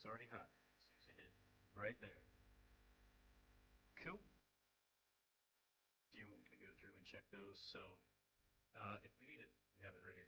It's already hot. So hit right there. Cool. If you want me to go through and check those, so if we need it, we have it right here.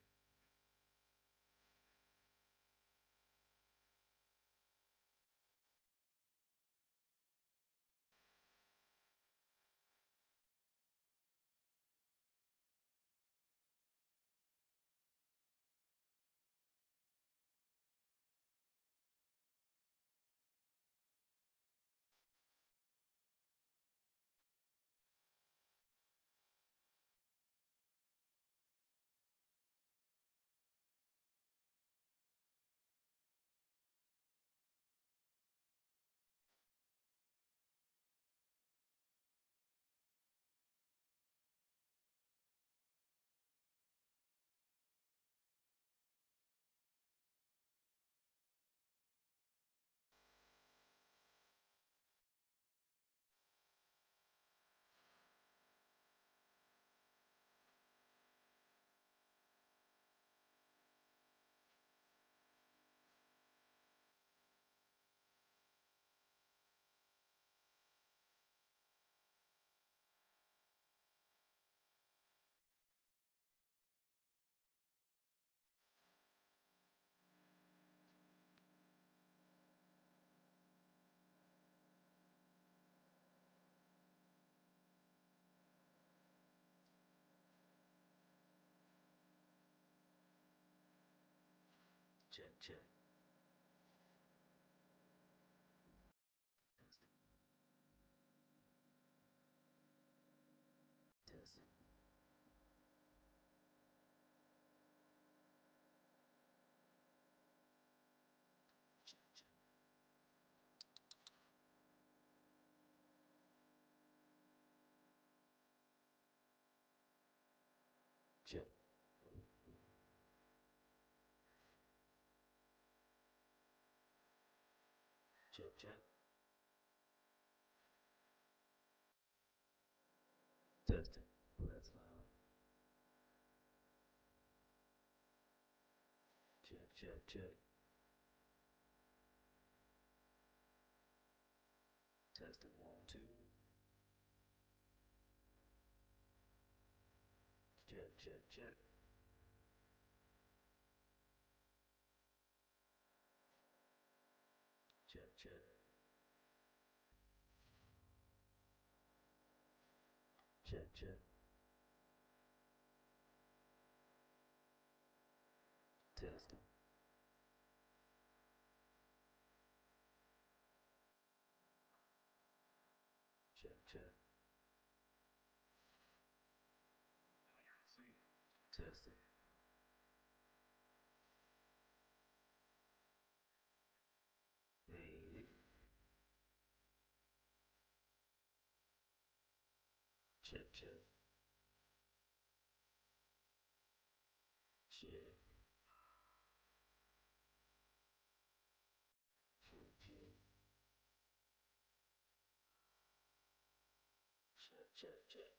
Check, check. Test, test. Check, check. Check. Check, check. Test it. That's loud. Check, check, check. Test it. 1, 2. Check, check, check. Check, check. Check, check. Test it. Check, check. See. Test it. Hey. Check, check. Check. Check, check. Check, check, check.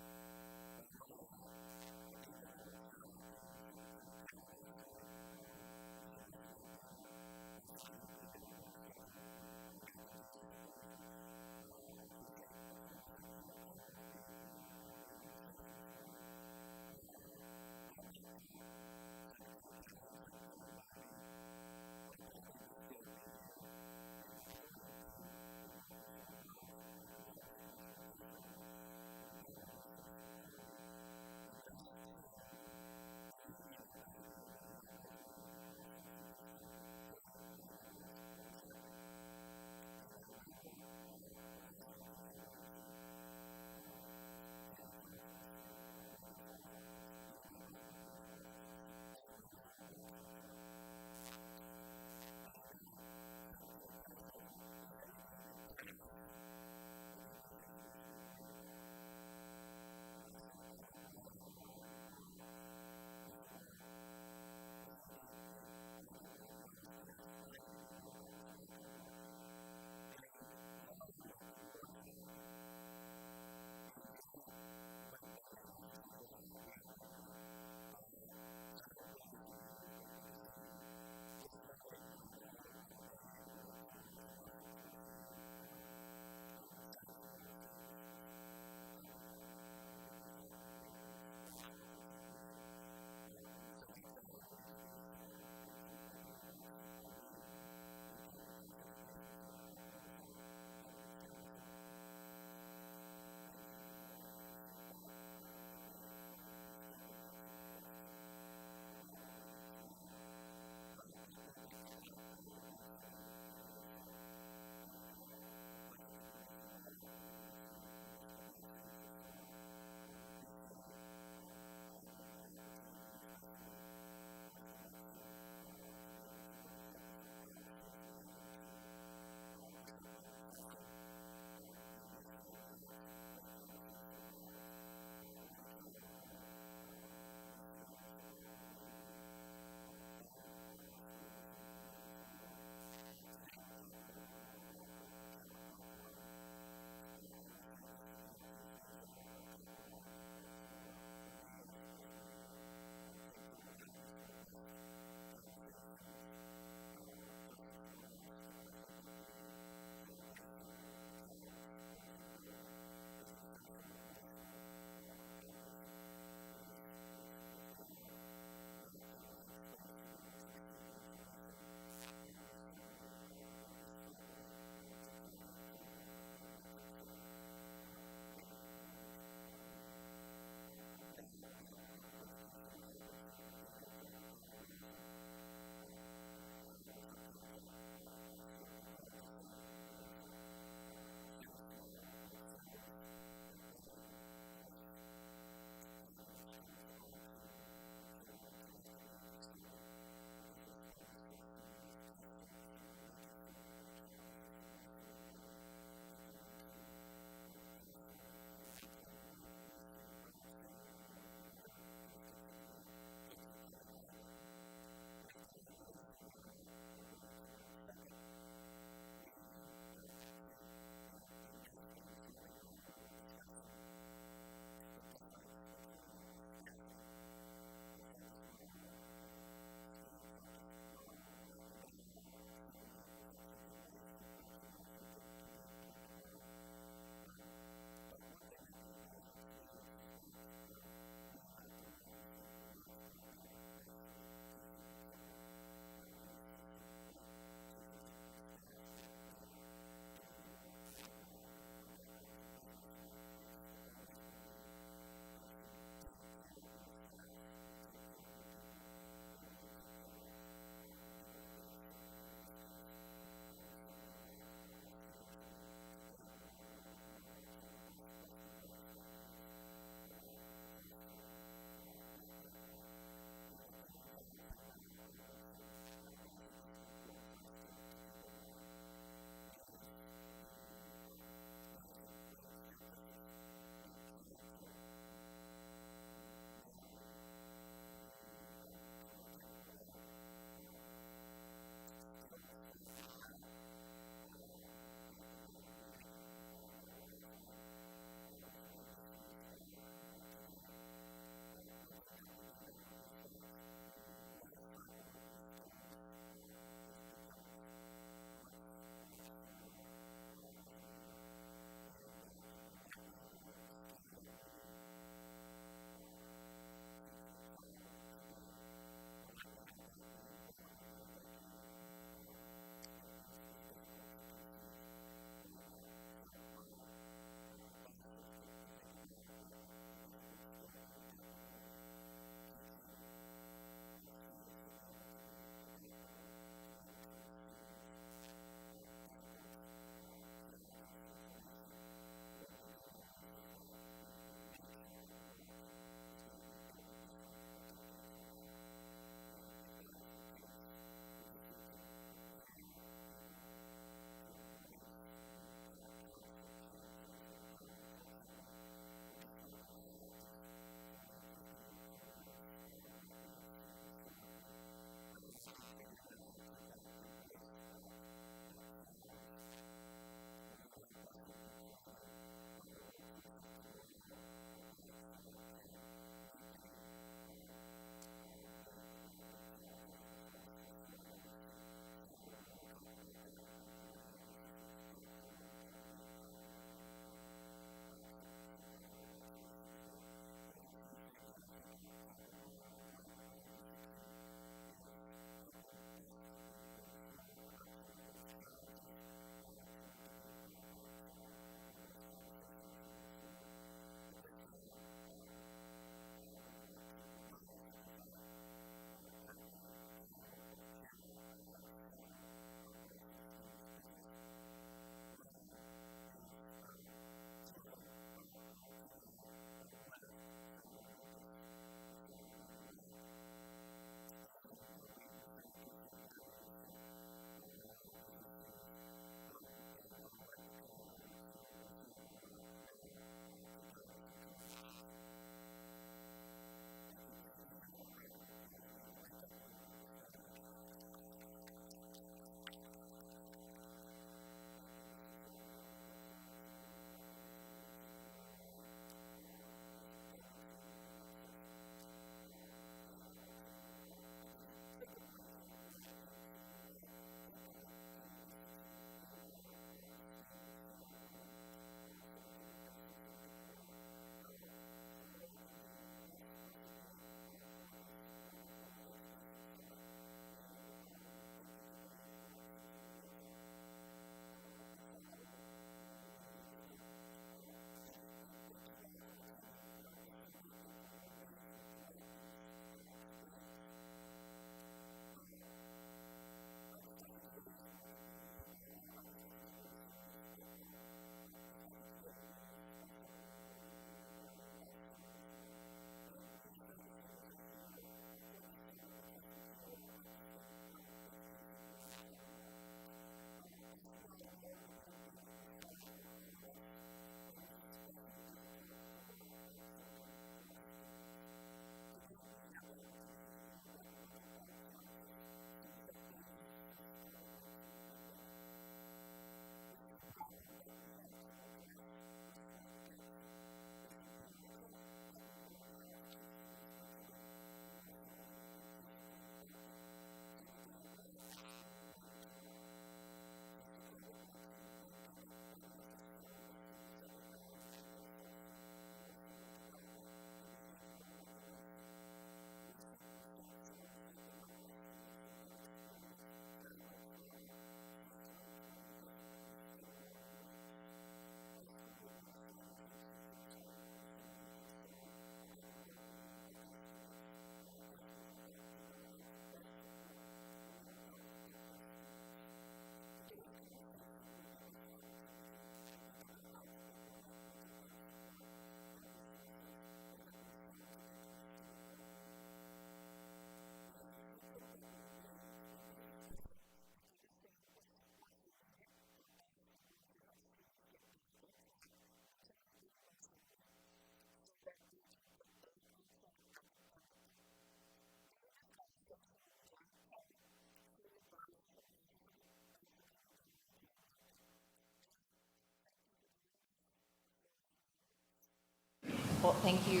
Well, thank you.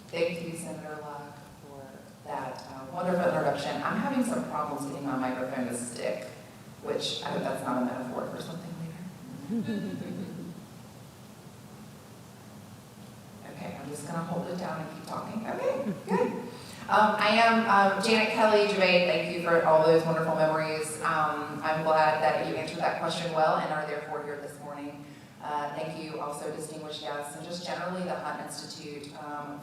Thank you, Senator Locke, for that wonderful introduction. I'm having some problems getting my microphone to stick, which I hope that's not a metaphor for something later. Okay, I'm just going to hold it down and keep talking. Okay, good. I am Janet Kelly Gervais. Thank you for all those wonderful memories. I'm glad that you answered that question well and are therefore here this morning. Thank you also distinguished guests and just generally the Hunt Institute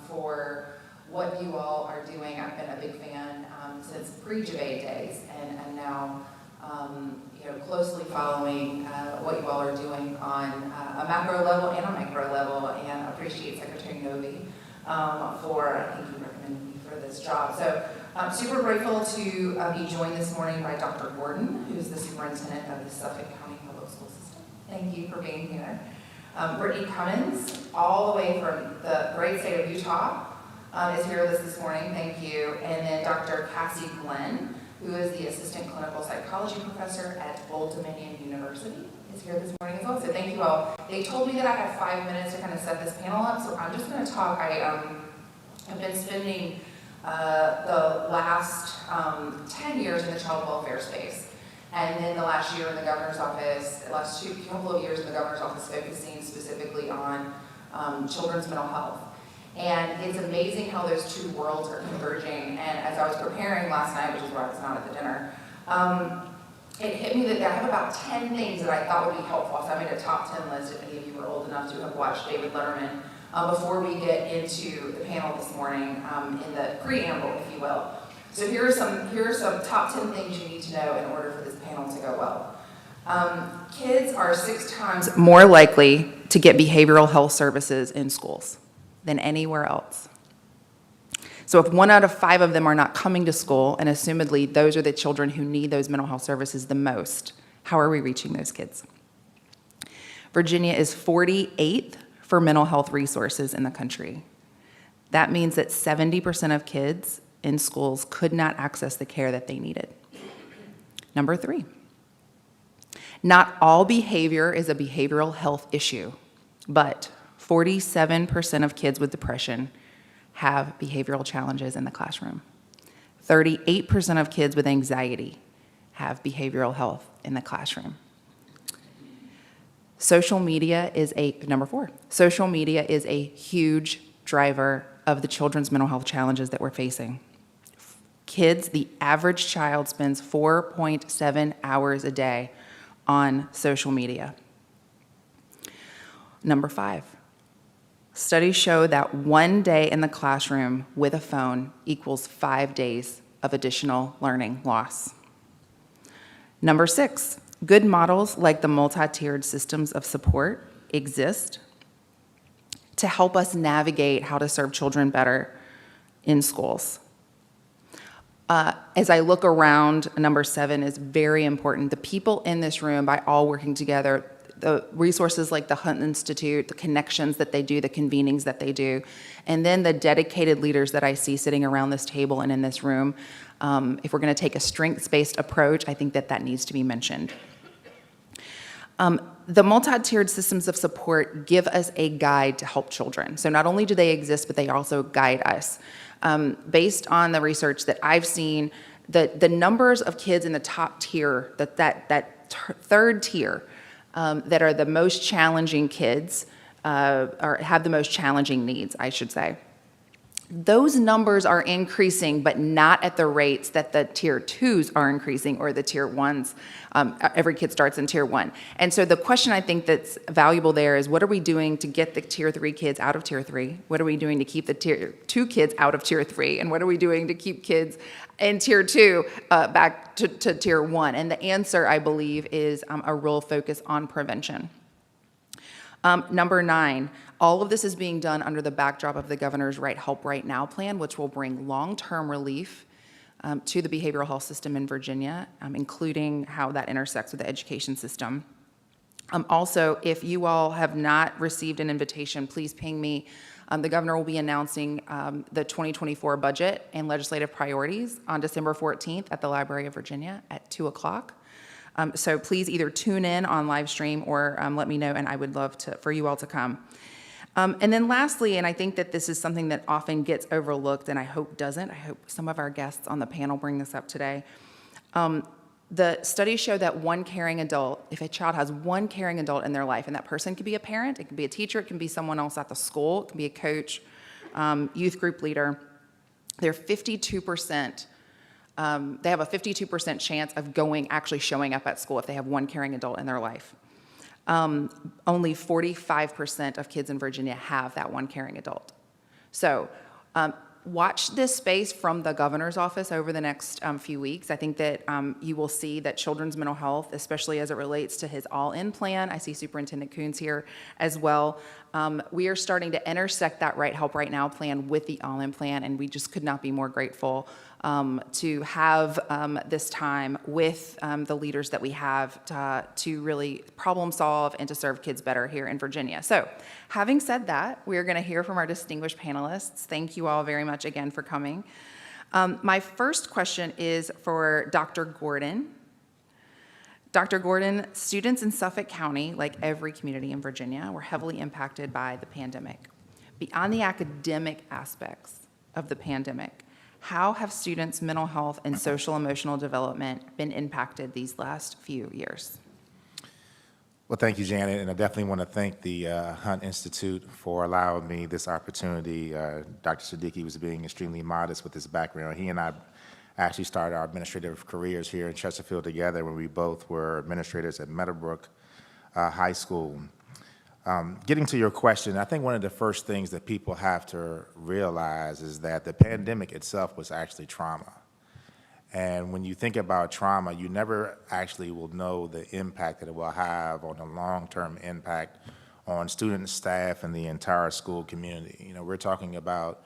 for what you all are doing. I've been a big fan since pre-Gervais days and now closely following what you all are doing on a macro level and a micro level, and appreciate Secretary Novy for, I think you recommended me for this job. So I'm super grateful to be joined this morning by Dr. Gordon, who is the superintendent of the Suffolk County Public School System. Thank you for being here. Brittany Cummins, all the way from the great state of Utah, is here with us this morning. Thank you. And then Dr. Cassie Glenn, who is the assistant clinical psychology professor at Old Dominion University, is here this morning as well. So thank you all. They told me that I have 5 minutes to kind of set this panel up, so I'm just going to talk. I've been spending the last 10 years in the child welfare space. And then the last year in the governor's office, the last couple of years in the governor's office focusing specifically on children's mental health. And it's amazing how those two worlds are converging. And as I was preparing last night, which is why I was not at the dinner, it hit me that I have about 10 things that I thought would be helpful. So I made a top 10 list if any of you were old enough to have watched David Letterman before we get into the panel this morning in the preamble, if you will. So here are some top 10 things you need to know in order for this panel to go well. Kids are 6 times more likely to get behavioral health services in schools than anywhere else. So if 1 out of 5 of them are not coming to school, and assumedly those are the children who need those mental health services the most, how are we reaching those kids? Virginia is 48th for mental health resources in the country. That means that 70% of kids in schools could not access the care that they needed. Number 3, not all behavior is a behavioral health issue, but 47% of kids with depression have behavioral challenges in the classroom. 38% of kids with anxiety have behavioral health in the classroom. Social media is number 4, social media is a huge driver of the children's mental health challenges that we're facing. Kids, the average child spends 4.7 hours a day on social media. Number 5, studies show that 1 day in the classroom with a phone equals 5 days of additional learning loss. Number 6, good models like the multi-tiered systems of support exist to help us navigate how to serve children better in schools. As I look around, number 7 is very important. The people in this room, by all working together, the resources like the Hunt Institute, the connections that they do, the convenings that they do, and then the dedicated leaders that I see sitting around this table and in this room. If we're going to take a strengths-based approach, I think that needs to be mentioned. The multi-tiered systems of support give us a guide to help children. So not only do they exist, but they also guide us. Based on the research that I've seen, the numbers of kids in the top tier, that third tier, that are the most challenging kids, or have the most challenging needs, I should say. Those numbers are increasing, but not at the rates that the tier 2s are increasing or the tier 1s. Every kid starts in tier 1. And so the question I think that's valuable there is, what are we doing to get the tier 3 kids out of tier 3? What are we doing to keep the tier 2 kids out of tier 3? And what are we doing to keep kids in tier 2 back to tier 1? And the answer, I believe, is a real focus on prevention. Number 9, all of this is being done under the backdrop of the governor's Right Help Right Now plan, which will bring long-term relief to the behavioral health system in Virginia, including how that intersects with the education system. Also, if you all have not received an invitation, please ping me. The governor will be announcing the 2024 budget and legislative priorities on December 14th at the Library of Virginia at 2 o'clock. So please either tune in on live stream or let me know, and I would love for you all to come. And then lastly, and I think that this is something that often gets overlooked, and I hope doesn't, I hope some of our guests on the panel bring this up today. The studies show that one caring adult, if a child has one caring adult in their life, and that person could be a parent, it can be a teacher, it can be someone else at the school, it can be a coach, youth group leader, they're 52%, they have a 52% chance of actually showing up at school if they have one caring adult in their life. Only 45% of kids in Virginia have that one caring adult. So watch this space from the governor's office over the next few weeks. I think that you will see that children's mental health, especially as it relates to his all-in plan, I see Superintendent Coons here as well. We are starting to intersect that Right Help Right Now plan with the all-in plan, and we just could not be more grateful to have this time with the leaders that we have to really problem solve and to serve kids better here in Virginia. So having said that, we're going to hear from our distinguished panelists. Thank you all very much again for coming. My first question is for Dr. Gordon. Dr. Gordon, students in Suffolk County, like every community in Virginia, were heavily impacted by the pandemic. Beyond the academic aspects of the pandemic, how have students' mental health and social emotional development been impacted these last few years? Well, thank you, Janet, and I definitely want to thank the Hunt Institute for allowing me this opportunity. Dr. Siddiqui was being extremely modest with his background. He and I actually started our administrative careers here in Chesterfield together when we both were administrators at Meadowbrook High School. Getting to your question, I think one of the first things that people have to realize is that the pandemic itself was actually trauma. And when you think about trauma, you never actually will know the impact that it will have on the long-term impact on students, staff, and the entire school community. You know, we're talking about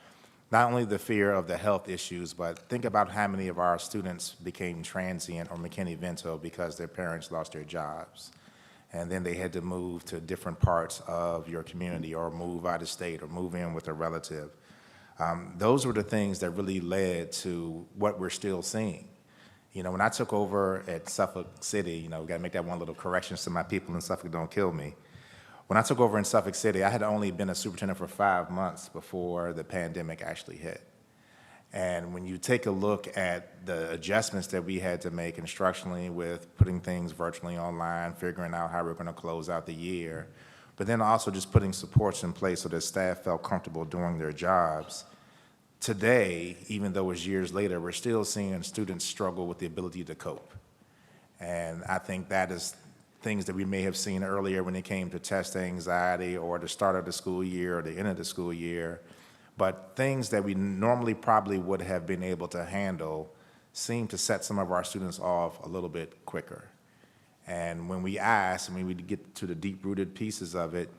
not only the fear of the health issues, but think about how many of our students became transient or McKinney-Vento because their parents lost their jobs. And then they had to move to different parts of your community or move out of state or move in with a relative. Those were the things that really led to what we're still seeing. You know, when I took over at Suffolk City, you know, we got to make that one little correction so my people in Suffolk don't kill me. When I took over in Suffolk City, I had only been a superintendent for 5 months before the pandemic actually hit. And when you take a look at the adjustments that we had to make instructionally with putting things virtually online, figuring out how we're going to close out the year, but then also just putting supports in place so that staff felt comfortable doing their jobs. Today, even though it's years later, we're still seeing students struggle with the ability to cope. And I think that is things that we may have seen earlier when it came to test anxiety or the start of the school year or the end of the school year. But things that we normally probably would have been able to handle seem to set some of our students off a little bit quicker. And when we ask, and when we get to the deep-rooted pieces of it,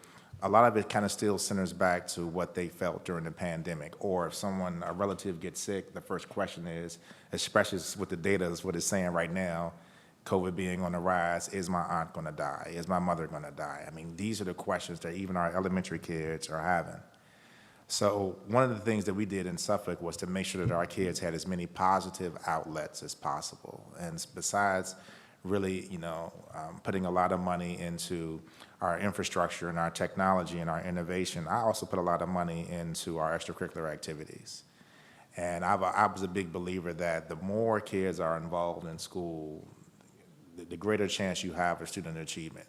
a lot of it kind of still centers back to what they felt during the pandemic. Or if a relative gets sick, the first question is, especially with the data is what it's saying right now, COVID being on the rise, is my aunt going to die? Is my mother going to die? I mean, these are the questions that even our elementary kids are having. So one of the things that we did in Suffolk was to make sure that our kids had as many positive outlets as possible. And besides really, putting a lot of money into our infrastructure and our technology and our innovation, I also put a lot of money into our extracurricular activities. And I was a big believer that the more kids are involved in school, the greater chance you have of student achievement.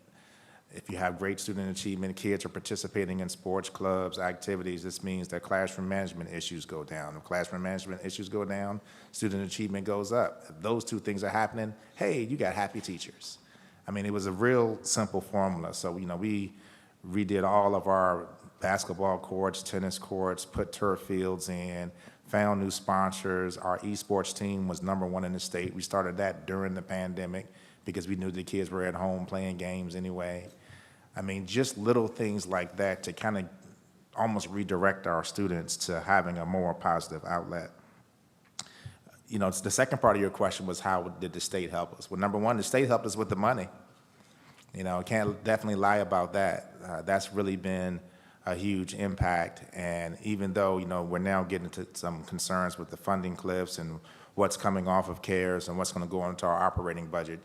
If you have great student achievement, kids are participating in sports clubs, activities, this means that classroom management issues go down. If classroom management issues go down, student achievement goes up. If those two things are happening, hey, you got happy teachers. I mean, it was a real simple formula. So, we redid all of our basketball courts, tennis courts, put turf fields in, found new sponsors. Our esports team was #1 in the state. We started that during the pandemic because we knew the kids were at home playing games anyway. I mean, just little things like that to kind of almost redirect our students to having a more positive outlet. The second part of your question was how did the state help us? Well, #1, the state helped us with the money. Can't definitely lie about that. That's really been a huge impact. And even though, we're now getting into some concerns with the funding cliffs and what's coming off of CARES and what's going to go into our operating budget,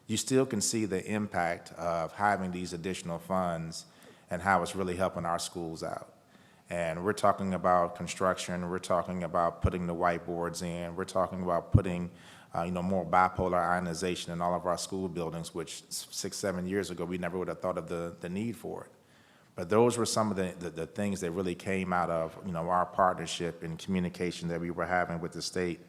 you still can see the impact of having these additional funds and how it's really helping our schools out. And we're talking about construction, we're talking about putting the whiteboards in, we're talking about putting more bipolar ionization in all of our school buildings, which 6, 7 years ago, we never would have thought of the need for it. But those were some of the things that really came out of, our partnership and communication that we were having with the state.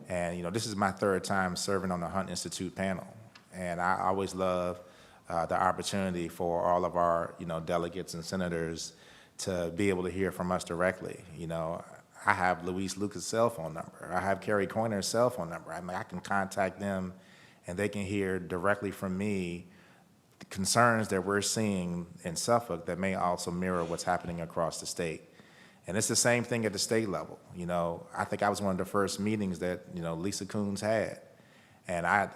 And, this is my third time serving on the Hunt Institute panel. And I always love the opportunity for all of our, delegates and senators to be able to hear from us directly. I have Luis Lucas' cell phone number. I have Kerry Coyner's cell phone number. I can contact them, and they can hear directly from me the concerns that we're seeing in Suffolk that may also mirror what's happening across the state. And it's the same thing at the state level. I think I was one of the first meetings that, Lisa Coons had. And I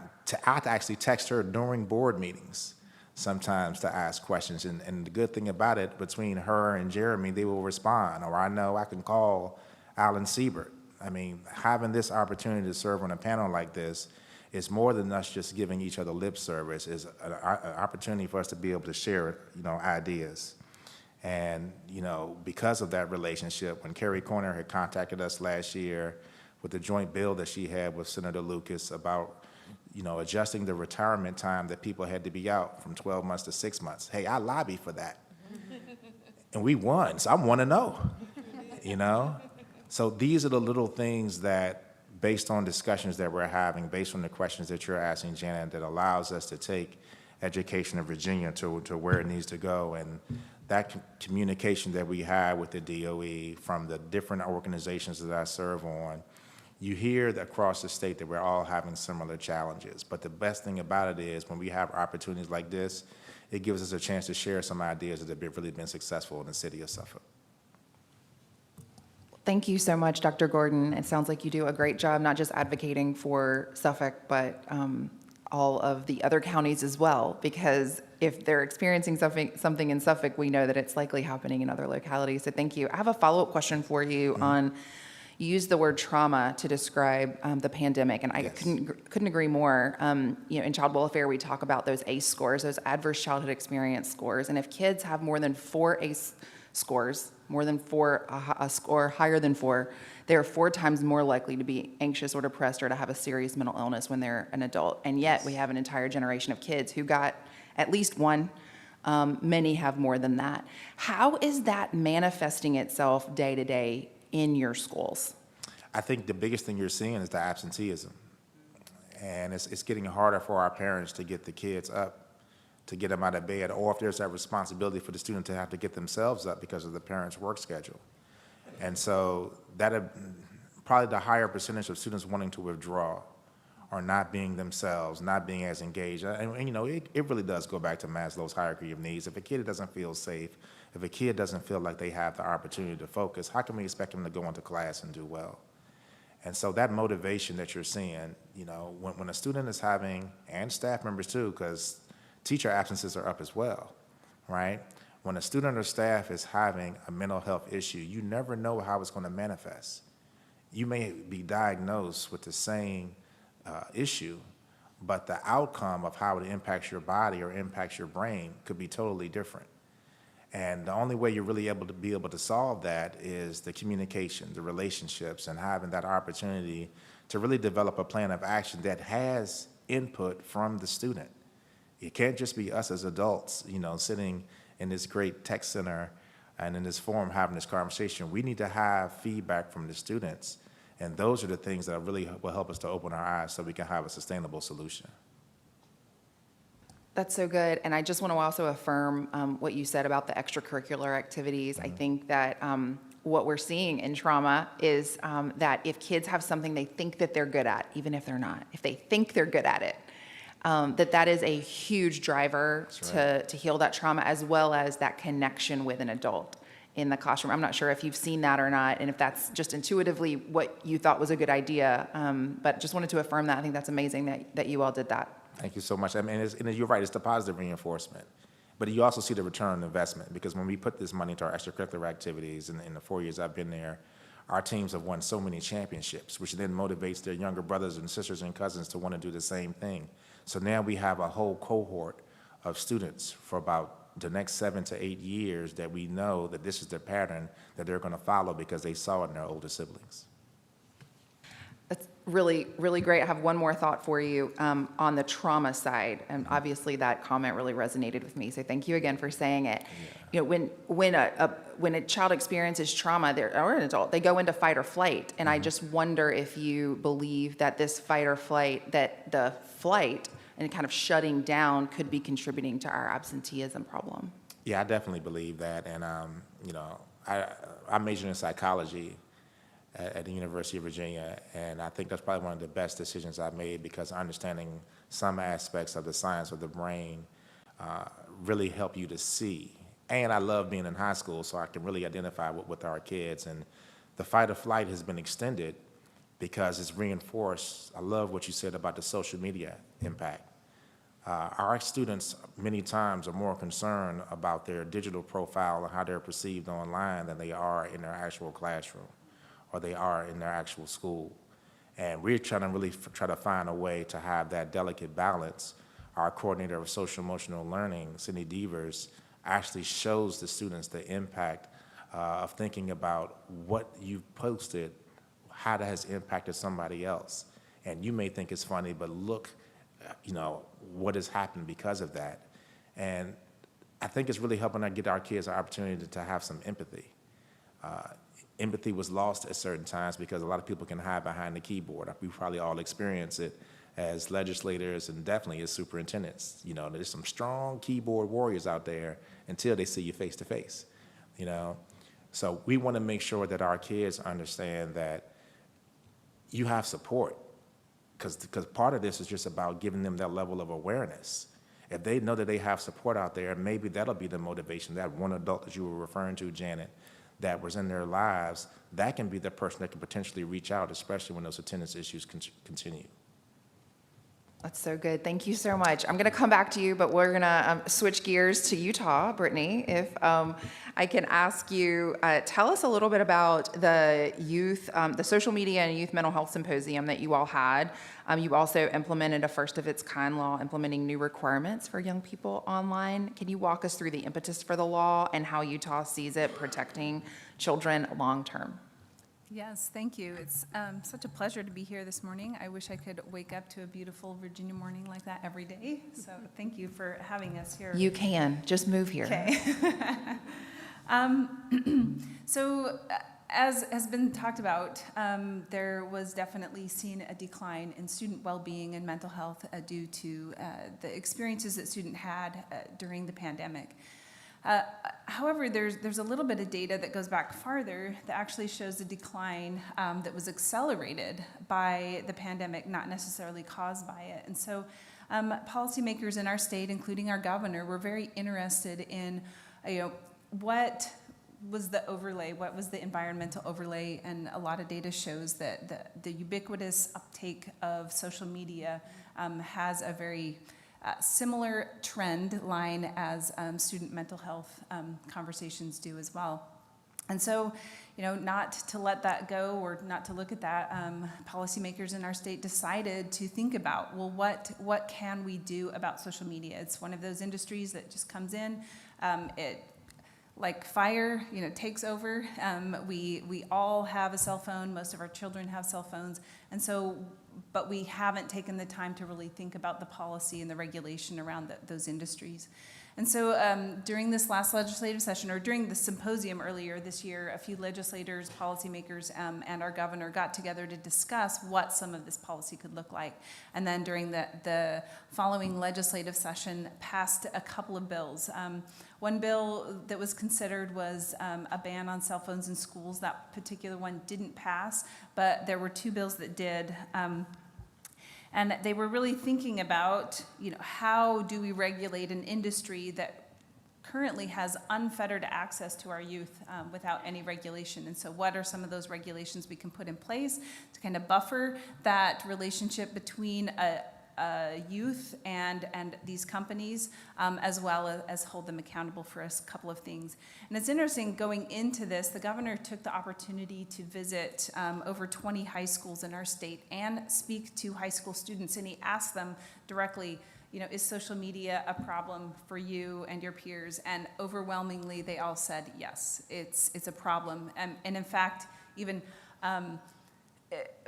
actually text her during board meetings sometimes to ask questions. And the good thing about it, between her and Jeremy, they will respond. Or I know I can call Alan Siebert. Having this opportunity to serve on a panel like this is more than us just giving each other lip service. It's an opportunity for us to be able to share, ideas. And, because of that relationship, when Kerry Coyner had contacted us last year with the joint bill that she had with Senator Lucas about, adjusting the retirement time that people had to be out from 12 months to 6 months. Hey, I lobbied for that. And we won, so I'm 1-0, So these are the little things that, based on discussions that we're having, based on the questions that you're asking, Janet, that allows us to take education in Virginia to where it needs to go. And that communication that we have with the DOE from the different organizations that I serve on, you hear that across the state that we're all having similar challenges. But the best thing about it is when we have opportunities like this, it gives us a chance to share some ideas that have really been successful in the city of Suffolk. Thank you so much, Dr. Gordon. It sounds like you do a great job, not just advocating for Suffolk, but all of the other counties as well, because if they're experiencing something in Suffolk, we know that it's likely happening in other localities. So thank you. I have a follow-up question for you on, you used the word trauma to describe the pandemic, and I Yes. couldn't agree more. In child welfare, we talk about those ACE scores, those adverse childhood experience scores, and if kids have more than 4 ACE scores, more than 4, a score higher than 4, they're 4 times more likely to be anxious or depressed or to have a serious mental illness when they're an adult. And yet we have an entire generation of kids who got at least 1. Many have more than that. How is that manifesting itself day to day in your schools? I think the biggest thing you're seeing is the absenteeism. And it's getting harder for our parents to get the kids up, to get them out of bed, or if there's that responsibility for the student to have to get themselves up because of the parent's work schedule. And so that probably the higher percentage of students wanting to withdraw or not being themselves, not being as engaged. And it really does go back to Maslow's hierarchy of needs. If a kid doesn't feel safe, if a kid doesn't feel like they have the opportunity to focus, how can we expect them to go into class and do well? And so that motivation that you're seeing, when a student is having, and staff members too, because teacher absences are up as well, right? When a student or staff is having a mental health issue, you never know how it's going to manifest. You may be diagnosed with the same issue, but the outcome of how it impacts your body or impacts your brain could be totally different. And the only way you're really able to solve that is the communication, the relationships, and having that opportunity to really develop a plan of action that has input from the student. It can't just be us as adults, sitting in this great tech center and in this forum having this conversation. We need to have feedback from the students, and those are the things that really will help us to open our eyes so we can have a sustainable solution. That's so good. And I just want to also affirm what you said about the extracurricular activities. I think that what we're seeing in trauma is that if kids have something they think that they're good at, even if they're not, if they think they're good at it, that is a huge driver to heal that trauma, as well as that connection with an adult in the classroom. I'm not sure if you've seen that or not, and if that's just intuitively what you thought was a good idea, but just wanted to affirm that. I think that's amazing that you all did that. Thank you so much. And you're right, it's the positive reinforcement. But you also see the return on investment, because when we put this money into our extracurricular activities in the 4 years I've been there, our teams have won so many championships, which then motivates their younger brothers and sisters and cousins to want to do the same thing. So now we have a whole cohort of students for about the next 7 to 8 years that we know that this is the pattern that they're going to follow because they saw it in their older siblings. That's really, really great. I have one more thought for you on the trauma side, and obviously that comment really resonated with me. So thank you again for saying it. You know, when a child experiences trauma, or an adult, they go into fight or flight, and I just wonder if you believe that this fight or flight, that the flight and kind of shutting down could be contributing to our absenteeism problem. Yeah, I definitely believe that, and you know, I majored in psychology at the University of Virginia, and I think that's probably one of the best decisions I've made because understanding some aspects of the science of the brain really help you to see. And I love being in high school, so I can really identify with our kids. And the fight or flight has been extended because it's reinforced. I love what you said about the social media impact. Our students many times are more concerned about their digital profile and how they're perceived online than they are in their actual classroom or they are in their actual school. And we're trying to really try to find a way to have that delicate balance. Our coordinator of social emotional learning, Sydney Devers, actually shows the students the impact of thinking about what you've posted, how that has impacted somebody else. And you may think it's funny, but look, you know, what has happened because of that. And I think it's really helping to get our kids an opportunity to have some empathy. Empathy was lost at certain times because a lot of people can hide behind the keyboard. We probably all experience it as legislators and definitely as superintendents. You know, there's some strong keyboard warriors out there until they see you face to face, you know. So we want to make sure that our kids understand that you have support because part of this is just about giving them that level of awareness. If they know that they have support out there, maybe that'll be the motivation. That one adult that you were referring to, Janet, that was in their lives, that can be the person that can potentially reach out, especially when those attendance issues continue. That's so good. Thank you so much. I'm going to come back to you, but we're going to switch gears to Utah. Brittany, if I can ask you, tell us a little bit about the youth, the social media and youth mental health symposium that you all had. You also implemented a first of its kind law implementing new requirements for young people online. Can you walk us through the impetus for the law and how Utah sees it protecting children long term? Yes, thank you. It's such a pleasure to be here this morning. I wish I could wake up to a beautiful Virginia morning like that every day. So thank you for having us here. You can. Just move here. Okay. So as has been talked about, there was definitely seen a decline in student well-being and mental health due to the experiences that students had during the pandemic. However, there's a little bit of data that goes back farther that actually shows a decline that was accelerated by the pandemic, not necessarily caused by it. And so policymakers in our state, including our governor, were very interested in, what was the overlay, what was the environmental overlay, and a lot of data shows that the ubiquitous uptake of social media has a very similar trend line as student mental health conversations do as well. And so, not to let that go or not to look at that, policymakers in our state decided to think about, well, what can we do about social media? It's one of those industries that just comes in, it like fire, takes over. We all have a cell phone. Most of our children have cell phones. And so, but we haven't taken the time to really think about the policy and the regulation around those industries. And so during this last legislative session, or during the symposium earlier this year, a few legislators, policymakers, and our governor got together to discuss what some of this policy could look like. And then during the following legislative session, passed a couple of bills. One bill that was considered was a ban on cell phones in schools. That particular one didn't pass, but there were two bills that did. And they were really thinking about, how do we regulate an industry that currently has unfettered access to our youth without any regulation? And so what are some of those regulations we can put in place to kind of buffer that relationship between youth and these companies, as well as hold them accountable for a couple of things. And it's interesting, going into this, the governor took the opportunity to visit over 20 high schools in our state and speak to high school students, and he asked them directly, you know, is social media a problem for you and your peers? And overwhelmingly, they all said yes, it's a problem. And in fact, even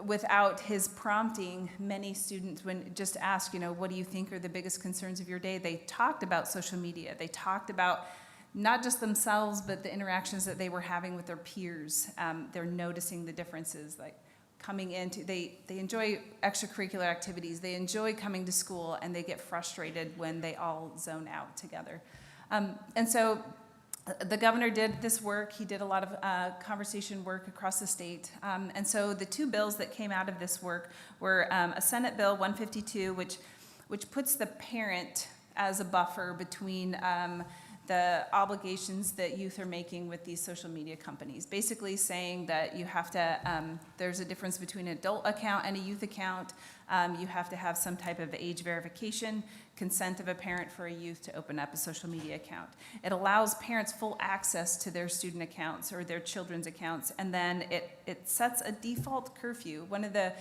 without his prompting, many students, when just asked, you know, what do you think are the biggest concerns of your day, they talked about social media. They talked about not just themselves, but the interactions that they were having with their peers. They're noticing the differences, like coming into, they enjoy extracurricular activities, they enjoy coming to school, and they get frustrated when they all zone out together. And so the governor did this work. He did a lot of conversation work across the state. And so the two bills that came out of this work were a Senate Bill 152, which puts the parent as a buffer between the obligations that youth are making with these social media companies. Basically saying that you have to, there's a difference between an adult account and a youth account. You have to have some type of age verification, consent of a parent for a youth to open up a social media account. It allows parents full access to their student accounts or their children's accounts, and then it sets a default curfew. One of the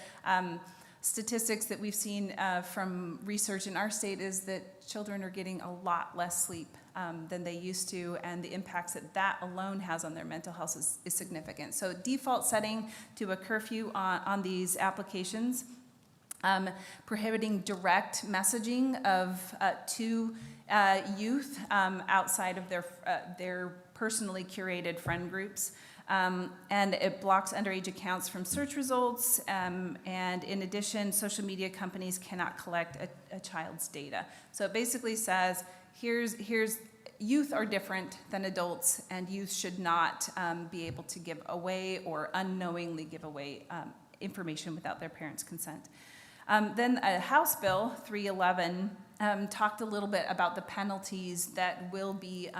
statistics that we've seen from research in our state is that children are getting a lot less sleep than they used to, and the impacts that alone has on their mental health is significant. So default setting to a curfew on these applications, prohibiting direct messaging of to youth outside of their personally curated friend groups. And it blocks underage accounts from search results, and in addition, social media companies cannot collect a child's data. So it basically says, here's youth are different than adults, and youth should not be able to give away or unknowingly give away information without their parents' consent. Then House Bill 311 talked a little bit about the penalties that will be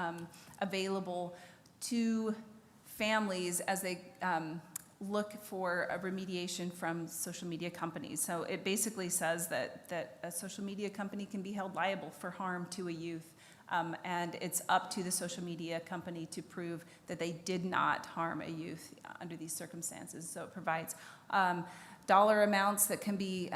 available to families as they look for a remediation from social media companies. So it basically says that a social media company can be held liable for harm to a youth, and it's up to the social media company to prove that they did not harm a youth under these circumstances. So it provides dollar amounts that can be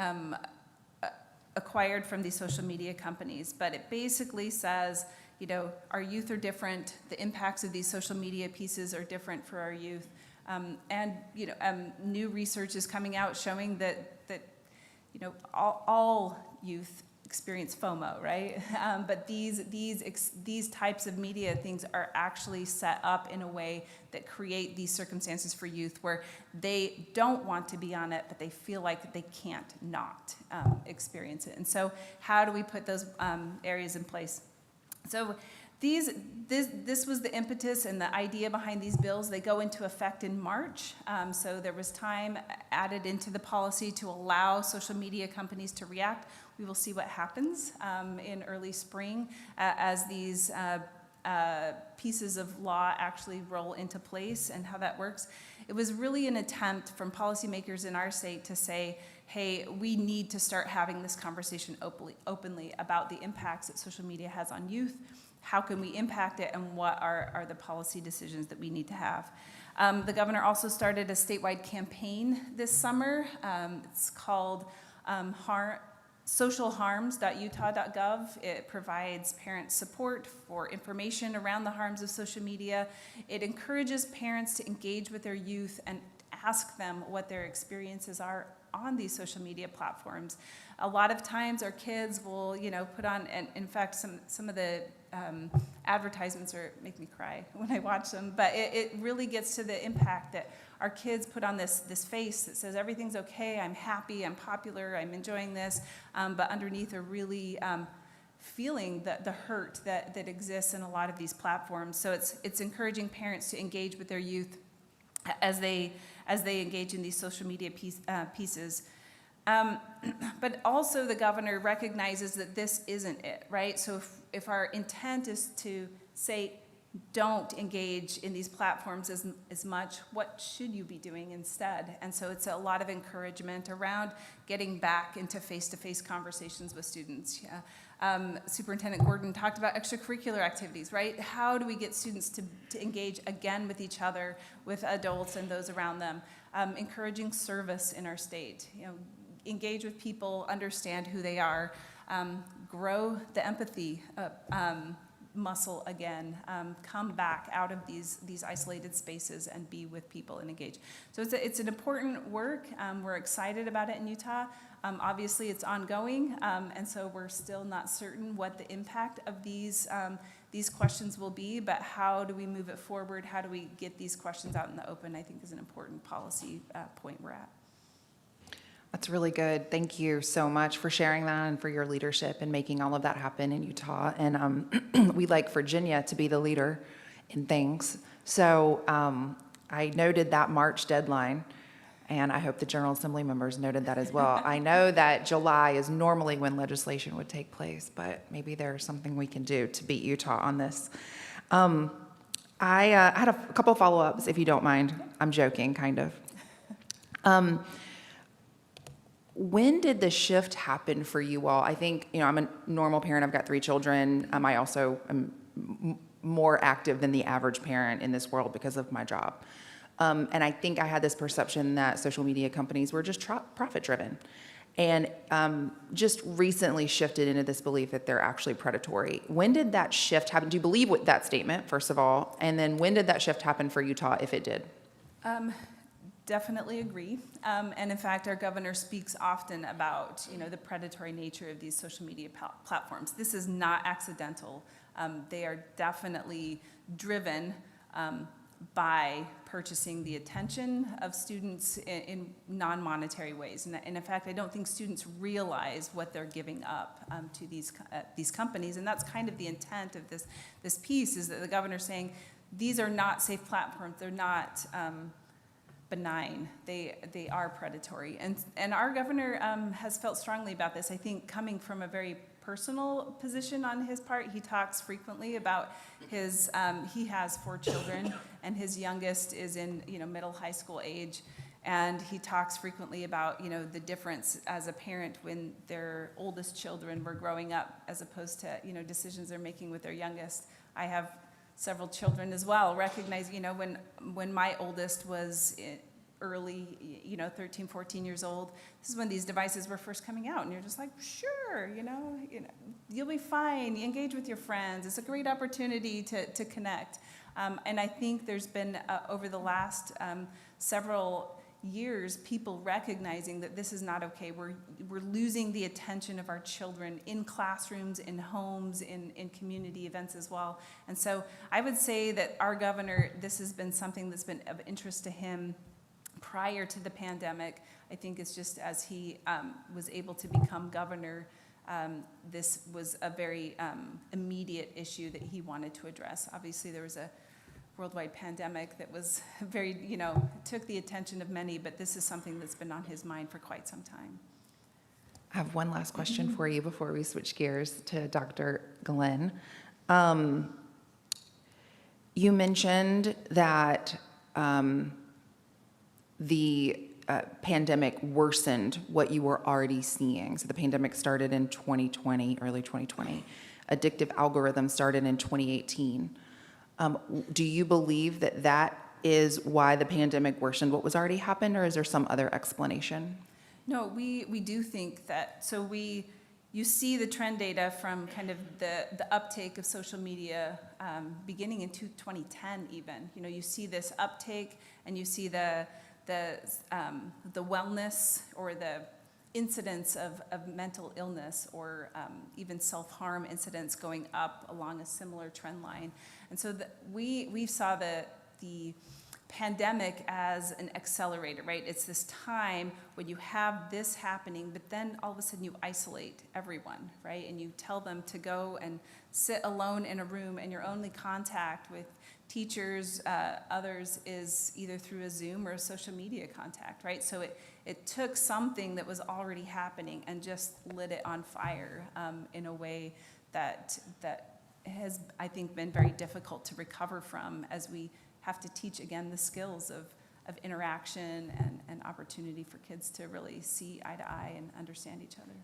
acquired from these social media companies, but it basically says, you know, our youth are different. The impacts of these social media pieces are different for our youth. And, you know, new research is coming out showing that you know, all youth experience FOMO, right? But these types of media things are actually set up in a way that create these circumstances for youth where they don't want to be on it, but they feel like they can't not experience it. And so how do we put those areas in place? So this was the impetus and the idea behind these bills. They go into effect in March. So there was time added into the policy to allow social media companies to react. We will see what happens in early spring as these pieces of law actually roll into place and how that works. It was really an attempt from policymakers in our state to say, hey, we need to start having this conversation openly about the impacts that social media has on youth. How can we impact it, and what are the policy decisions that we need to have? The governor also started a statewide campaign this summer. It's called socialharms.utah.gov. It provides parent support for information around the harms of social media. It encourages parents to engage with their youth and ask them what their experiences are on these social media platforms. A lot of times our kids will, you know, put on, and in fact, some of the advertisements make me cry when I watch them, but it really gets to the impact that our kids put on this face that says everything's okay, I'm happy, I'm popular, I'm enjoying this, but underneath are really feeling the hurt that exists in a lot of these platforms. So it's encouraging parents to engage with their youth as they engage in these social media pieces. But also the governor recognizes that this isn't it, right? So if our intent is to say, don't engage in these platforms as much, what should you be doing instead? And so it's a lot of encouragement around getting back into face-to-face conversations with students. Yeah. Superintendent Gordon talked about extracurricular activities, right? How do we get students to engage again with each other, with adults and those around them? Encouraging service in our state, engage with people, understand who they are, grow the empathy muscle again, come back out of these isolated spaces and be with people and engage. So it's an important work. We're excited about it in Utah. Obviously, it's ongoing, and so we're still not certain what the impact of these questions will be, but how do we move it forward? How do we get these questions out in the open, I think is an important policy point we're at. That's really good. Thank you so much for sharing that and for your leadership and making all of that happen in Utah. And we'd like Virginia to be the leader in things. So I noted that March deadline, and I hope the General Assembly members noted that as well. I know that July is normally when legislation would take place, but maybe there's something we can do to beat Utah on this. I had a couple follow-ups, if you don't mind. I'm joking, kind of. When did the shift happen for you all? I think, I'm a normal parent. I've got 3 children. I also am more active than the average parent in this world because of my job. And I think I had this perception that social media companies were just profit-driven. And just recently shifted into this belief that they're actually predatory. When did that shift happen? Do you believe with that statement, first of all? And then when did that shift happen for Utah, if it did? Definitely agree. And in fact, our governor speaks often about, the predatory nature of these social media platforms. This is not accidental. They are definitely driven by purchasing the attention of students in non-monetary ways. And in fact, I don't think students realize what they're giving up to these companies. And that's kind of the intent of this piece, is that the governor's saying, these are not safe platforms. They're not benign. They are predatory. And our governor has felt strongly about this. I think coming from a very personal position on his part, he talks frequently about his, he has 4 children, and his youngest is in, middle high school age. And he talks frequently about, the difference as a parent when their oldest children were growing up as opposed to, decisions they're making with their youngest. I have several children as well. Recognize, when my oldest was early, 13, 14 years old, this is when these devices were first coming out, and you're just like, sure, you'll be fine. You engage with your friends. It's a great opportunity to connect. And I think there's been, over the last several years, people recognizing that this is not okay. We're losing the attention of our children in classrooms, in homes, in community events as well. And so I would say that our governor, this has been something that's been of interest to him prior to the pandemic. I think it's just as he was able to become governor, this was a very immediate issue that he wanted to address. Obviously, there was a worldwide pandemic that was very, took the attention of many, but this is something that's been on his mind for quite some time. I have one last question for you before we switch gears to Dr. Glenn. You mentioned that the pandemic worsened what you were already seeing. So the pandemic started in 2020, early 2020. Addictive algorithms started in 2018. Do you believe that that is why the pandemic worsened what was already happened, or is there some other explanation? No, we do think that. So you see the trend data from kind of the uptake of social media beginning in 2010 even. You see this uptake, and you see the wellness or the incidence of mental illness or even self-harm incidents going up along a similar trend line. And so we saw the pandemic as an accelerator, right? It's this time when you have this happening, but then all of a sudden you isolate everyone, right? And you tell them to go and sit alone in a room, and your only contact with teachers, others, is either through a Zoom or a social media contact, right? So it took something that was already happening and just lit it on fire in a way that has, I think, been very difficult to recover from as we have to teach, again, the skills of interaction and opportunity for kids to really see eye to eye and understand each other.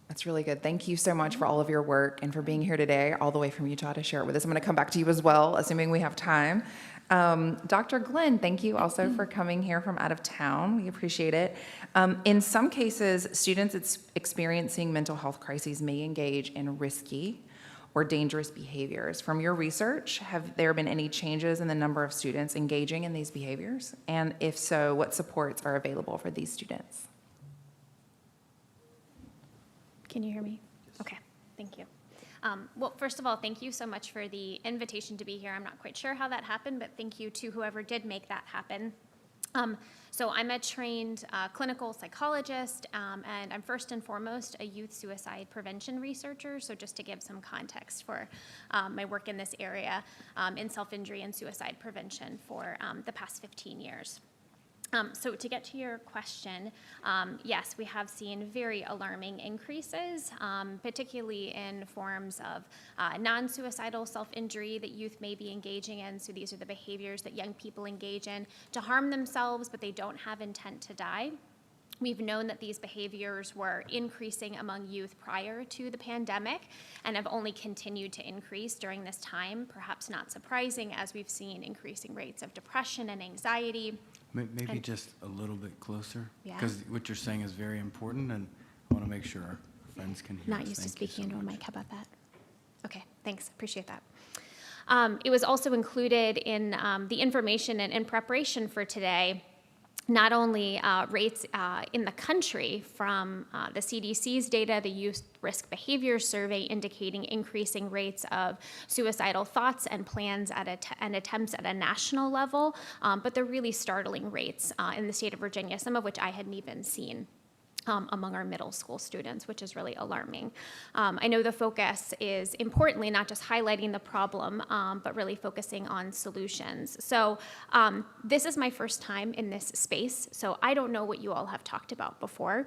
That's really good. Thank you so much for all of your work and for being here today, all the way from Utah to share it with us. I'm going to come back to you as well, assuming we have time. Dr. Glenn, thank you also for coming here from out of town. We appreciate it. In some cases, students experiencing mental health crises may engage in risky or dangerous behaviors. From your research, have there been any changes in the number of students engaging in these behaviors? And if so, what supports are available for these students? Can you hear me? Okay, thank you. Well, first of all, thank you so much for the invitation to be here. I'm not quite sure how that happened, but thank you to whoever did make that happen. So I'm a trained clinical psychologist, and I'm first and foremost a youth suicide prevention researcher. So just to give some context for my work in this area in self-injury and suicide prevention for the past 15 years. So to get to your question, yes, we have seen very alarming increases, particularly in forms of non-suicidal self-injury that youth may be engaging in. So these are the behaviors that young people engage in to harm themselves, but they don't have intent to die. We've known that these behaviors were increasing among youth prior to the pandemic and have only continued to increase during this time, perhaps not surprising, as we've seen increasing rates of depression and anxiety. Maybe just a little bit closer. Yeah. Because what you're saying is very important, and I want to make sure our friends can hear us. Not used to Thank you speaking so into a much. mic. How about that? Okay, thanks. Appreciate that. It was also included in the information and in preparation for today, not only rates in the country from the CDC's data, the Youth Risk Behavior Survey indicating increasing rates of suicidal thoughts and plans and attempts at a national level, but the really startling rates in the state of Virginia, some of which I hadn't even seen. Among our middle school students, which is really alarming. I know the focus is importantly not just highlighting the problem, but really focusing on solutions. So this is my first time in this space, so I don't know what you all have talked about before.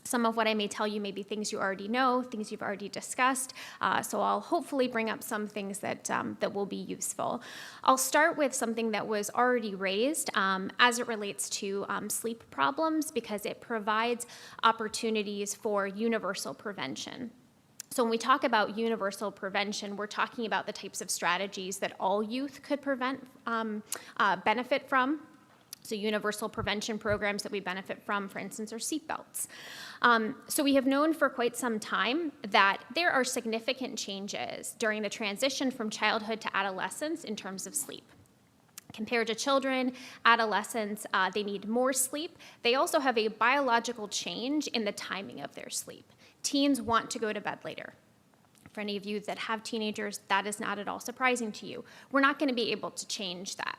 Some of what I may tell you may be things you already know, things you've already discussed, so I'll hopefully bring up some things that will be useful. I'll start with something that was already raised as it relates to sleep problems, because it provides opportunities for universal prevention. So when we talk about universal prevention, we're talking about the types of strategies that all youth could benefit from. So universal prevention programs that we benefit from, for instance, are seatbelts. So we have known for quite some time that there are significant changes during the transition from childhood to adolescence in terms of sleep. Compared to children, adolescents, they need more sleep. They also have a biological change in the timing of their sleep. Teens want to go to bed later. For any of you that have teenagers, that is not at all surprising to you. We're not going to be able to change that.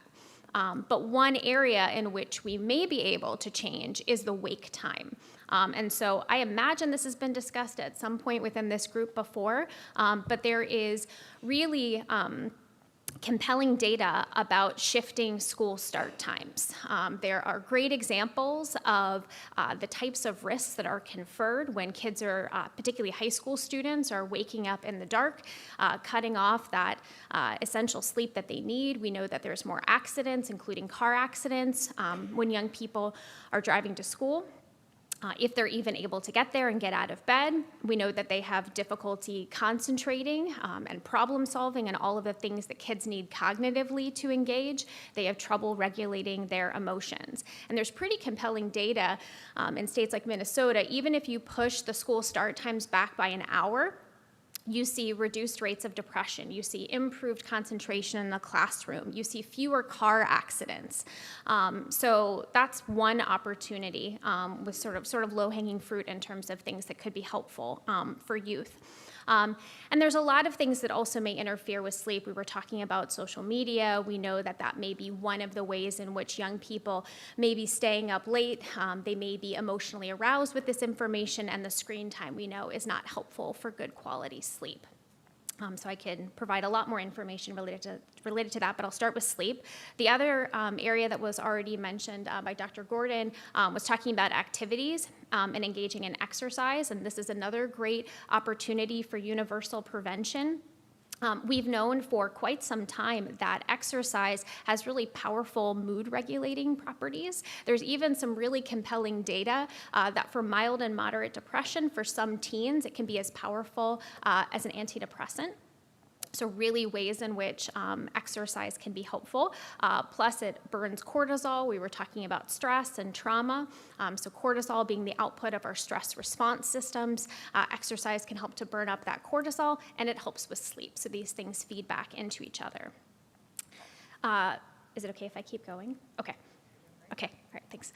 But one area in which we may be able to change is the wake time. And so I imagine this has been discussed at some point within this group before, but there is really compelling data about shifting school start times. There are great examples of the types of risks that are conferred when kids are, particularly high school students, are waking up in the dark, cutting off that essential sleep that they need. We know that there's more accidents, including car accidents, when young people are driving to school. If they're even able to get there and get out of bed, we know that they have difficulty concentrating and problem solving and all of the things that kids need cognitively to engage. They have trouble regulating their emotions. And there's pretty compelling data in states like Minnesota. Even if you push the school start times back by an hour, you see reduced rates of depression, you see improved concentration in the classroom, you see fewer car accidents. So that's one opportunity with sort of low-hanging fruit in terms of things that could be helpful for youth. And there's a lot of things that also may interfere with sleep. We were talking about social media. We know that that may be one of the ways in which young people may be staying up late. They may be emotionally aroused with this information, and the screen time we know is not helpful for good quality sleep. So I can provide a lot more information related to that, but I'll start with sleep. The other area that was already mentioned by Dr. Gordon was talking about activities and engaging in exercise, and this is another great opportunity for universal prevention. We've known for quite some time that exercise has really powerful mood regulating properties. There's even some really compelling data that for mild and moderate depression, for some teens, it can be as powerful as an antidepressant. So really ways in which exercise can be helpful. Plus it burns cortisol. We were talking about stress and trauma. So cortisol being the output of our stress response systems. Exercise can help to burn up that cortisol, and it helps with sleep. So these things feed back into each other. Is it okay if I keep going? Okay. Okay, all right, thanks.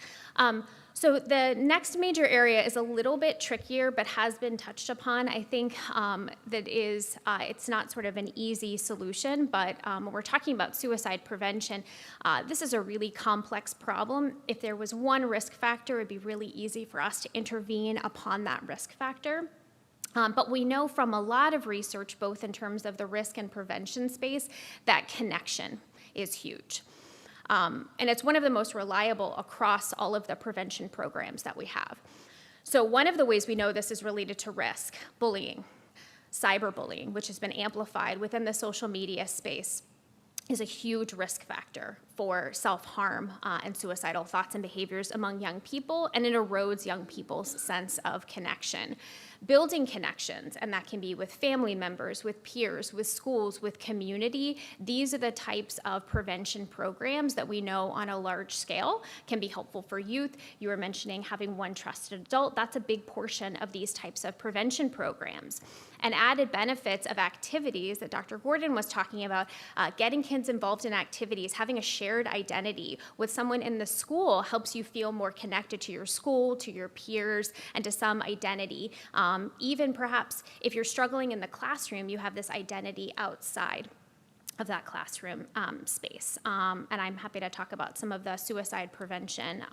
So the next major area is a little bit trickier, but has been touched upon. I think that is, it's not sort of an easy solution, but when we're talking about suicide prevention, this is a really complex problem. If there was one risk factor, it'd be really easy for us to intervene upon that risk factor. But we know from a lot of research, both in terms of the risk and prevention space, that connection is huge. And it's one of the most reliable across all of the prevention programs that we have. So one of the ways we know this is related to risk, bullying, cyberbullying, which has been amplified within the social media space, is a huge risk factor for self-harm and suicidal thoughts and behaviors among young people, and it erodes young people's sense of connection. Building connections, and that can be with family members, with peers, with schools, with community, these are the types of prevention programs that we know on a large scale can be helpful for youth. You were mentioning having one trusted adult. That's a big portion of these types of prevention programs. And added benefits of activities that Dr. Gordon was talking about, getting kids involved in activities, having a shared identity with someone in the school helps you feel more connected to your school, to your peers, and to some identity. Even perhaps if you're struggling in the classroom, you have this identity outside of that classroom space. And I'm happy to talk about some of the suicide prevention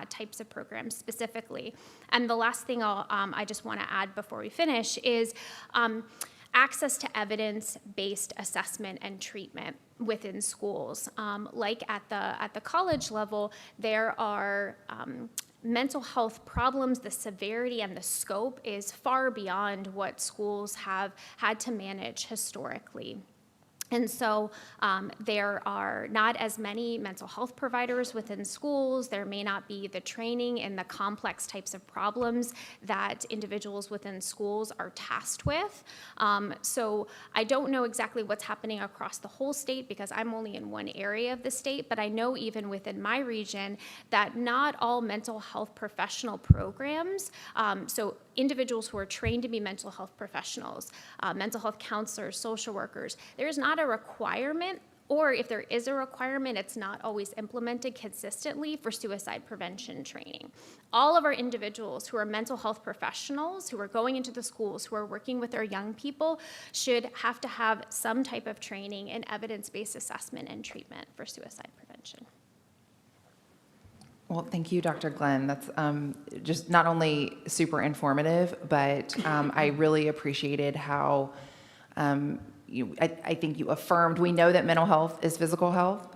types of programs specifically. And the last thing I just want to add before we finish is access to evidence-based assessment and treatment within schools. Like at the college level, there are mental health problems. The severity and the scope is far beyond what schools have had to manage historically. And so there are not as many mental health providers within schools. There may not be the training in the complex types of problems that individuals within schools are tasked with. So I don't know exactly what's happening across the whole state because I'm only in one area of the state, but I know even within my region that not all mental health professional programs, so individuals who are trained to be mental health professionals, mental health counselors, social workers, there's not a requirement, or if there is a requirement, it's not always implemented consistently for suicide prevention training. All of our individuals who are mental health professionals, who are going into the schools, who are working with our young people, should have to have some type of training in evidence-based assessment and treatment for suicide prevention. Well, thank you, Dr. Glenn. That's just not only super informative, but I really appreciated how I think you affirmed, we know that mental health is physical health.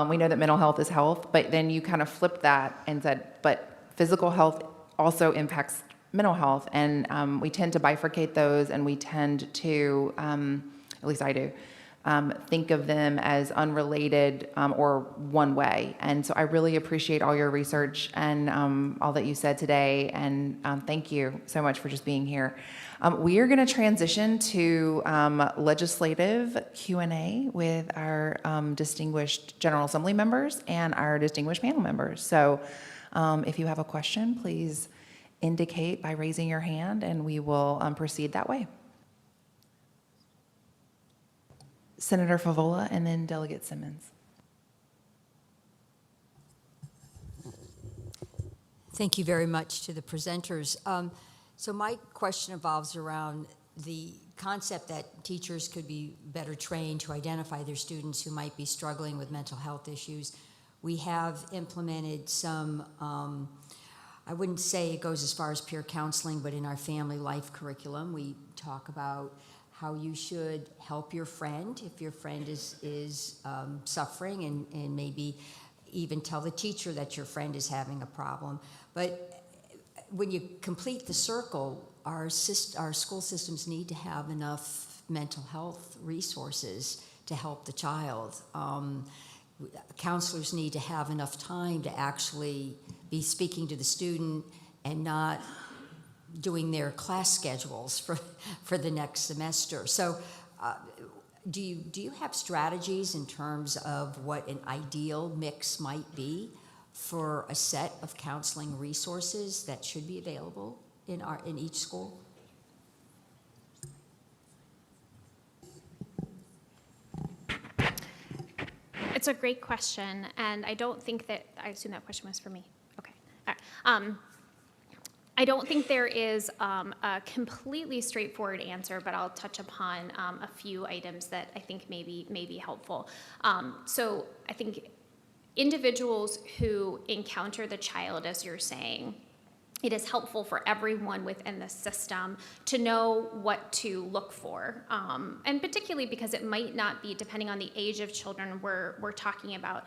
We know that mental health is health, but then you kind of flipped that and said, but physical health also impacts mental health. And we tend to bifurcate those, and we tend to, at least I do, think of them as unrelated or one way. And so I really appreciate all your research and all that you said today. And thank you so much for just being here. We are going to transition to legislative Q&A with our distinguished General Assembly members and our distinguished panel members. So if you have a question, please indicate by raising your hand, and we will proceed that way. Senator Favola and then Delegate Simmons. Thank you very much to the presenters. So my question revolves around the concept that teachers could be better trained to identify their students who might be struggling with mental health issues. We have implemented some, I wouldn't say it goes as far as peer counseling, but in our family life curriculum, we talk about how you should help your friend if your friend is suffering, and maybe even tell the teacher that your friend is having a problem. But when you complete the circle, our school systems need to have enough mental health resources to help the child. Counselors need to have enough time to actually be speaking to the student and not doing their class schedules for the next semester. So do you have strategies in terms of what an ideal mix might be for a set of counseling resources that should be available in each school? It's a great question, and I don't think that, I assume that question was for me. Okay. All right. I don't think there is a completely straightforward answer, but I'll touch upon a few items that I think may be helpful. So I think individuals who encounter the child, as you're saying, it is helpful for everyone within the system to know what to look for, and particularly because it might not be, depending on the age of children we're talking about,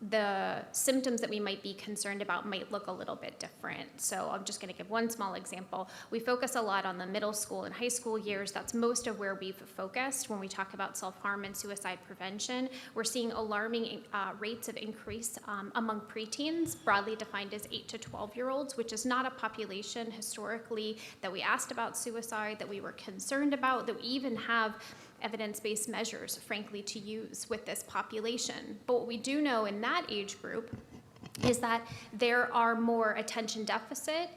the symptoms that we might be concerned about might look a little bit different. So I'm just going to give one small example. We focus a lot on the middle school and high school years. That's most of where we've focused when we talk about self-harm and suicide prevention. We're seeing alarming rates of increase among preteens, broadly defined as 8 to 12-year-olds, which is not a population historically that we asked about suicide, that we were concerned about, that we even have evidence-based measures, frankly, to use with this population. But what we do know in that age group is that there are more attention deficit,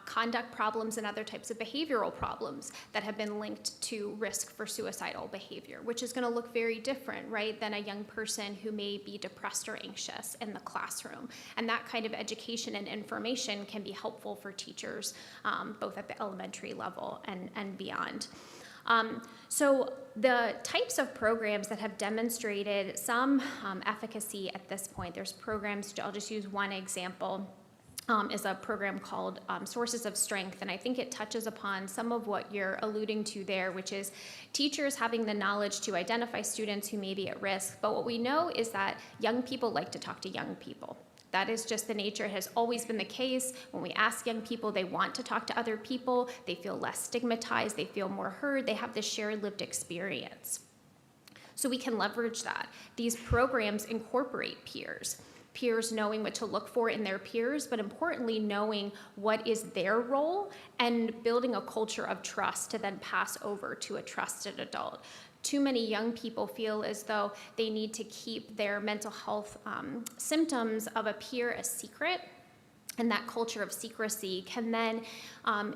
conduct problems, and other types of behavioral problems that have been linked to risk for suicidal behavior, which is going to look very different, right, than a young person who may be depressed or anxious in the classroom. And that kind of education and information can be helpful for teachers, both at the elementary level and beyond. So the types of programs that have demonstrated some efficacy at this point, there's programs, I'll just use one example, is a program called Sources of Strength, and I think it touches upon some of what you're alluding to there, which is teachers having the knowledge to identify students who may be at risk. But what we know is that young people like to talk to young people. That is just the nature. It has always been the case. When we ask young people, they want to talk to other people. They feel less stigmatized. They feel more heard. They have this shared lived experience. So we can leverage that. These programs incorporate peers. Peers knowing what to look for in their peers, but importantly, knowing what is their role and building a culture of trust to then pass over to a trusted adult. Too many young people feel as though they need to keep their mental health symptoms of a peer a secret, and that culture of secrecy can then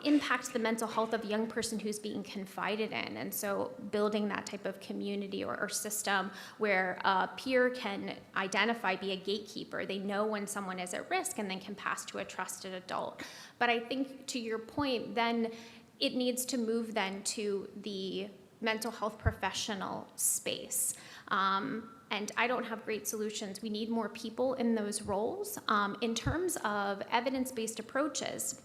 impact the mental health of a young person who's being confided in. And so building that type of community or system where a peer can identify, be a gatekeeper, they know when someone is at risk and then can pass to a trusted adult. But I think to your point, then it needs to move then to the mental health professional space. And I don't have great solutions. We need more people in those roles. In terms of evidence-based approaches,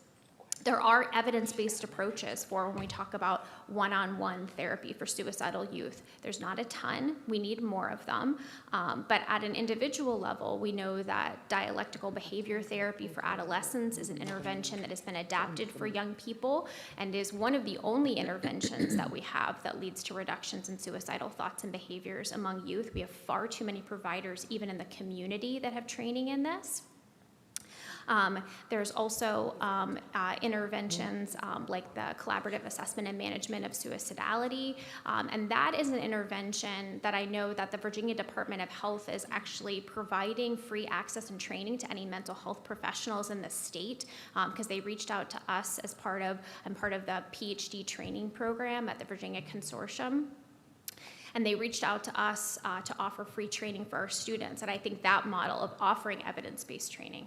there are evidence-based approaches for when we talk about one-on-one therapy for suicidal youth. There's not a ton. We need more of them. But at an individual level, we know that dialectical behavior therapy for adolescents is an intervention that has been adapted for young people and is one of the only interventions that we have that leads to reductions in suicidal thoughts and behaviors among youth. We have far too many providers, even in the community, that have training in this. There's also interventions like the collaborative assessment and management of suicidality, and that is an intervention that I know that the Virginia Department of Health is actually providing free access and training to any mental health professionals in the state, because they reached out to us as I'm part of the PhD training program at the Virginia Consortium. And they reached out to us to offer free training for our students, and I think that model of offering evidence-based training.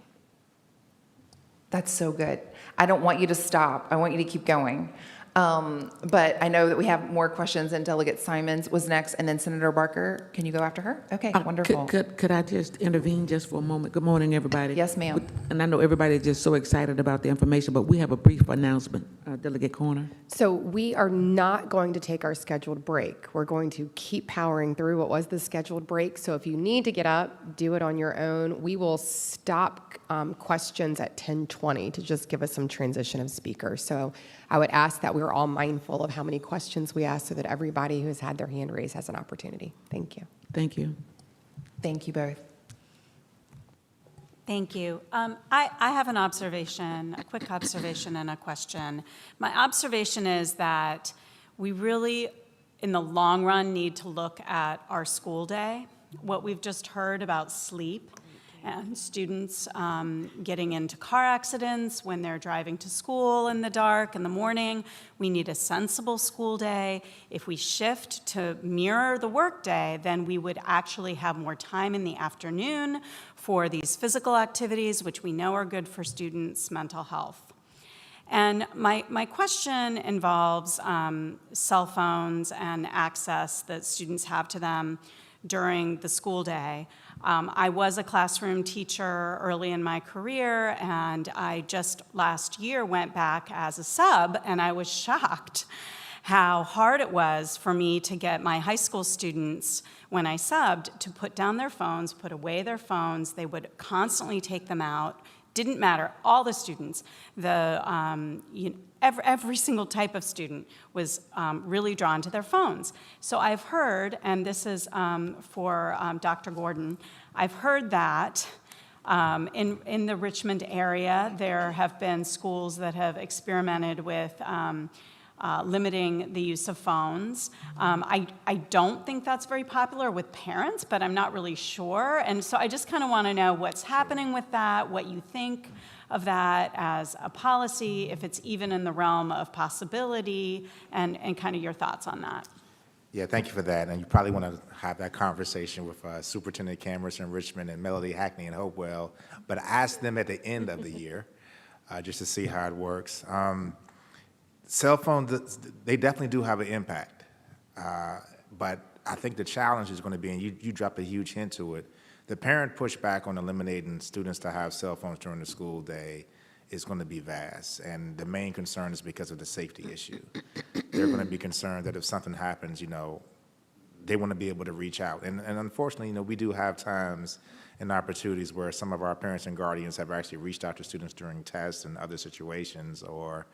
That's so good. I don't want you to stop. I want you to keep going. But I know that we have more questions, and Delegate Simons was next, and then Senator Barker. Can you go after her? Okay, wonderful. Could I just intervene just for a moment? Good morning, everybody. Yes, ma'am. And I know everybody's just so excited about the information, but we have a brief announcement. Delegate Corner. So we are not going to take our scheduled break. We're going to keep powering through what was the scheduled break. So if you need to get up, do it on your own. We will stop questions at 10:20 to just give us some transition of speakers. So I would ask that we're all mindful of how many questions we ask so that everybody who has had their hand raised has an opportunity. Thank you. Thank you. Thank you both. Thank you. I have an observation, a quick observation and a question. My observation is that we really, in the long run, need to look at our school day. What we've just heard about sleep and students getting into car accidents when they're driving to school in the dark in the morning. We need a sensible school day. If we shift to mirror the workday, then we would actually have more time in the afternoon for these physical activities, which we know are good for students' mental health. And my question involves cell phones and access that students have to them during the school day. I was a classroom teacher early in my career, and I just last year went back as a sub, and I was shocked how hard it was for me to get my high school students, when I subbed, to put down their phones, put away their phones. They would constantly take them out. Didn't matter, all the students, every single type of student was really drawn to their phones. So I've heard, and this is for Dr. Gordon, I've heard that in the Richmond area, there have been schools that have experimented with limiting the use of phones. I don't think that's very popular with parents, but I'm not really sure. And so I just kind of want to know what's happening with that, what you think of that as a policy, if it's even in the realm of possibility, and kind of your thoughts on that. Yeah, thank you for that. And you probably want to have that conversation with Superintendent Cameron in Richmond and Melody Hackney in Hopewell, but ask them at the end of the year just to see how it works. Cell phones, they definitely do have an impact, but I think the challenge is going to be, and you dropped a huge hint to it, the parent pushback on eliminating students to have cell phones during the school day is going to be vast, and the main concern is because of the safety issue. They're going to be concerned that if something happens, they want to be able to reach out. And unfortunately, we do have times and opportunities where some of our parents and guardians have actually reached out to students during tests and other situations, or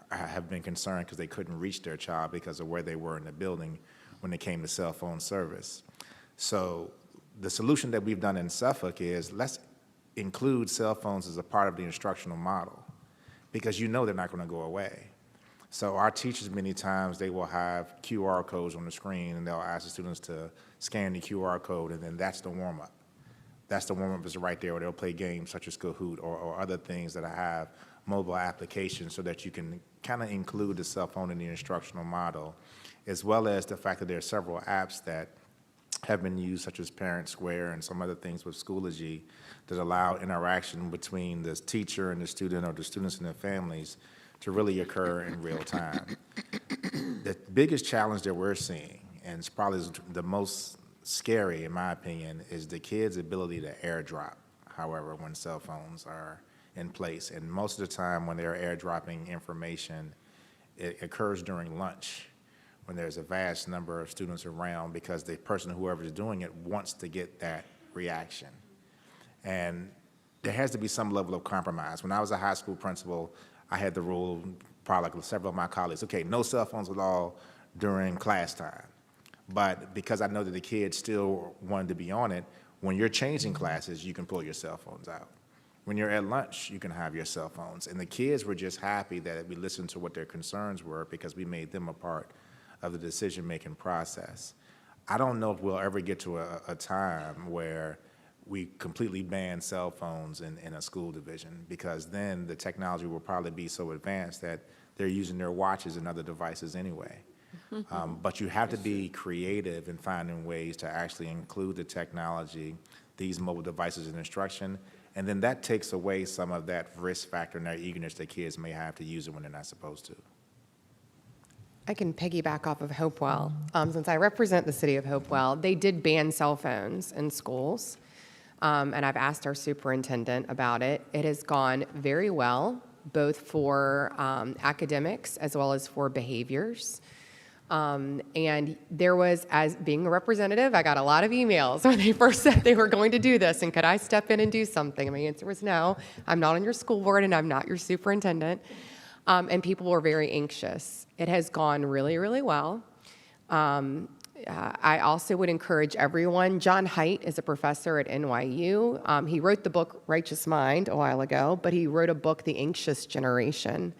have been concerned because they couldn't reach their child because of where they were in the building when it came to cell phone service. So the solution that we've done in Suffolk is let's include cell phones as a part of the instructional model, because they're not going to go away. So our teachers, many times, they will have QR codes on the screen, and they'll ask the students to scan the QR code, and then that's the warm-up. That's the warm-up is right there, or they'll play games such as Kahoot or other things that have mobile applications so that you can kind of include the cell phone in the instructional model, as well as the fact that there are several apps that have been used, such as Parent Square and some other things with Schoology, that allow interaction between the teacher and the student, or the students and their families, to really occur in real time. The biggest challenge that we're seeing, and it's probably the most scary in my opinion, is the kids' ability to airdrop, however, when cell phones are in place. And most of the time when they're airdropping information, it occurs during lunch, when there's a vast number of students around, because the person, whoever is doing it, wants to get that reaction. And there has to be some level of compromise. When I was a high school principal, I had the rule, probably like several of my colleagues, okay, no cell phones at all during class time. But because I know that the kids still wanted to be on it, when you're changing classes, you can pull your cell phones out. When you're at lunch, you can have your cell phones. And the kids were just happy that we listened to what their concerns were, because we made them a part of the decision-making process. I don't know if we'll ever get to a time where we completely ban cell phones in a school division, because then the technology will probably be so advanced that they're using their watches and other devices anyway. But you have to be creative in finding ways to actually include the technology, these mobile devices in instruction, and then that takes away some of that risk factor and that eagerness that kids may have to use it when they're not supposed to. I can piggyback off of Hopewell. Since I represent the city of Hopewell, they did ban cell phones in schools. And I've asked our superintendent about it. It has gone very well, both for academics as well as for behaviors. And there was, as being a representative, I got a lot of emails when they first said they were going to do this, and could I step in and do something? And my answer was no. I'm not on your school board, and I'm not your superintendent. And people were very anxious. It has gone really, really well. I also would encourage everyone. John Haidt is a professor at NYU. He wrote the book Righteous Mind a while ago, but he wrote a book, The Anxious Generation.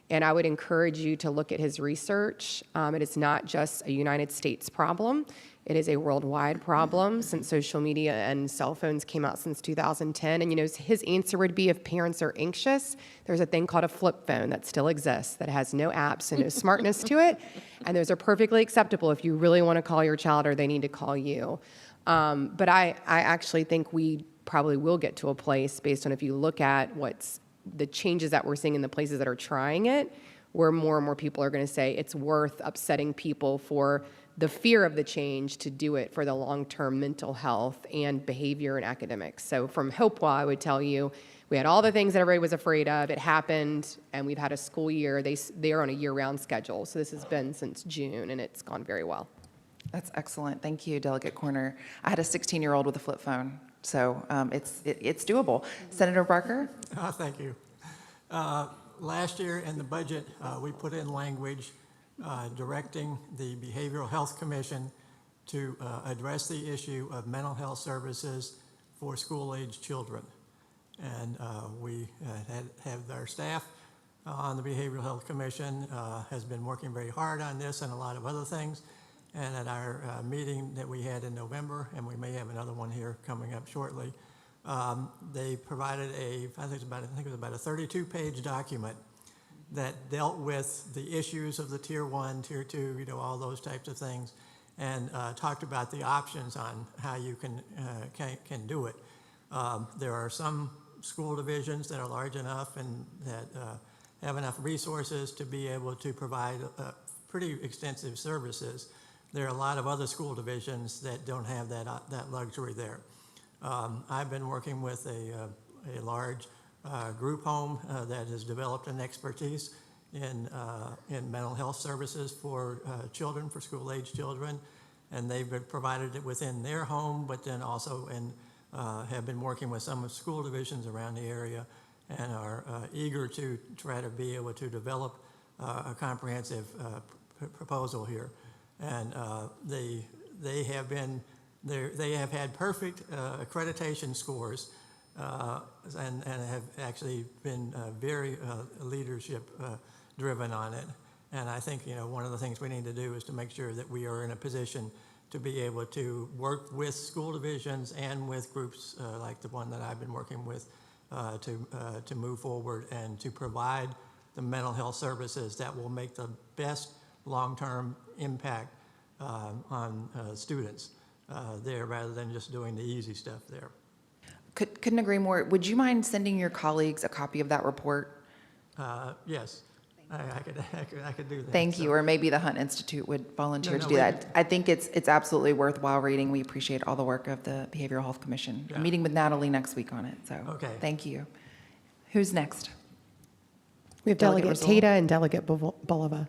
And I would encourage you to look at his research. It is not just a United States problem. It is a worldwide problem since social media and cell phones came out since 2010. And, his answer would be if parents are anxious, there's a thing called a flip phone that still exists that has no apps and no smartness to it. And those are perfectly acceptable if you really want to call your child or they need to call you. But I actually think we probably will get to a place based on if you look at what's the changes that we're seeing in the places that are trying it, where more and more people are going to say it's worth upsetting people for the fear of the change to do it for the long-term mental health and behavior and academics. So from Hopewell, I would tell you, we had all the things that everybody was afraid of. It happened, and we've had a school year. They are on a year-round schedule, so this has been since June, and it's gone very well. That's excellent. Thank you, Delegate Corner. I had a 16-year-old with a flip phone, so it's doable. Senator Barker? Thank you. Last year in the budget, we put in language directing the Behavioral Health Commission to address the issue of mental health services for school-age children. And we have our staff on the Behavioral Health Commission has been working very hard on this and a lot of other things. And at our meeting that we had in November, and we may have another one here coming up shortly, they provided I think it was about a 32-page document that dealt with the issues of the Tier 1, Tier 2, all those types of things, and talked about the options on how you can do it. There are some school divisions that are large enough and that have enough resources to be able to provide pretty extensive services. There are a lot of other school divisions that don't have that luxury there. I've been working with a large group home that has developed an expertise in mental health services for children, for school-age children, and they've provided it within their home, but then also have been working with some school divisions around the area and are eager to try to be able to develop a comprehensive proposal here. And they have had perfect accreditation scores and have actually been very leadership driven on it. And I think one of the things we need to do is to make sure that we are in a position to be able to work with school divisions and with groups like the one that I've been working with to move forward and to provide the mental health services that will make the best long-term impact on students there rather than just doing the easy stuff there. Couldn't agree more. Would you mind sending your colleagues a copy of that report? Yes, I could do that. Thank you, or maybe the Hunt Institute would volunteer to do that. I think it's absolutely worthwhile reading. We appreciate all the work of the Behavioral Health Commission. Yeah. I'm meeting with Natalie next week on it, so Okay. thank you. Who's next? We have Delegate Delegate Rizzo. Tata and Delegate Bulova.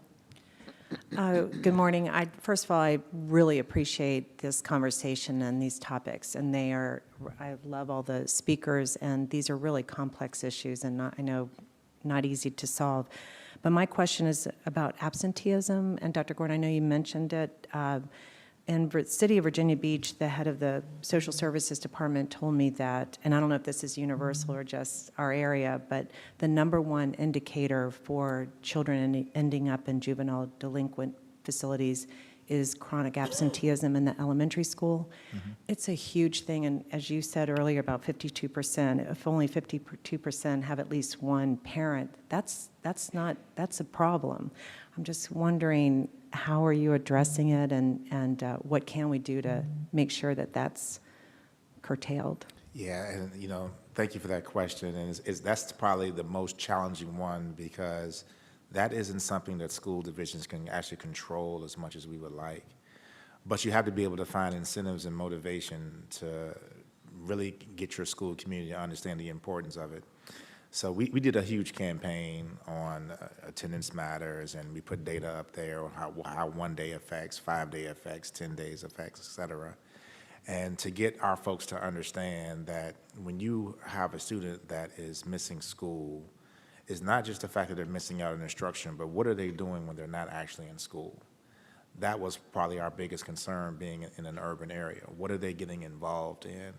Good morning. First of all, I really appreciate this conversation and these topics, and I love all the speakers, and these are really complex issues and I know not easy to solve. But my question is about absenteeism, and Dr. Gordon, I know you mentioned it. In the city of Virginia Beach, the head of the social services department told me that, and I don't know if this is universal or just our area, but the #1 indicator for children ending up in juvenile delinquent facilities is chronic absenteeism in the elementary school. Mm-hmm. It's a huge thing, and as you said earlier, about 52%, if only 52% have at least one parent, that's a problem. I'm just wondering, how are you addressing it, and what can we do to make sure that that's curtailed? Yeah, and thank you for that question. And that's probably the most challenging one because That isn't something that school divisions can actually control as much as we would like. But you have to be able to find incentives and motivation to really get your school community to understand the importance of it. So we did a huge campaign on attendance matters, and we put data up there on how 1 day affects, 5 day affects, 10 days affects, et cetera. And to get our folks to understand that when you have a student that is missing school, it's not just the fact that they're missing out on instruction, but what are they doing when they're not actually in school? That was probably our biggest concern being in an urban area. What are they getting involved in?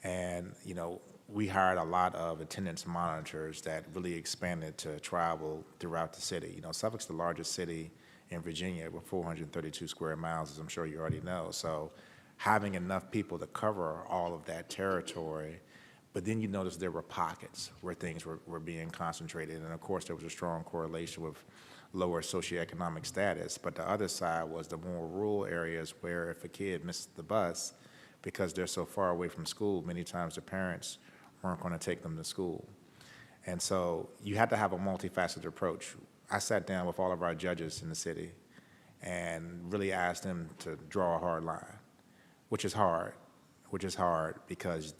And, you know, we hired a lot of attendance monitors that really expanded to travel throughout the city. You know, Suffolk's the largest city in Virginia with 432 square miles, as I'm sure you already know. So having enough people to cover all of that territory, but then you notice there were pockets where things were being concentrated. And of course, there was a strong correlation with lower socioeconomic status. But the other side was the more rural areas where if a kid missed the bus, because they're so far away from school, many times the parents weren't going to take them to school. And so you had to have a multifaceted approach. I sat down with all of our judges in the city and really asked them to draw a hard line, which is hard because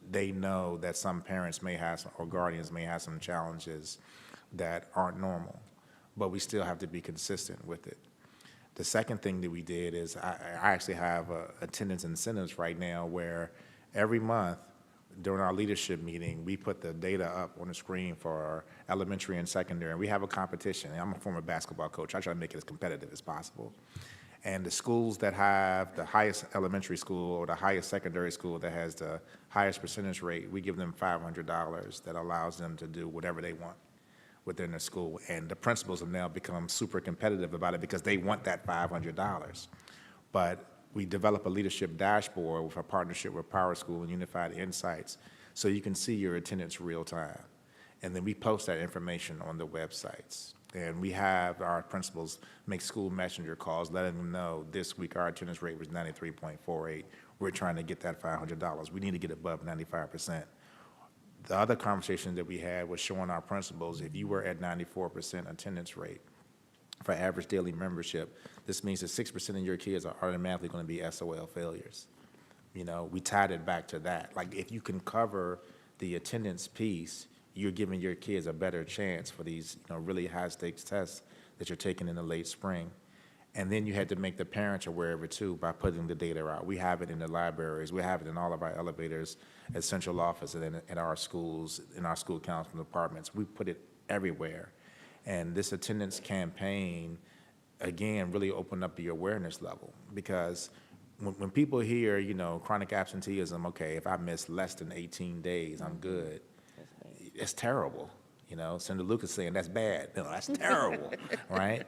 they know that some parents may have some, or guardians may have some challenges that aren't normal, but we still have to be consistent with it. The second thing that we did is I actually have attendance incentives right now where every month during our leadership meeting, we put the data up on the screen for our elementary and secondary, and we have a competition. And I'm a former basketball coach. I try to make it as competitive as possible. And the schools that have the highest elementary school or the highest secondary school that has the highest percentage rate, we give them $500 that allows them to do whatever they want within the school. And the principals have now become super competitive about it because they want that $500. But we develop a leadership dashboard with a partnership with Power School and Unified Insights so you can see your attendance real time. And then we post that information on the websites. And we have our principals make school messenger calls, letting them know this week our attendance rate was 93.48. We're trying to get that $500. We need to get above 95%. The other conversation that we had was showing our principals, if you were at 94% attendance rate for average daily membership, this means that 6% of your kids are automatically going to be SOL failures. You know, we tied it back to that. Like, if you can cover the attendance piece, you're giving your kids a better chance for these, you know, really high-stakes tests that you're taking in the late spring. And then you had to make the parents aware of it too by putting the data out. We have it in the libraries. We have it in all of our elevators at central office and in our schools, in our school council departments. We put it everywhere. And this attendance campaign, again, really opened up the awareness level because when people hear, you know, chronic absenteeism, okay, if I miss less than 18 days, I'm good. It's terrible. You know, Senator Lucas saying that's bad. No, that's terrible, right?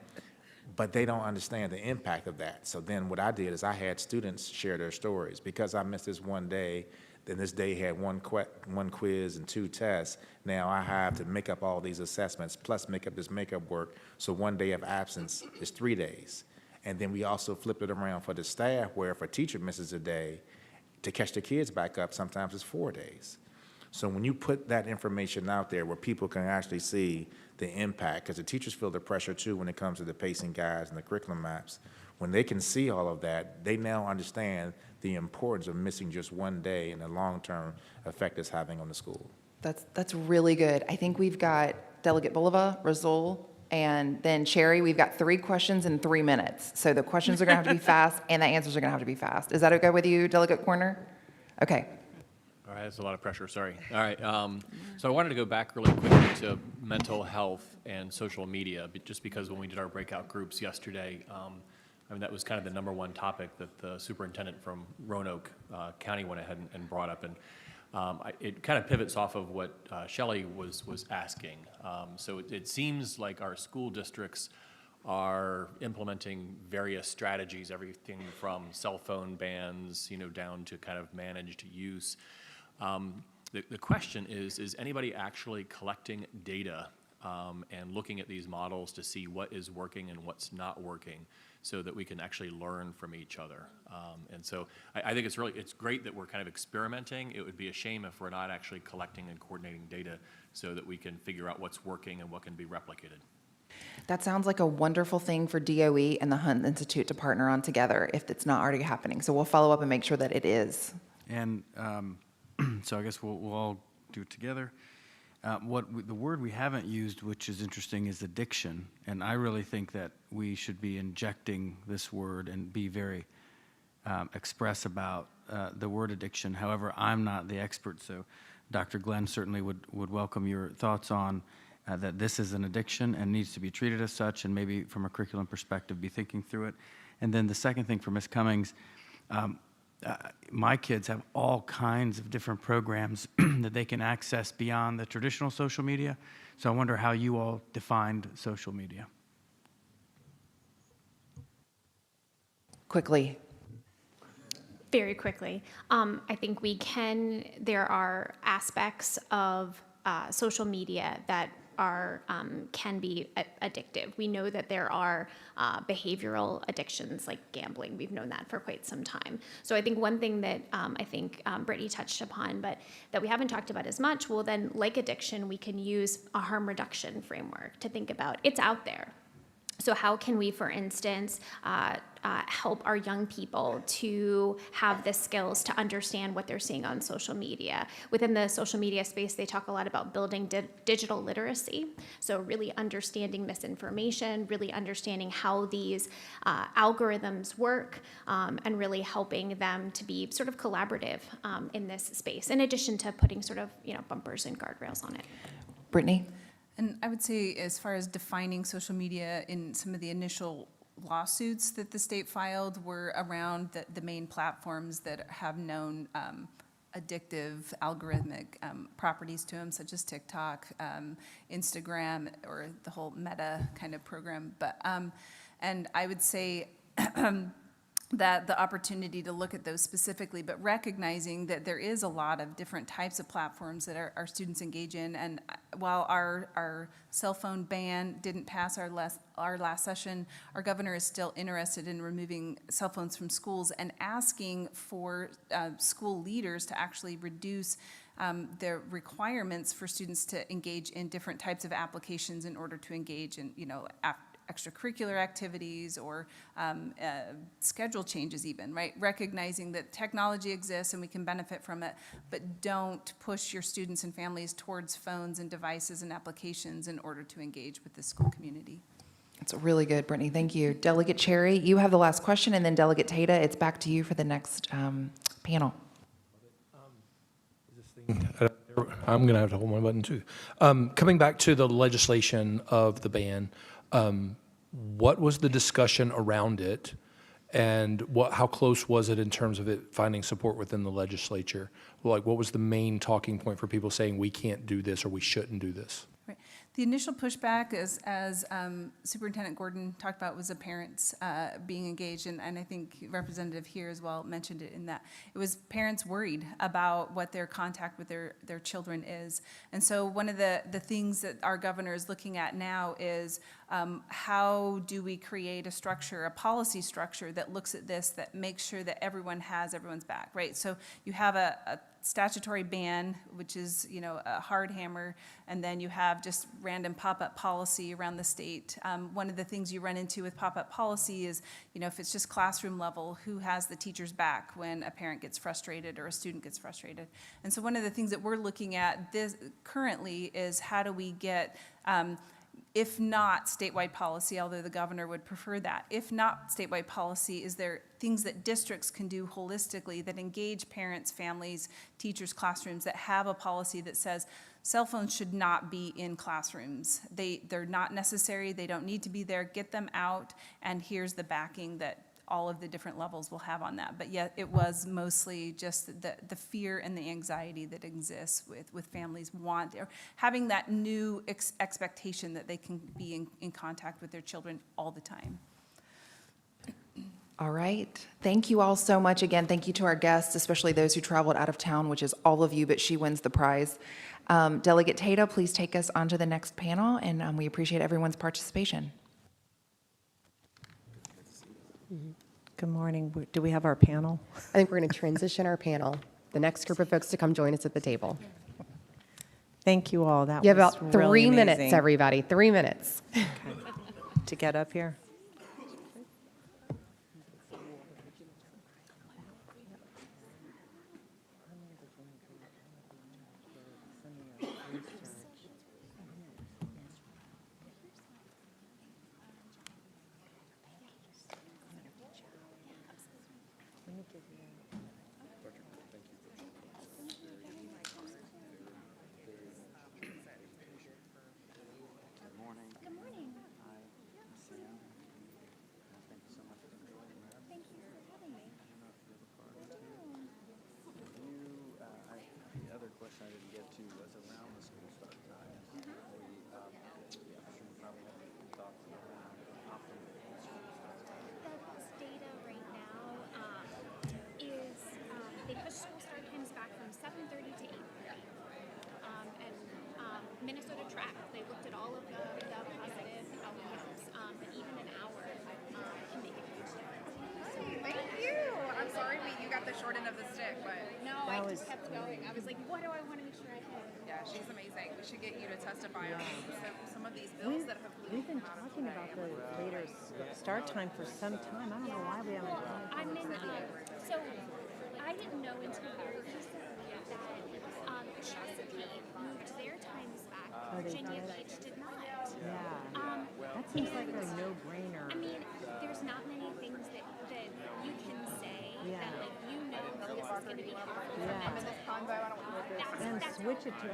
But they don't understand the impact of that. So then what I did is I had students share their stories. Because I missed this one day, then this day had one quiz and 2 tests. Now I have to make up all these assessments, plus make up this makeup work. So 1 day of absence is 3 days. And then we also flipped it around for the staff, where if a teacher misses a day, to catch the kids back up, sometimes it's 4 days. So when you put that information out there where people can actually see the impact, because the teachers feel the pressure too when it comes to the pacing guides and the curriculum maps, when they can see all of that, they now understand the importance of missing just 1 day and the long-term effect it's having on the school. That's really good. I think we've got Delegate Bulova, Razul, and then Cherry. We've got 3 questions in 3 minutes. So the questions are going to have to be fast, and the answers are going to have to be fast. Is that okay with you, Delegate Corner? Okay. All right, that's a lot of pressure, sorry. All right, so I wanted to go back really quickly to mental health and social media, but just because when we did our breakout groups yesterday, I mean, that was kind of the #1 topic that the superintendent from Roanoke County went ahead and brought up, and it kind of pivots off of what Shelley was asking. So it seems like our school districts are implementing various strategies, everything from cell phone bans, you know, down to kind of managed use. The question is anybody actually collecting data and looking at these models to see what is working and what's not working so that we can actually learn from each other? And so I think it's great that we're kind of experimenting. It would be a shame if we're not actually collecting and coordinating data so that we can figure out what's working and what can be replicated. That sounds like a wonderful thing for DOE and the Hunt Institute to partner on together if it's not already happening. So we'll follow up and make sure that it is. And so I guess we'll all do it together. The word we haven't used, which is interesting, is addiction. And I really think that we should be injecting this word and be very express about the word addiction. However, I'm not the expert, so Dr. Glenn certainly would welcome your thoughts on that this is an addiction and needs to be treated as such, and maybe from a curriculum perspective, be thinking through it. And then the second thing for Ms. Cummings, my kids have all kinds of different programs that they can access beyond the traditional social media. So I wonder how you all defined social media. Quickly. Very quickly. I think there are aspects of social media that can be addictive. We know that there are behavioral addictions like gambling. We've known that for quite some time. So I think one thing that I think Brittany touched upon, but that we haven't talked about as much, well then, like addiction, we can use a harm reduction framework to think about. It's out there. So how can we, for instance, help our young people to have the skills to understand what they're seeing on social media? Within the social media space, they talk a lot about building digital literacy. So really understanding misinformation, really understanding how these algorithms work, and really helping them to be sort of collaborative in this space, in addition to putting sort of, bumpers and guardrails on it. Brittany? And I would say, as far as defining social media, in some of the initial lawsuits that the state filed were around the main platforms that have known addictive algorithmic properties to them, such as TikTok, Instagram, or the whole Meta kind of program. But and I would say that the opportunity to look at those specifically, but recognizing that there is a lot of different types of platforms that our students engage in. And while our cell phone ban didn't pass our last session, our governor is still interested in removing cell phones from schools and asking for school leaders to actually reduce the requirements for students to engage in different types of applications in order to engage in, extracurricular activities or schedule changes even, right? Recognizing that technology exists and we can benefit from it, but don't push your students and families towards phones and devices and applications in order to engage with the school community. It's really good, Brittany. Thank you. Delegate Cherry, you have the last question, and then Delegate Tata, it's back to you for the next panel. I'm going to have to hold my button too. Coming back to the legislation of the ban, what was the discussion around it, and how close was it in terms of it finding support within the legislature? Like, what was the main talking point for people saying we can't do this or we shouldn't do this? Right. The initial pushback, as Superintendent Gordon talked about, was the parents being engaged, and I think Representative here as well mentioned it in that. It was parents worried about what their contact with their children is. And so one of the things that our governor is looking at now is how do we create a structure, a policy structure that looks at this, that makes sure that everyone has everyone's back, right? So you have a statutory ban, which is, a hard hammer, and then you have just random pop-up policy around the state. One of the things you run into with pop-up policy is, if it's just classroom level, who has the teacher's back when a parent gets frustrated or a student gets frustrated? And so one of the things that we're looking at this currently is how do we get, if not statewide policy, although the governor would prefer that, if not statewide policy, is there things that districts can do holistically that engage parents, families, teachers, classrooms, that have a policy that says cell phones should not be in classrooms. They're not necessary, they don't need to be there, get them out, and here's the backing that all of the different levels will have on that. But yet it was mostly just the fear and the anxiety that exists with families or having that new expectation that they can be in contact with their children all the time. All right. Thank you all so much. Again, thank you to our guests, especially those who traveled out of town, which is all of you, but she wins the prize. Delegate Tata, please take us on to the next panel, and we appreciate everyone's participation. Good morning. Do we have our panel? I think we're going to transition our panel. The next group of folks to come join us at the table. Thank you all. That You have was about really 3 minutes, amazing. everybody. 3 minutes. Okay. to get up here? Data right now is they push school start times back from 7:30 to 8:30. And Minnesota Track, they looked at all of the positive outcomes, and even an hour can make a huge difference. Thank you. I'm sorry you got the short end of the stick, but No, I just kept going. I was like, what do I want to make sure I hit? yeah, she's amazing. We should get you to testify on some of these bills that have We've been talking about the later start time for some time. I don't know why we haven't done it. I'm in, so I didn't know until very recently that Chesapeake moved their times back. Virginia Beach did not. Yeah. That seems like a no-brainer. I mean, there's not many things that you can say that like, you know that this is going to be hard for them to And switch it to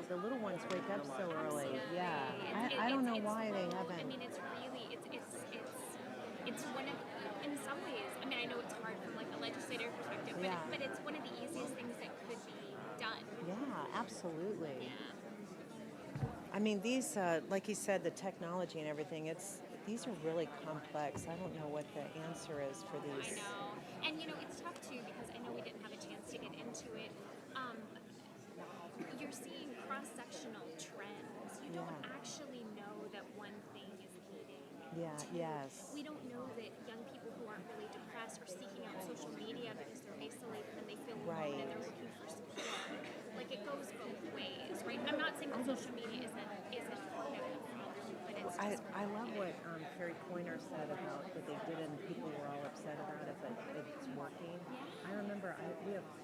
the little ones wake up so early. Yeah. I don't know why they haven't. I mean, it's really, it's one of, in some ways, I mean, I know it's hard from like a legislative perspective, but it's one of the easiest things that could be done. Yeah, absolutely. I mean, these, like you said, the technology and everything, these are really complex. I don't know what the answer is for these. I know. And, you know, it's tough, too, because I know we didn't have a chance to get into it. You're seeing cross-sectional trends. You don't actually know that one thing is leading. Yeah, yes. We don't know that young people who aren't really depressed are seeking out social media because they're isolated and they feel alone and they're looking for support. Like, it goes both ways, right? I'm not saying that social media isn't part of the problem, but it's just... I love what Carrie Pointer said about what they did and people were all upset about it, but it's working. I remember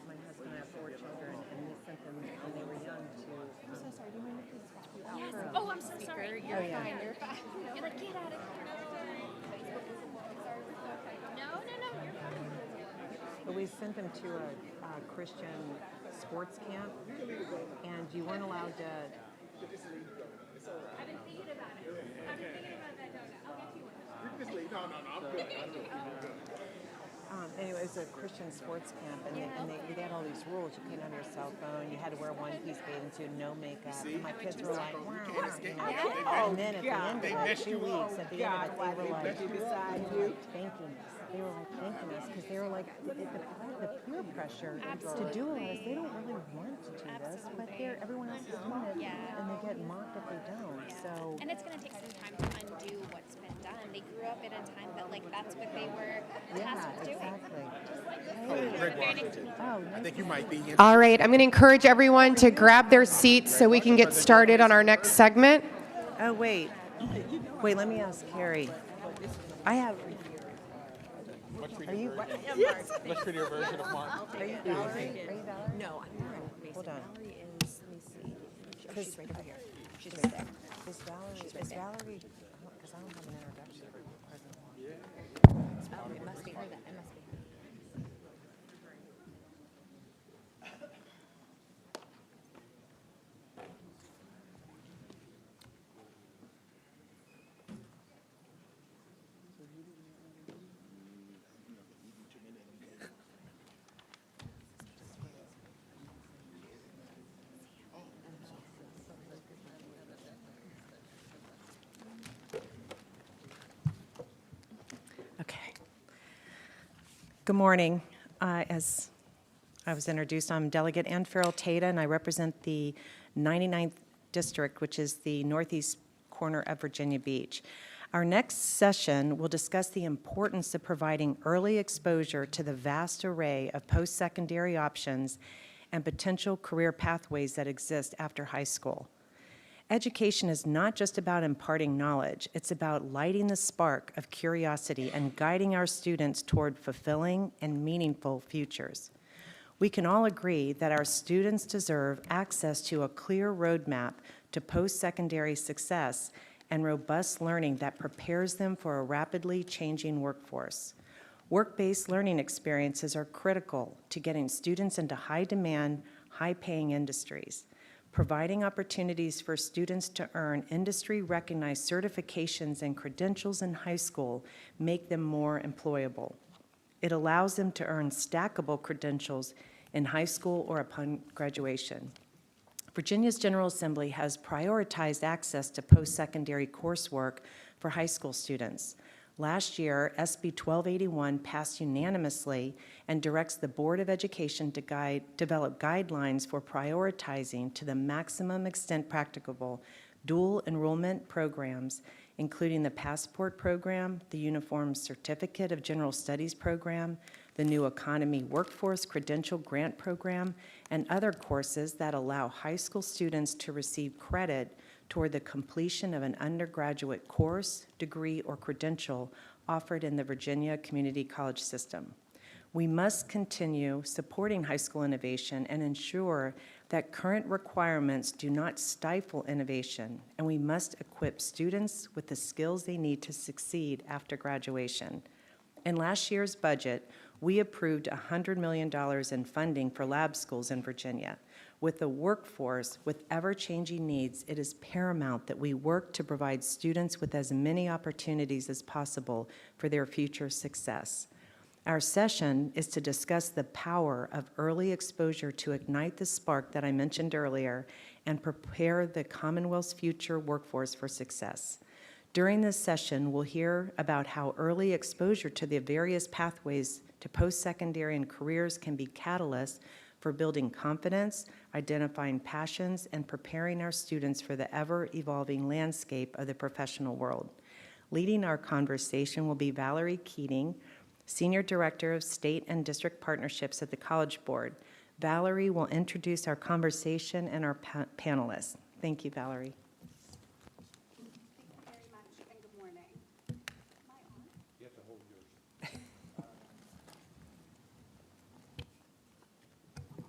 my husband and I have 4 children, and we sent them when they were young to... I'm so sorry, do you mind if we switch you out? Yes. Oh, I'm so sorry. You're fine. You're fine. You're like, get out of here. No, you're fine. But we sent them to a Christian sports camp, and you weren't allowed to... I've been thinking about it. I've been thinking about that donut. I'll get you one. You can just leave. No, I'm good. Anyway, it was a Christian sports camp, and they had all these rules. You couldn't have your cell phone. You had to wear a one-piece bathing suit, no makeup. And my kids were like, wow. And then at the end of it, 2 weeks, at the end of it, they were like thanking us. They were like thanking us because they were like, the peer pressure to do all this, they don't really want to do this, but everyone else is doing it, and they get mocked if they don't. So. And it's going to take some time to undo what's been done. They grew up in a time that, like, that's what they were tasked with doing. Exactly. I think you might be. All right, I'm going to encourage everyone to grab their seats so we can get started on our next segment. Oh, wait, let me ask Carrie. I have... Are you? Yes. Much prettier version of Mark. Are you Valerie? No, I'm not. Hold on. Valerie is, let me see. She's right over here. She's right there. Is Valerie, because I don't have an introduction for President Mark. It's Valerie. It must be her then. It must be her. Good morning. As I was introduced, I'm Delegate Ann Farrell Tata, and I represent the 99th District, which is the northeast corner of Virginia Beach. Our next session will discuss the importance of providing early exposure to the vast array of post-secondary options and potential career pathways that exist after high school. Education is not just about imparting knowledge, it's about lighting the spark of curiosity and guiding our students toward fulfilling and meaningful futures. We can all agree that our students deserve access to a clear roadmap to post-secondary success and robust learning that prepares them for a rapidly changing workforce. Work-based learning experiences are critical to getting students into high-demand, high-paying industries. Providing opportunities for students to earn industry-recognized certifications and credentials in high school make them more employable. It allows them to earn stackable credentials in high school or upon graduation. Virginia's General Assembly has prioritized access to post-secondary coursework for high school students. Last year, SB 1281 passed unanimously and directs the Board of Education to develop guidelines for prioritizing to the maximum extent practicable dual enrollment programs, including the Passport Program, the Uniform Certificate of General Studies Program, the New Economy Workforce Credential Grant Program, and other courses that allow high school students to receive credit toward the completion of an undergraduate course, degree, or credential offered in the Virginia Community College system. We must continue supporting high school innovation and ensure that current requirements do not stifle innovation, and we must equip students with the skills they need to succeed after graduation. In last year's budget, we approved $100 million in funding for lab schools in Virginia. With a workforce with ever-changing needs, it is paramount that we work to provide students with as many opportunities as possible for their future success. Our session is to discuss the power of early exposure to ignite the spark that I mentioned earlier and prepare the Commonwealth's future workforce for success. During this session, we'll hear about how early exposure to the various pathways to post-secondary and careers can be catalysts for building confidence, identifying passions, and preparing our students for the ever-evolving landscape of the professional world. Leading our conversation will be Valerie Keating, Senior Director of State and District Partnerships at the College Board. Valerie will introduce our conversation and our panelists. Thank you, Valerie.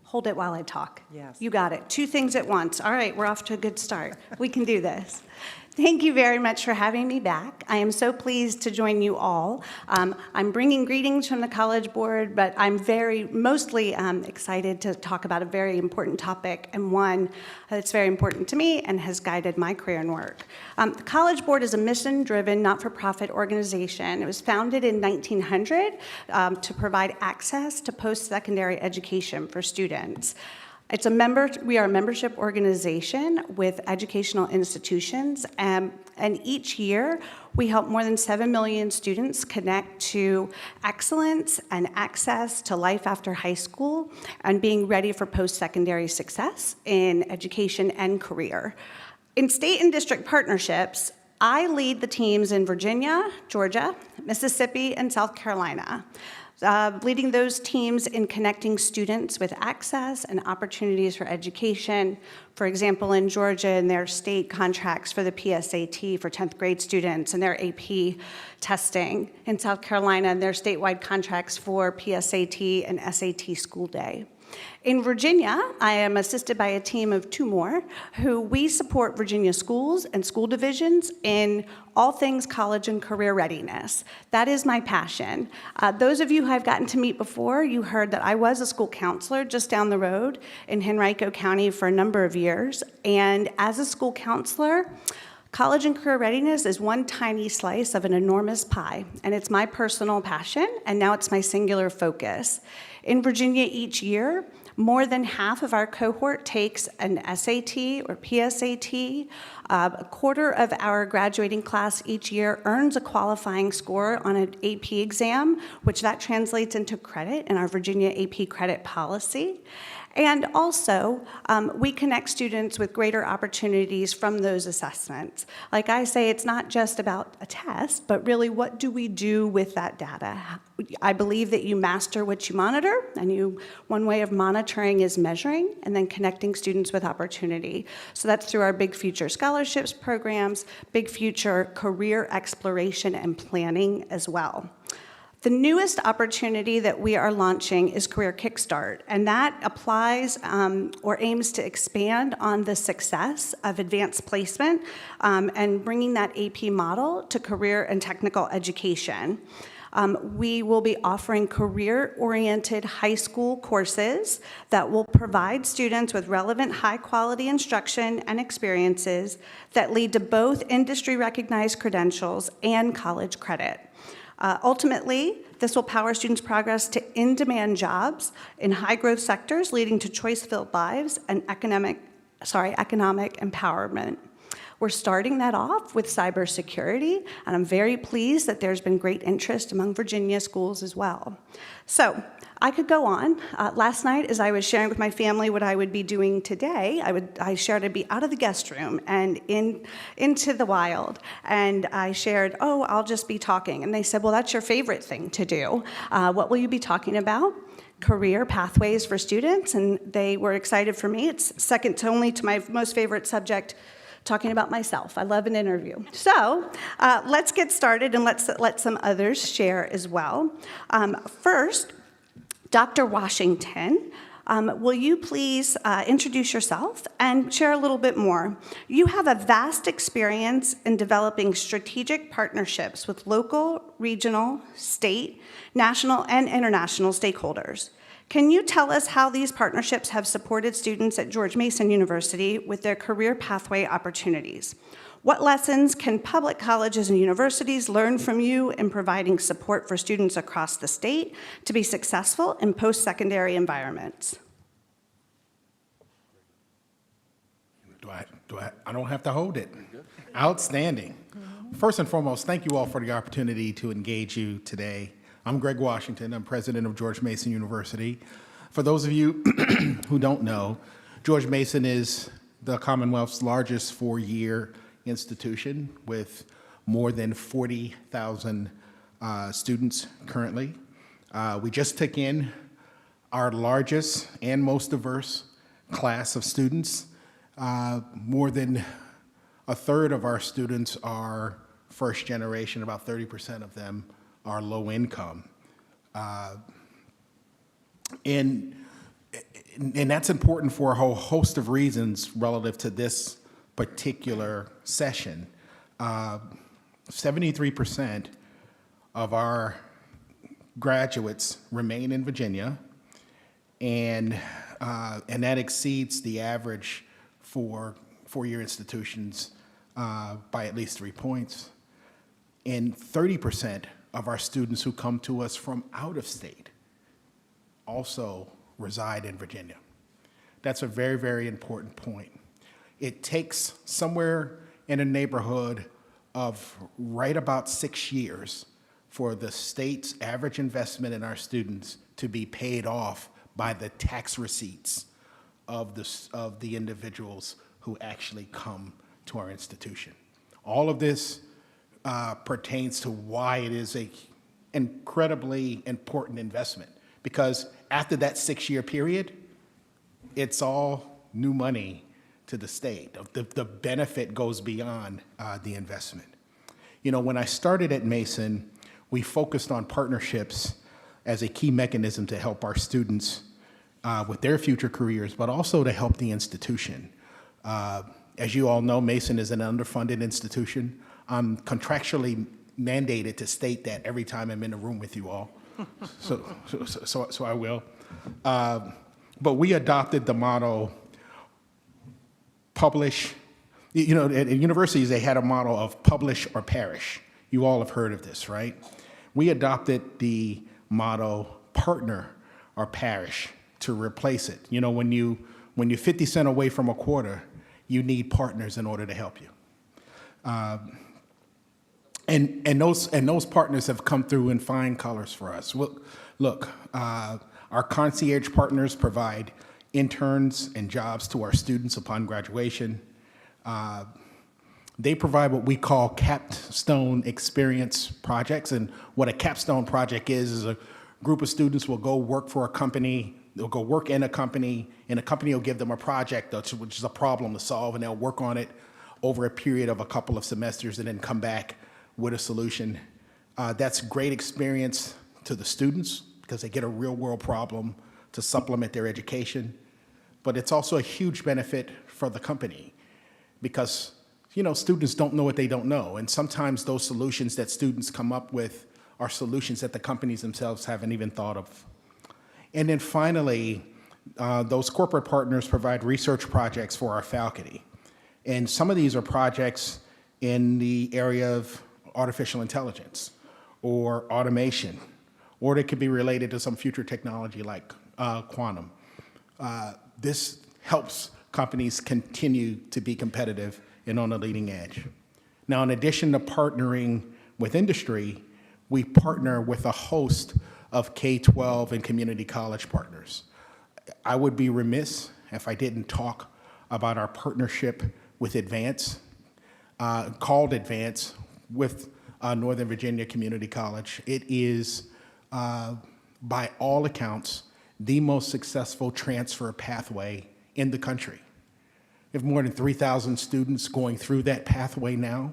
Hold it while I talk. Yes. You got it. Two things at once. All right, we're off to a good start. We can do this. Thank you very much for having me back. I am so pleased to join you all. I'm bringing greetings from the College Board, but I'm mostly excited to talk about a very important topic and one that's very important to me and has guided my career and work. The College Board is a mission-driven, not-for-profit organization. It was founded in 1900 to provide access to post-secondary education for students. We are a membership organization with educational institutions, and each year we help more than 7 million students connect to excellence and access to life after high school and being ready for post-secondary success in education and career. In state and district partnerships, I lead the teams in Virginia, Georgia, Mississippi, and South Carolina. Leading those teams in connecting students with access and opportunities for education. For example, in Georgia, in their state contracts for the PSAT for 10th grade students and their AP testing. In South Carolina, their statewide contracts for PSAT and SAT school day. In Virginia, I am assisted by a team of 2 more who we support Virginia schools and school divisions in all things college and career readiness. That is my passion. Those of you who I've gotten to meet before, you heard that I was a school counselor just down the road in Henrico County for a number of years. And as a school counselor, college and career readiness is one tiny slice of an enormous pie, and it's my personal passion, and now it's my singular focus. In Virginia each year, more than half of our cohort takes an SAT or PSAT. A quarter of our graduating class each year earns a qualifying score on an AP exam, which that translates into credit in our Virginia AP credit policy. And also, we connect students with greater opportunities from those assessments. Like I say, it's not just about a test, but really what do we do with that data? I believe that you master what you monitor, and one way of monitoring is measuring and then connecting students with opportunity. So that's through our Big Future Scholarships programs, Big Future Career Exploration and Planning as well. The newest opportunity that we are launching is Career Kickstart, and that applies or aims to expand on the success of advanced placement and bringing that AP model to career and technical education. We will be offering career-oriented high school courses that will provide students with relevant high-quality instruction and experiences that lead to both industry-recognized credentials and college credit. Ultimately, this will power students' progress to in-demand jobs in high-growth sectors, leading to choice-filled lives and economic empowerment. We're starting that off with cybersecurity, and I'm very pleased that there's been great interest among Virginia schools as well. So I could go on. Last night, as I was sharing with my family what I would be doing today, I shared I'd be out of the guest room and into the wild. And I shared, oh, I'll just be talking. And they said, well, that's your favorite thing to do. What will you be talking about? Career pathways for students. And they were excited for me. It's second only to my most favorite subject, talking about myself. I love an interview. So let's get started and let's let some others share as well. First, Dr. Washington, will you please introduce yourself and share a little bit more? You have a vast experience in developing strategic partnerships with local, regional, state, national, and international stakeholders. Can you tell us how these partnerships have supported students at George Mason University with their career pathway opportunities? What lessons can public colleges and universities learn from you in providing support for students across the state to be successful in post-secondary environments? I don't have to hold it. Outstanding. First and foremost, thank you all for the opportunity to engage you today. I'm Greg Washington. I'm president of George Mason University. For those of you who don't know, George Mason is the Commonwealth's largest four-year institution with more than 40,000 students currently. We just took in our largest and most diverse class of students. More than a third of our students are first generation, about 30% of them are low income. And that's important for a whole host of reasons relative to this particular session. 73% of our graduates remain in Virginia, and that exceeds the average for four-year institutions by at least 3 points. And 30% of our students who come to us from out of state also reside in Virginia. That's a very, very important point. It takes somewhere in a neighborhood of right about 6 years for the state's average investment in our students to be paid off by the tax receipts of the individuals who actually come to our institution. All of this pertains to why it is an incredibly important investment, because after that 6-year period, it's all new money to the state. The benefit goes beyond the investment. You know, when I started at Mason, we focused on partnerships as a key mechanism to help our students with their future careers, but also to help the institution. As you all know, Mason is an underfunded institution. I'm contractually mandated to state that every time I'm in a room with you all. So I will. But we adopted the motto, publish. You know, at universities, they had a motto of publish or perish. You all have heard of this, right? We adopted the motto, partner or perish, to replace it. You know, when you're 50 cents away from a quarter, you need partners in order to help you. And those partners have come through in fine colors for us. Look, our concierge partners provide interns and jobs to our students upon graduation. They provide what we call capstone experience projects. And what a capstone project is a group of students will go work for a company, they'll go work in a company, and a company will give them a project, which is a problem to solve, and they'll work on it over a period of a couple of semesters and then come back with a solution. That's great experience to the students because they get a real world problem to supplement their education. But it's also a huge benefit for the company because, you know, students don't know what they don't know. And sometimes those solutions that students come up with are solutions that the companies themselves haven't even thought of. And then finally, those corporate partners provide research projects for our faculty. And some of these are projects in the area of artificial intelligence or automation, or they could be related to some future technology like quantum. This helps companies continue to be competitive and on the leading edge. Now, in addition to partnering with industry, we partner with a host of K-12 and community college partners. I would be remiss if I didn't talk about our partnership with Advance, called Advance, with Northern Virginia Community College. It is, by all accounts, the most successful transfer pathway in the country. We have more than 3,000 students going through that pathway now,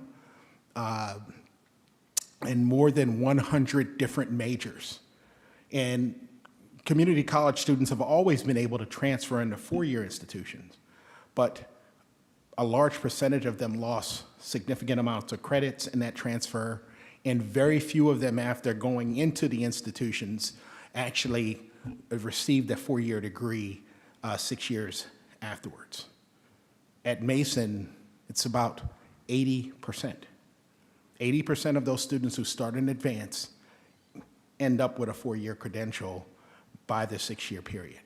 and more than 100 different majors. And community college students have always been able to transfer into four-year institutions, but a large percentage of them lost significant amounts of credits in that transfer, and very few of them, after going into the institutions, actually received a four-year degree 6 years afterwards. At Mason, it's about 80%. 80% of those students who start in Advance end up with a four-year credential by the 6-year period.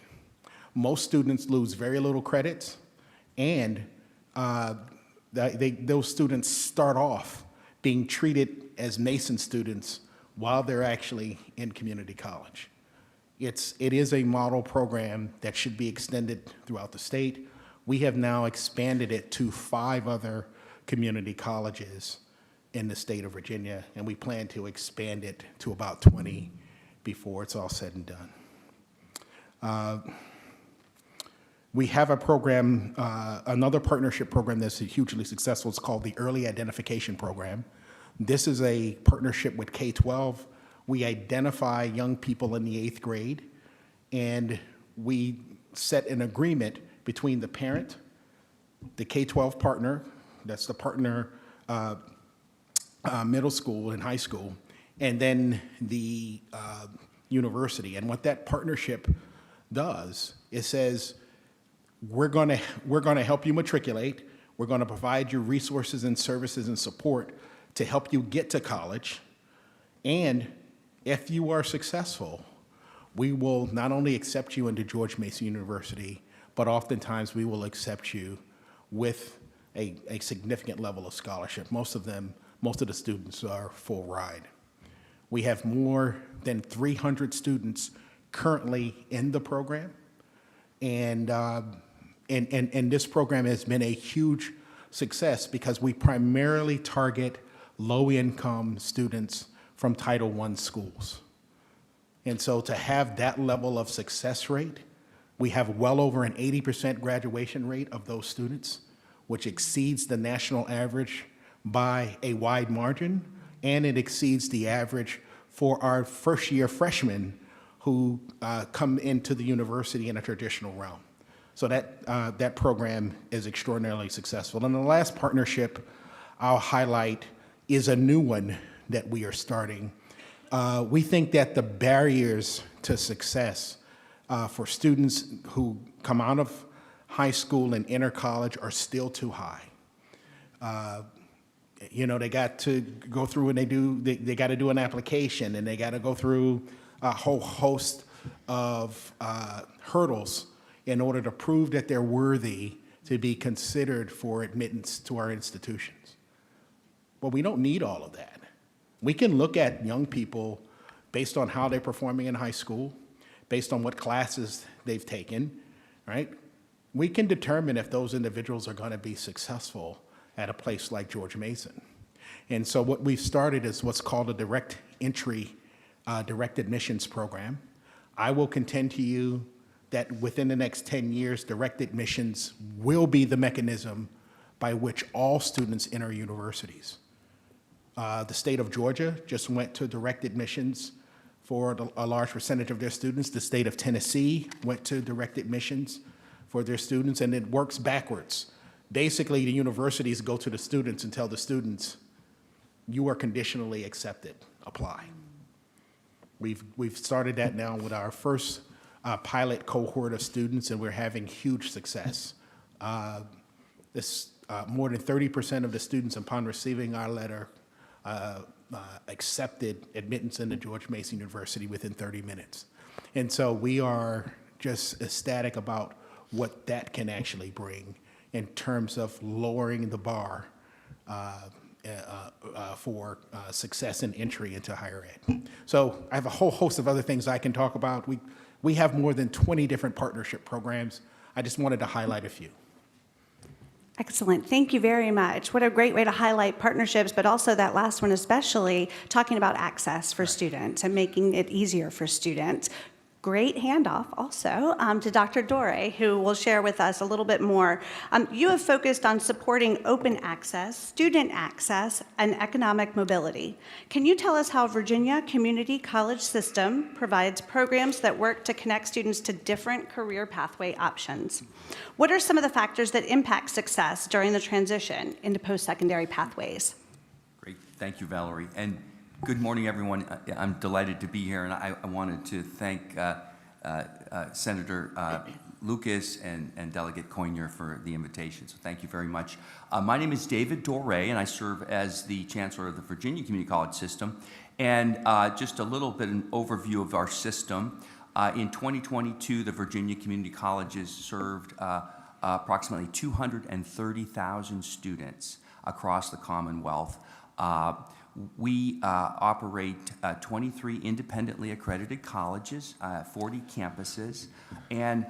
Most students lose very little credits, and those students start off being treated as Mason students while they're actually in community college. It is a model program that should be extended throughout the state. We have now expanded it to 5 other community colleges in the state of Virginia, and we plan to expand it to about 20 before it's all said and done. We have a program, another partnership program that's hugely successful. It's called the Early Identification Program. This is a partnership with K-12. We identify young people in the 8th grade, and we set an agreement between the parent, the K-12 partner, that's the partner middle school and high school, and then the university. And what that partnership does, it says, we're going to help you matriculate. We're going to provide you resources and services and support to help you get to college. And if you are successful, we will not only accept you into George Mason University, but oftentimes we will accept you with a significant level of scholarship. Most of the students are full ride. We have more than 300 students currently in the program, and this program has been a huge success because we primarily target low-income students from Title I schools. And so to have that level of success rate, we have well over an 80% graduation rate of those students, which exceeds the national average by a wide margin, and it exceeds the average for our first-year freshmen who come into the university in a traditional realm. So that program is extraordinarily successful. And the last partnership I'll highlight is a new one that we are starting. We think that the barriers to success for students who come out of high school and enter college are still too high. They got to go through and they got to do an application, and they got to go through a whole host of hurdles in order to prove that they're worthy to be considered for admittance to our institutions. Well, we don't need all of that. We can look at young people based on how they're performing in high school, based on what classes they've taken, right? We can determine if those individuals are going to be successful at a place like George Mason. And so what we've started is what's called a direct entry, direct admissions program. I will contend to you that within the next 10 years, direct admissions will be the mechanism by which all students enter universities. The state of Georgia just went to direct admissions for a large percentage of their students. The state of Tennessee went to direct admissions for their students, and it works backwards. Basically, the universities go to the students and tell the students, you are conditionally accepted, apply. We've started that now with our first pilot cohort of students, and we're having huge success. More than 30% of the students, upon receiving our letter, accepted admittance into George Mason University within 30 minutes. And so we are just ecstatic about what that can actually bring in terms of lowering the bar for success and entry into higher ed. So I have a whole host of other things I can talk about. We have more than 20 different partnership programs. I just wanted to highlight a few. Excellent. Thank you very much. What a great way to highlight partnerships, but also that last one especially, talking about access for students and making it easier for students. Great handoff also to Dr. Dore, who will share with us a little bit more. You have focused on supporting open access, student access, and economic mobility. Can you tell us how Virginia Community College System provides programs that work to connect students to different career pathway options? What are some of the factors that impact success during the transition into post-secondary pathways? Great. Thank you, Valerie. And good morning, everyone. I'm delighted to be here, and I wanted to thank Senator Lucas and Delegate Coynier for the invitation, so thank you very much. My name is David Dore, and I serve as the Chancellor of the Virginia Community College System. And just a little bit an overview of our system. In 2022, the Virginia Community Colleges served approximately 230,000 students across the Commonwealth. We operate 23 independently accredited colleges, 40 campuses, and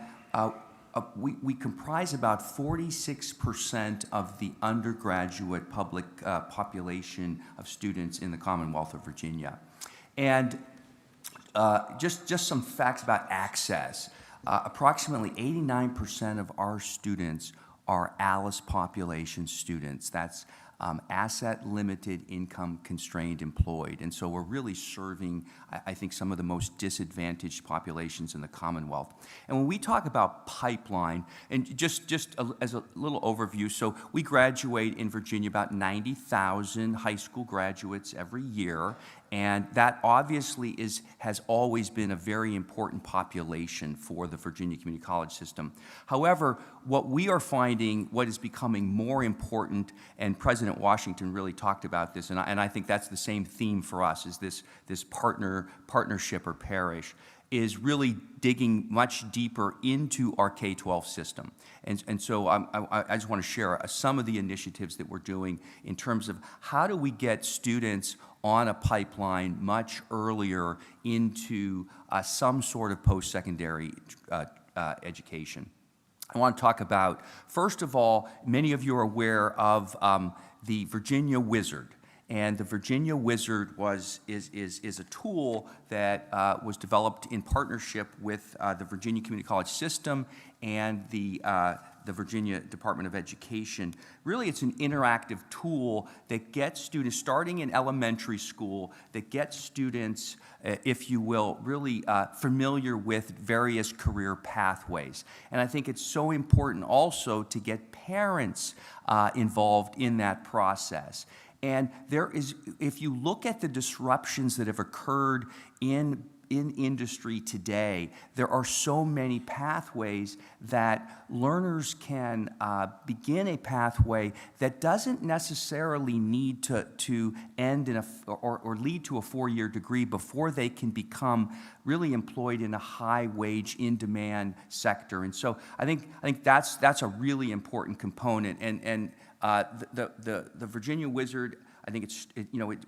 we comprise about 46% of the undergraduate public population of students in the Commonwealth of Virginia. And just some facts about access. Approximately 89% of our students are ALICE population students. That's asset limited, income constrained, employed. And so we're really serving, I think, some of the most disadvantaged populations in the Commonwealth. And when we talk about pipeline, and just as a little overview, so we graduate in Virginia about 90,000 high school graduates every year. And that obviously has always been a very important population for the Virginia Community College System. However, what we are finding, what is becoming more important, and President Washington really talked about this, and I think that's the same theme for us, is this partnership or parish, is really digging much deeper into our K-12 system. And so I just want to share some of the initiatives that we're doing in terms of how do we get students on a pipeline much earlier into some sort of post-secondary education. I want to talk about, first of all, many of you are aware of the Virginia Wizard. And the Virginia Wizard is a tool that was developed in partnership with the Virginia Community College System and the Virginia Department of Education. Really, it's an interactive tool that gets students, starting in elementary school, that gets students, if you will, really familiar with various career pathways. And I think it's so important also to get parents involved in that process. And there is, if you look at the disruptions that have occurred in industry today, there are so many pathways that learners can begin a pathway that doesn't necessarily need to end in or lead to a 4-year degree before they can become really employed in a high-wage, in-demand sector. And so I think that's a really important component. And the Virginia Wizard, I think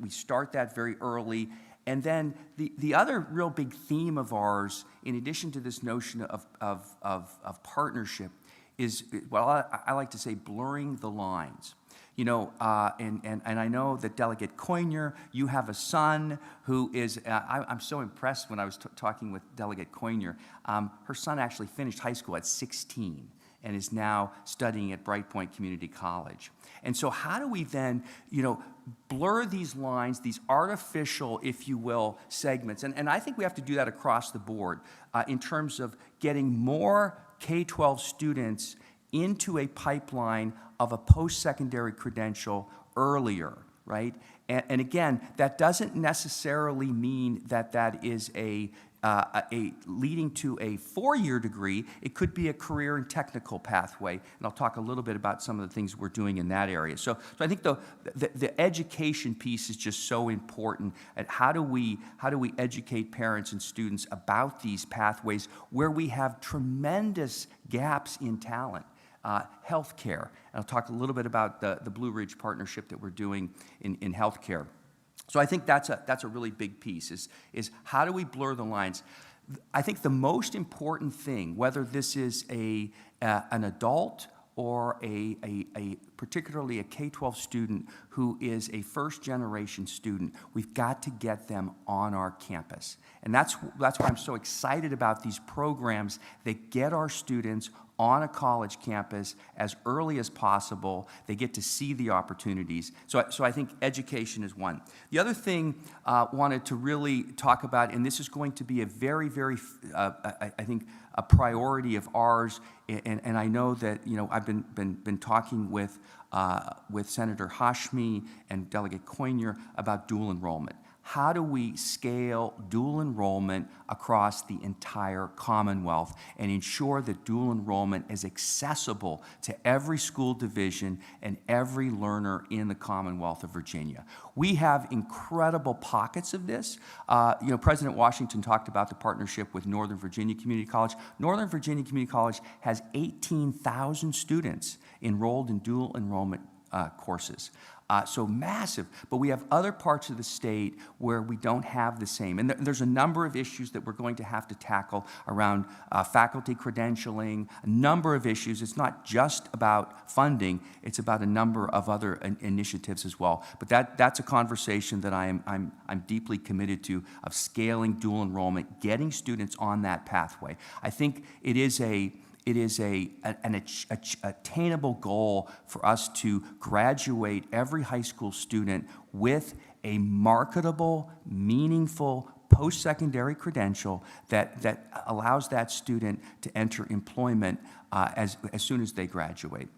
we start that very early. And then the other real big theme of ours, in addition to this notion of partnership, is, well, I like to say blurring the lines. You know, and I know that Delegate Coynier, you have a son who is, I'm so impressed when I was talking with Delegate Coynier. Her son actually finished high school at 16 and is now studying at Bright Point Community College. And so how do we then, you know, blur these lines, these artificial, if you will, segments? And I think we have to do that across the board in terms of getting more K-12 students into a pipeline of a post-secondary credential earlier, right? And again, that doesn't necessarily mean that that is a leading to a 4-year degree. It could be a career and technical pathway, and I'll talk a little bit about some of the things we're doing in that area. So I think the education piece is just so important. And how do we educate parents and students about these pathways where we have tremendous gaps in talent? Healthcare, and I'll talk a little bit about the Blue Ridge partnership that we're doing in healthcare. So I think that's a really big piece, is how do we blur the lines? I think the most important thing, whether this is an adult or particularly a K-12 student who is a first-generation student, we've got to get them on our campus. And that's why I'm so excited about these programs that get our students on a college campus as early as possible. They get to see the opportunities. So I think education is one. The other thing I wanted to really talk about, and this is going to be a very, very, I think, a priority of ours, and I know that, you know, I've been talking with Senator Hashmi and Delegate Coynier about dual enrollment. How do we scale dual enrollment across the entire Commonwealth and ensure that dual enrollment is accessible to every school division and every learner in the Commonwealth of Virginia? We have incredible pockets of this. You know, President Washington talked about the partnership with Northern Virginia Community College. Northern Virginia Community College has 18,000 students enrolled in dual enrollment courses. So massive, but we have other parts of the state where we don't have the same. And there's a number of issues that we're going to have to tackle around faculty credentialing, a number of issues. It's not just about funding, it's about a number of other initiatives as well. But that's a conversation that I'm deeply committed to, of scaling dual enrollment, getting students on that pathway. I think it is an attainable goal for us to graduate every high school student with a marketable, meaningful post-secondary credential that allows that student to enter employment as soon as they graduate.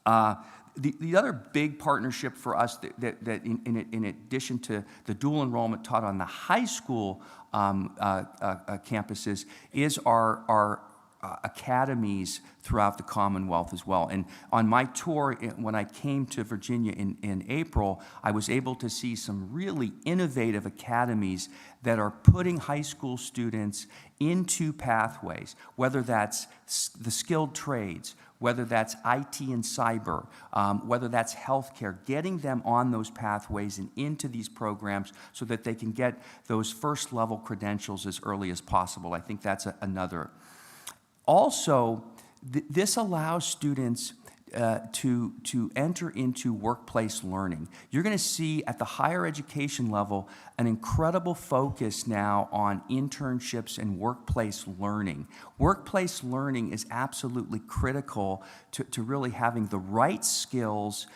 The other big partnership for us that in addition to the dual enrollment taught on the high school campuses is our academies throughout the Commonwealth as well. And on my tour, when I came to Virginia in April, I was able to see some really innovative academies that are putting high school students into pathways, whether that's the skilled trades, whether that's IT and cyber, whether that's healthcare, getting them on those pathways and into these programs so that they can get those first level credentials as early as possible. I think that's another. Also, this allows students to enter into workplace learning. You're going to see at the higher education level an incredible focus now on internships and workplace learning. Workplace learning is absolutely critical to really having the right skills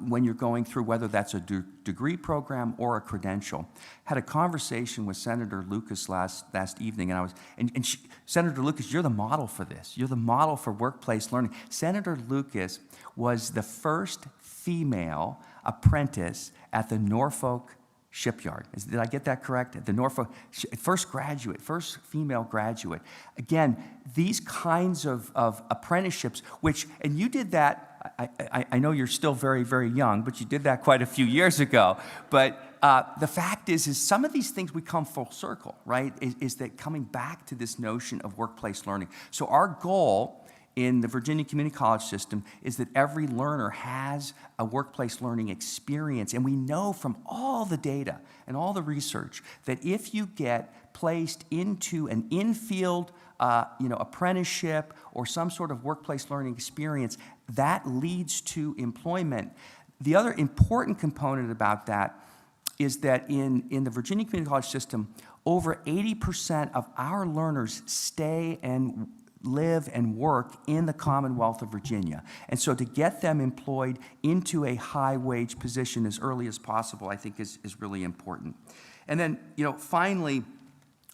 when you're going through, whether that's a degree program or a credential. Had a conversation with Senator Lucas last evening, and Senator Lucas, you're the model for this. You're the model for workplace learning. Senator Lucas was the first female apprentice at the Norfolk shipyard. Did I get that correct? The Norfolk, first female graduate. Again, these kinds of apprenticeships, and you did that, I know you're still very, very young, but you did that quite a few years ago. But the fact is some of these things we come full circle, right? Is that coming back to this notion of workplace learning. So our goal in the Virginia Community College system is that every learner has a workplace learning experience. And we know from all the data and all the research that if you get placed into an in-field apprenticeship or some sort of workplace learning experience, that leads to employment. The other important component about that is that in the Virginia Community College system, over 80% of our learners stay and live and work in the Commonwealth of Virginia. And so to get them employed into a high-wage position as early as possible, I think is really important. And then, finally,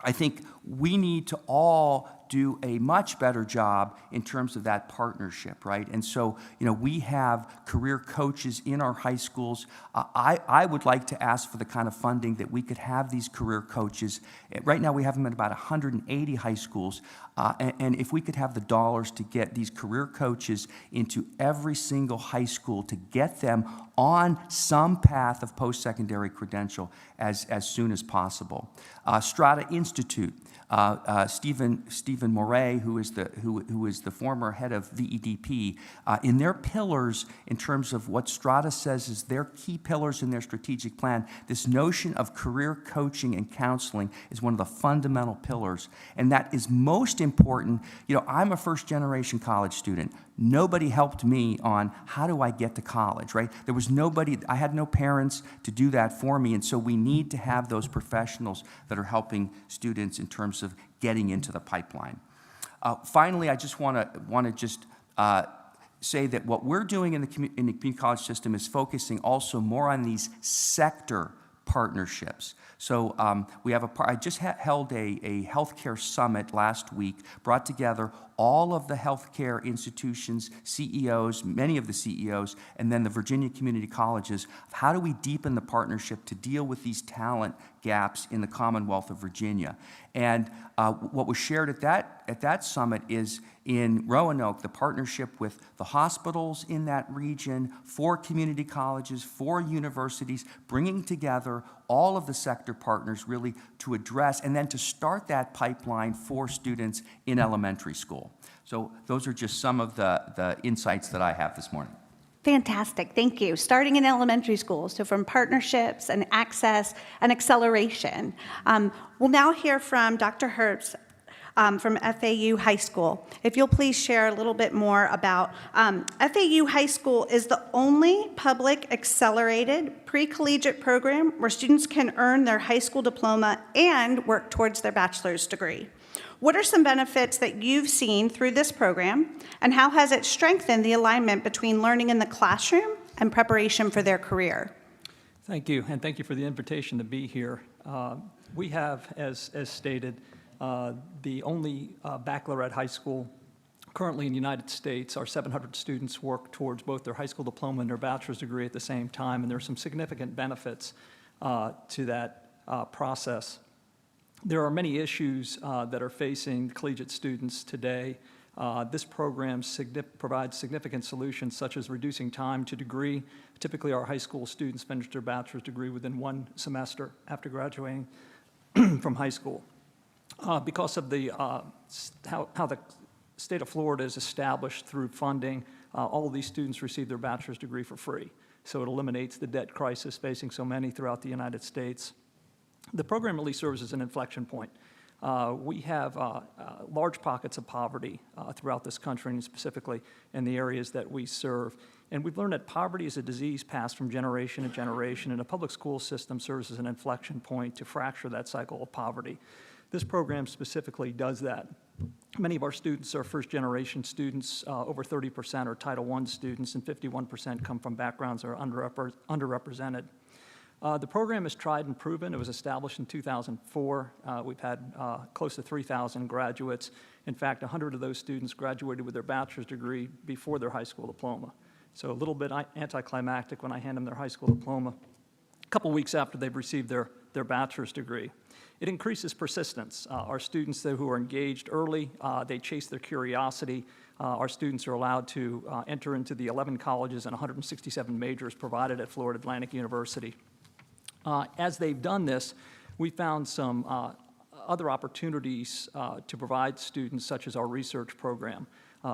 I think we need to all do a much better job in terms of that partnership, right? And so, we have career coaches in our high schools. I would like to ask for the kind of funding that we could have these career coaches. Right now, we have them at about 180 high schools. And if we could have the dollars to get these career coaches into every single high school to get them on some path of post-secondary credential as soon as possible. Strata Institute. Stephen Moray, who is the former head of VEDP, in their pillars, in terms of what Strata says is their key pillars in their strategic plan, this notion of career coaching and counseling is one of the fundamental pillars, and that is most important. I'm a first-generation college student. Nobody helped me on how do I get to college, right? There was nobody, I had no parents to do that for me, and so we need to have those professionals that are helping students in terms of getting into the pipeline. Finally, I just want to say that what we're doing in the community college system is focusing also more on these sector partnerships. So I just held a healthcare summit last week, brought together all of the healthcare institutions, CEOs, many of the CEOs, and then the Virginia community colleges. How do we deepen the partnership to deal with these talent gaps in the Commonwealth of Virginia? And what was shared at that summit is in Roanoke, the partnership with the hospitals in that region, 4 community colleges, 4 universities, bringing together all of the sector partners really to address and then to start that pipeline for students in elementary school. So those are just some of the insights that I have this morning. Fantastic, thank you. Starting in elementary schools, so from partnerships and access and acceleration. We'll now hear from Dr. Herbst from FAU High School. If you'll please share a little bit more about FAU High School is the only public accelerated pre-collegiate program where students can earn their high school diploma and work towards their bachelor's degree. What are some benefits that you've seen through this program, and how has it strengthened the alignment between learning in the classroom and preparation for their career? Thank you, and thank you for the invitation to be here. We have, as stated, the only baccalaureate high school currently in the United States. Our 700 students work towards both their high school diploma and their bachelor's degree at the same time, and there are some significant benefits to that process. There are many issues that are facing collegiate students today. This program provides significant solutions, such as reducing time to degree. Typically, our high school students finish their bachelor's degree within 1 semester after graduating from high school. Because of how the state of Florida is established through funding, all of these students receive their bachelor's degree for free. So it eliminates the debt crisis facing so many throughout the United States. The program really serves as an inflection point. We have large pockets of poverty throughout this country, and specifically in the areas that we serve. And we've learned that poverty is a disease passed from generation to generation, and a public school system serves as an inflection point to fracture that cycle of poverty. This program specifically does that. Many of our students are first-generation students. Over 30% are Title I students, and 51% come from backgrounds that are underrepresented. The program is tried and proven. It was established in 2004. We've had close to 3,000 graduates. In fact, 100 of those students graduated with their bachelor's degree before their high school diploma. So a little bit anticlimactic when I hand them their high school diploma a couple weeks after they've received their bachelor's degree. It increases persistence. Our students who are engaged early, they chase their curiosity. Our students are allowed to enter into the 11 colleges and 167 majors provided at Florida Atlantic University. As they've done this, we found some other opportunities to provide students, such as our research program.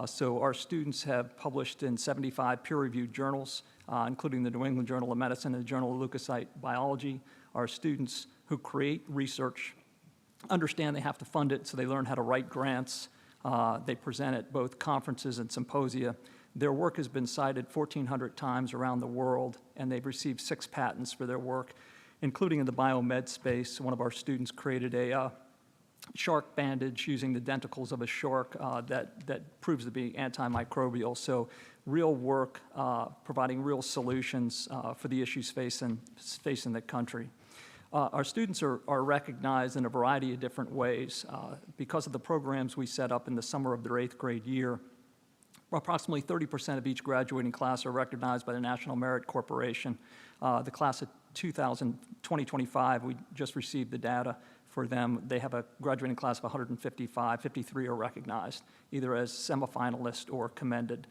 So our students have published in 75 peer-reviewed journals, including the New England Journal of Medicine and the Journal of Leukocyte Biology. Our students who create research understand they have to fund it, so they learn how to write grants. They present at both conferences and symposia. Their work has been cited 1,400 times around the world, and they've received 6 patents for their work, including in the biomed space. One of our students created a shark bandage using the denticles of a shark that proves to be antimicrobial. So real work providing real solutions for the issues facing the country. Our students are recognized in a variety of different ways. Because of the programs we set up in the summer of their 8th grade year, approximately 30% of each graduating class are recognized by the National Merit Corporation. The class of 2025, we just received the data for them. They have a graduating class of 155, 53 are recognized, either as semifinalists or commended.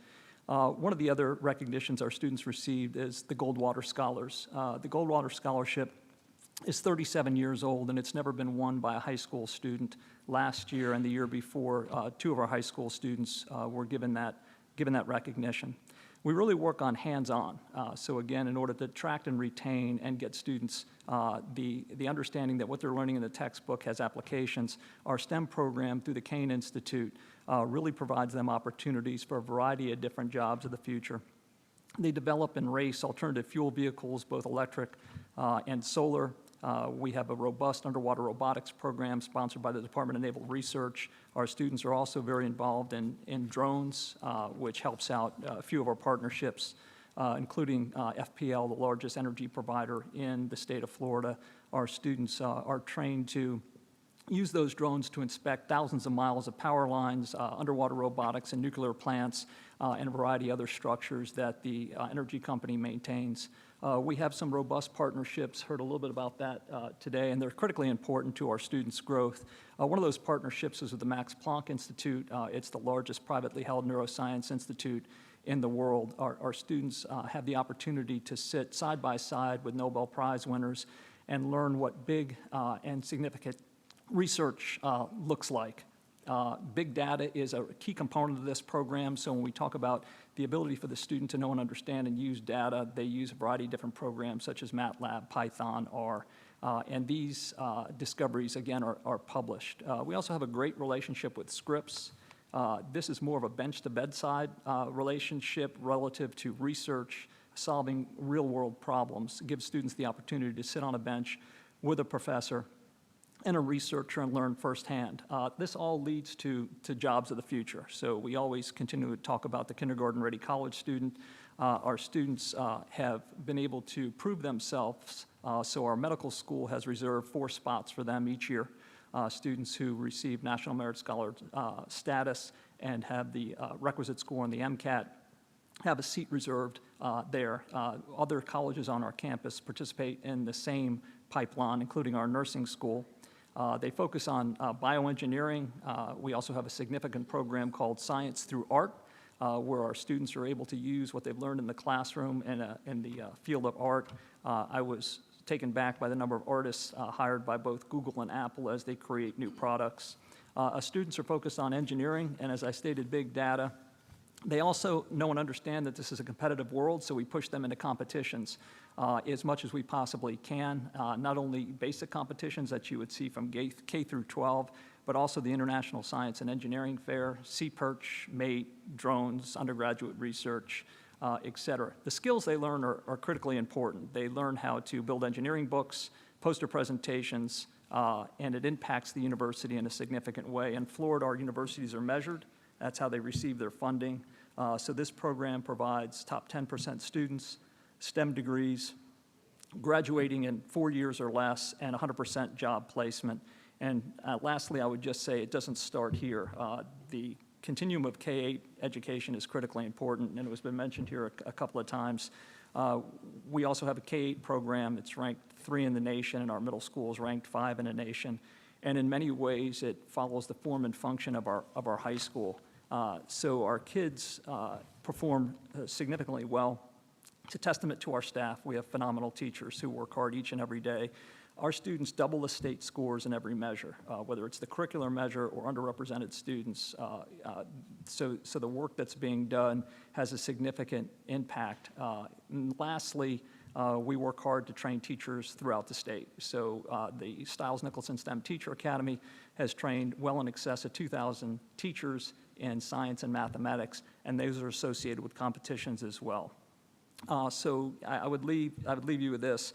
One of the other recognitions our students received is the Goldwater Scholars. The Goldwater Scholarship is 37 years old, and it's never been won by a high school student. Last year and the year before, 2 of our high school students were given that recognition. We really work on hands-on. So again, in order to attract and retain and get students the understanding that what they're learning in the textbook has applications, our STEM program through the Kane Institute really provides them opportunities for a variety of different jobs of the future. They develop and race alternative fuel vehicles, both electric and solar. We have a robust underwater robotics program sponsored by the Department of Naval Research. Our students are also very involved in drones, which helps out a few of our partnerships, including FPL, the largest energy provider in the state of Florida. Our students are trained to use those drones to inspect thousands of miles of power lines, underwater robotics and nuclear plants, and a variety of other structures that the energy company maintains. We have some robust partnerships, heard a little bit about that today, and they're critically important to our students' growth. One of those partnerships is with the Max Planck Institute. It's the largest privately held neuroscience institute in the world. Our students have the opportunity to sit side by side with Nobel Prize winners and learn what big and significant research looks like. Big data is a key component of this program, so when we talk about the ability for the student to know and understand and use data, they use a variety of different programs such as MATLAB, Python, R, and these discoveries, again, are published. We also have a great relationship with Scripps. This is more of a bench-to-bedside relationship relative to research, solving real-world problems. It gives students the opportunity to sit on a bench with a professor and a researcher and learn firsthand. This all leads to jobs of the future. So we always continue to talk about the kindergarten-ready college student. Our students have been able to prove themselves, so our medical school has reserved 4 spots for them each year. Students who receive National Merit Scholar status and have the requisite score on the MCAT have a seat reserved there. Other colleges on our campus participate in the same pipeline, including our nursing school. They focus on bioengineering. We also have a significant program called Science Through Art, where our students are able to use what they've learned in the classroom in the field of art. I was taken back by the number of artists hired by both Google and Apple as they create new products. Our students are focused on engineering, and as I stated, big data. They also know and understand that this is a competitive world, so we push them into competitions as much as we possibly can, not only basic competitions that you would see from K through 12, but also the International Science and Engineering Fair, Sea-Perch, MATE, drones, undergraduate research, et cetera. The skills they learn are critically important. They learn how to build engineering books, poster presentations, and it impacts the university in a significant way. In Florida, our universities are measured. That's how they receive their funding. So this program provides top 10% students, STEM degrees, graduating in 4 years or less, and 100% job placement. And lastly, I would just say it doesn't start here. The continuum of K-8 education is critically important, and it has been mentioned here a couple of times. We also have a K-8 program. It's ranked 3 in the nation, and our middle school is ranked 5 in the nation. And in many ways, it follows the form and function of our high school. So our kids perform significantly well. It's a testament to our staff. We have phenomenal teachers who work hard each and every day. Our students double the state scores in every measure, whether it's the curricular measure or underrepresented students. So the work that's being done has a significant impact. And lastly, we work hard to train teachers throughout the state. So the Stiles-Nicholson STEM Teacher Academy has trained well in excess of 2,000 teachers in science and mathematics, and those are associated with competitions as well. So I would leave you with this.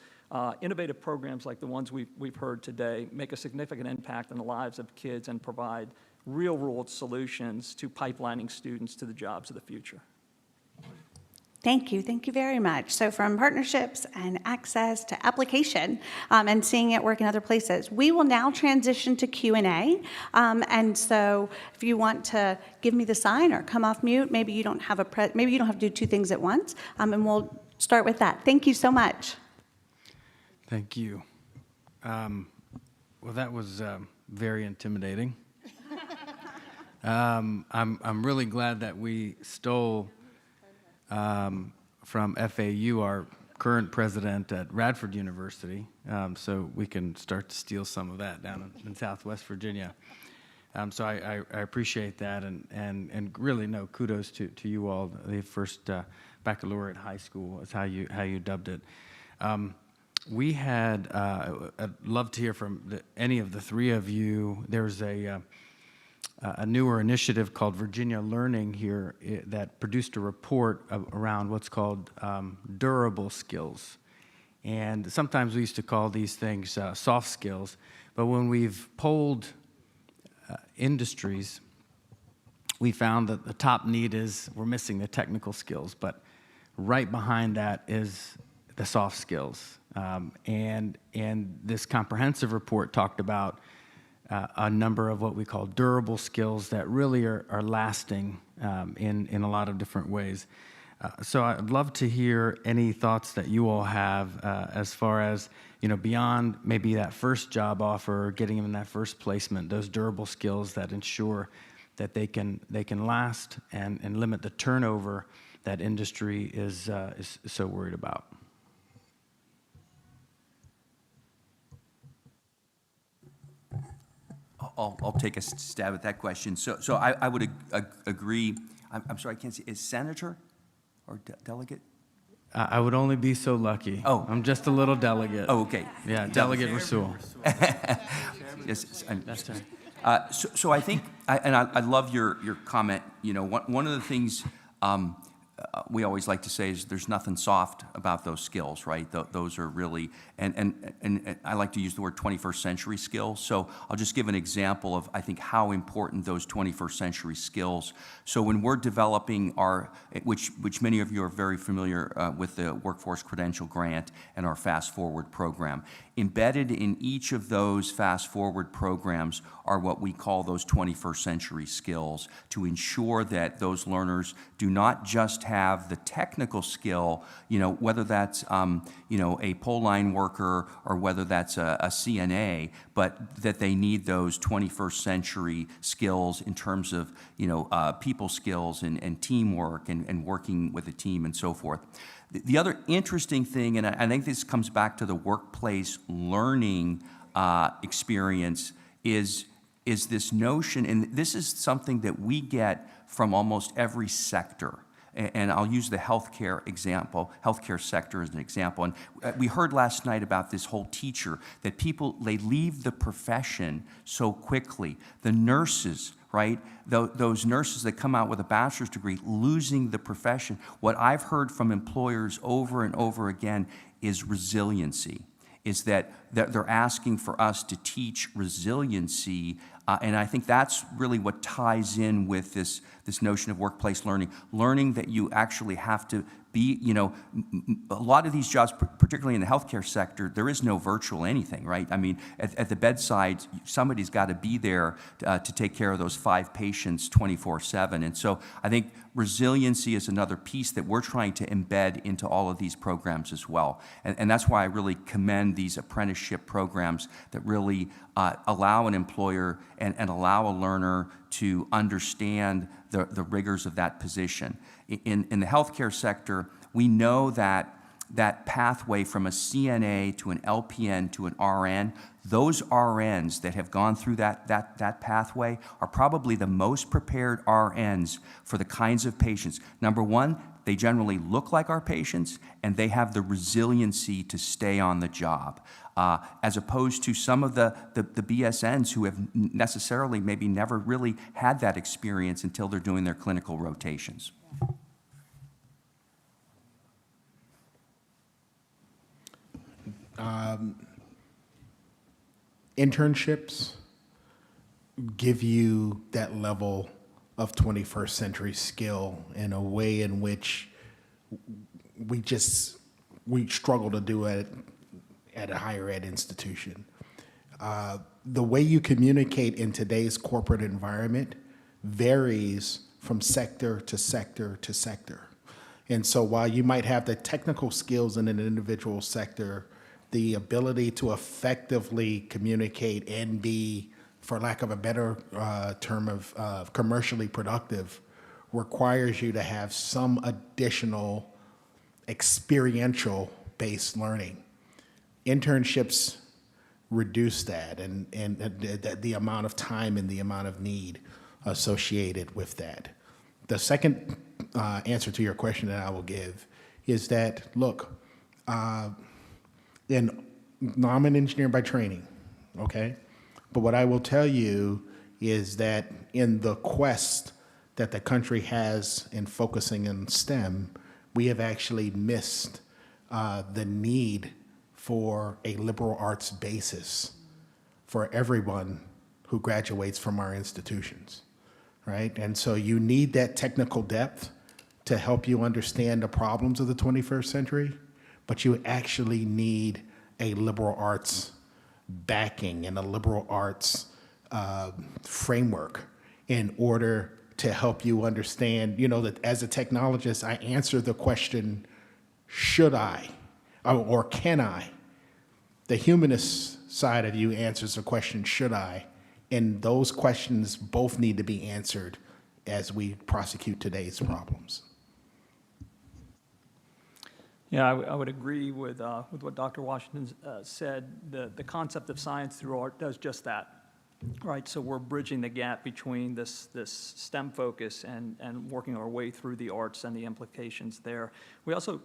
Innovative programs like the ones we've heard today make a significant impact in the lives of kids and provide real-world solutions to pipelining students to the jobs of the future. Thank you very much. So from partnerships and access to application and seeing it work in other places, we will now transition to Q&A. And so if you want to give me the sign or come off mute, maybe you don't have to do two things at once, and we'll start with that. Thank you so much. Thank you. Well, that was very intimidating. I'm really glad that we stole from FAU, our current president at Radford University, so we can start to steal some of that down in Southwest Virginia. So I appreciate that, and really, no, kudos to you all. The first baccalaureate high school is how you dubbed it. We had, I'd love to hear from any of the three of you. There's a newer initiative called Virginia Learning here that produced a report around what's called durable skills. And sometimes we used to call these things soft skills, but when we've polled industries, we found that the top need is we're missing the technical skills, but right behind that is the soft skills. And this comprehensive report talked about a number of what we call durable skills that really are lasting in a lot of different ways. So I'd love to hear any thoughts that you all have as far as, beyond maybe that first job offer or getting them in that first placement, those durable skills that ensure that they can last and limit the turnover that industry is so worried about. I'll take a stab at that question. So I would agree. I'm sorry, I can't see. Is senator or delegate? I would only be so lucky. Oh. I'm just a little delegate. Oh, okay. Yeah, Delegate Rasul. Yes, That's right. So I think, I love your comment. One of the things we always like to say is there's nothing soft about those skills, right? Those are really, and I like to use the word 21st century skills. So I'll just give an example of, I think, how important those 21st century skills. So when we're developing which many of you are very familiar with the Workforce Credential Grant and our Fast Forward program, embedded in each of those Fast Forward programs are what we call those 21st century skills to ensure that those learners do not just have the technical skill, whether that's, a pole line worker or whether that's a CNA, but that they need those 21st century skills in terms of, people skills and teamwork and working with a team and so forth. The other interesting thing, and I think this comes back to the workplace learning experience, is this notion, and this is something that we get from almost every sector. And I'll use the healthcare sector as an example. And we heard last night about this whole teacher, that people, they leave the profession so quickly. The nurses, right? Those nurses that come out with a bachelor's degree, losing the profession. What I've heard from employers over and over again is resiliency, is that they're asking for us to teach resiliency. And I think that's really what ties in with this notion of workplace learning that you actually have to be, a lot of these jobs, particularly in the healthcare sector, there is no virtual anything, right? I mean, at the bedside, somebody's got to be there to take care of those 5 patients 24/7. And so I think resiliency is another piece that we're trying to embed into all of these programs as well. And that's why I really commend these apprenticeship programs that really allow an employer and allow a learner to understand the rigors of that position. In the healthcare sector, we know that that pathway from a CNA to an LPN to an RN, those RNs that have gone through that pathway are probably the most prepared RNs for the kinds of patients. Number one, they generally look like our patients, and they have the resiliency to stay on the job, as opposed to some of the BSNs who have necessarily maybe never really had that experience until they're doing their clinical rotations. Internships give you that level of 21st century skill in a way in which we struggle to do it at a higher ed institution. The way you communicate in today's corporate environment varies from sector to sector to sector. And so while you might have the technical skills in an individual sector, the ability to effectively communicate and be, for lack of a better term of commercially productive, requires you to have some additional experiential-based learning. Internships reduce that and the amount of time and the amount of need associated with that. The second answer to your question that I will give is that, look, I'm an engineer by training, okay? But what I will tell you is that in the quest that the country has in focusing on STEM, we have actually missed the need for a liberal arts basis for everyone who graduates from our institutions, right? And so you need that technical depth to help you understand the problems of the 21st century, but you actually need a liberal arts backing and a liberal arts framework in order to help you understand, that as a technologist, I answer the question, should I, or can I? The humanist side of you answers the question, should I? And those questions both need to be answered as we prosecute today's problems. Yeah, I would agree with what Dr. Washington said. The concept of science through art does just that, right? So we're bridging the gap between this STEM focus and working our way through the arts and the implications there. We also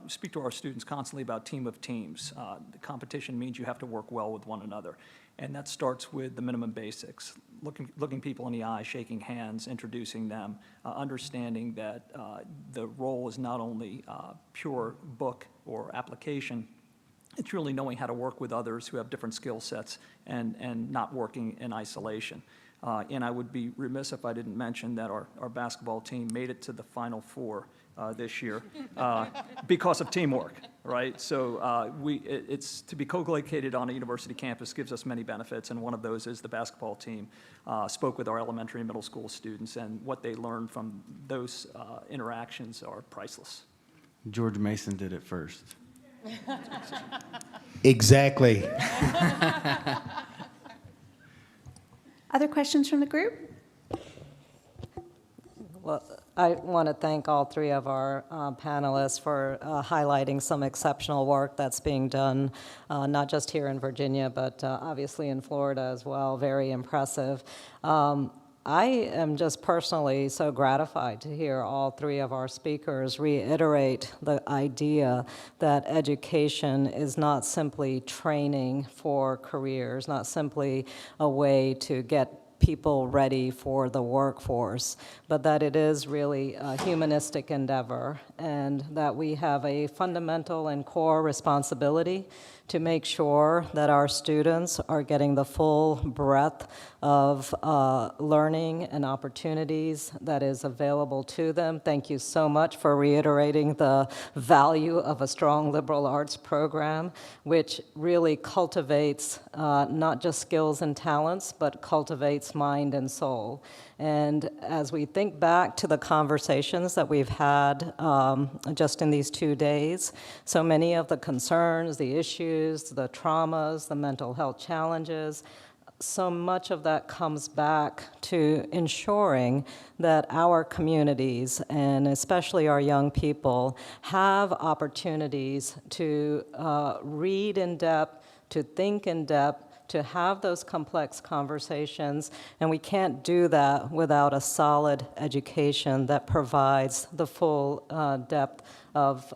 speak to our students constantly about team of teams. The competition means you have to work well with one another. And that starts with the minimum basics, looking people in the eye, shaking hands, introducing them, understanding that the role is not only pure book or application, it's really knowing how to work with others who have different skill sets and not working in isolation. And I would be remiss if I didn't mention that our basketball team made it to the Final Four this year because of teamwork, right? So it's to be co-located on a university campus gives us many benefits, and one of those is the basketball team spoke with our elementary and middle school students, and what they learned from those interactions are priceless. George Mason did it first. Exactly. Other questions from the group? Well, I want to thank all three of our panelists for highlighting some exceptional work that's being done, not just here in Virginia, but obviously in Florida as well. Very impressive. I am just personally so gratified to hear all three of our speakers reiterate the idea that education is not simply training for careers, not simply a way to get people ready for the workforce, but that it is really a humanistic endeavor, and that we have a fundamental and core responsibility to make sure that our students are getting the full breadth of learning and opportunities that is available to them. Thank you so much for reiterating the value of a strong liberal arts program, which really cultivates not just skills and talents, but cultivates mind and soul. And as we think back to the conversations that we've had just in these 2 days, so many of the concerns, the issues, the traumas, the mental health challenges, so much of that comes back to ensuring that our communities, and especially our young people, have opportunities to read in depth, to think in depth, to have those complex conversations, and we can't do that without a solid education that provides the full depth of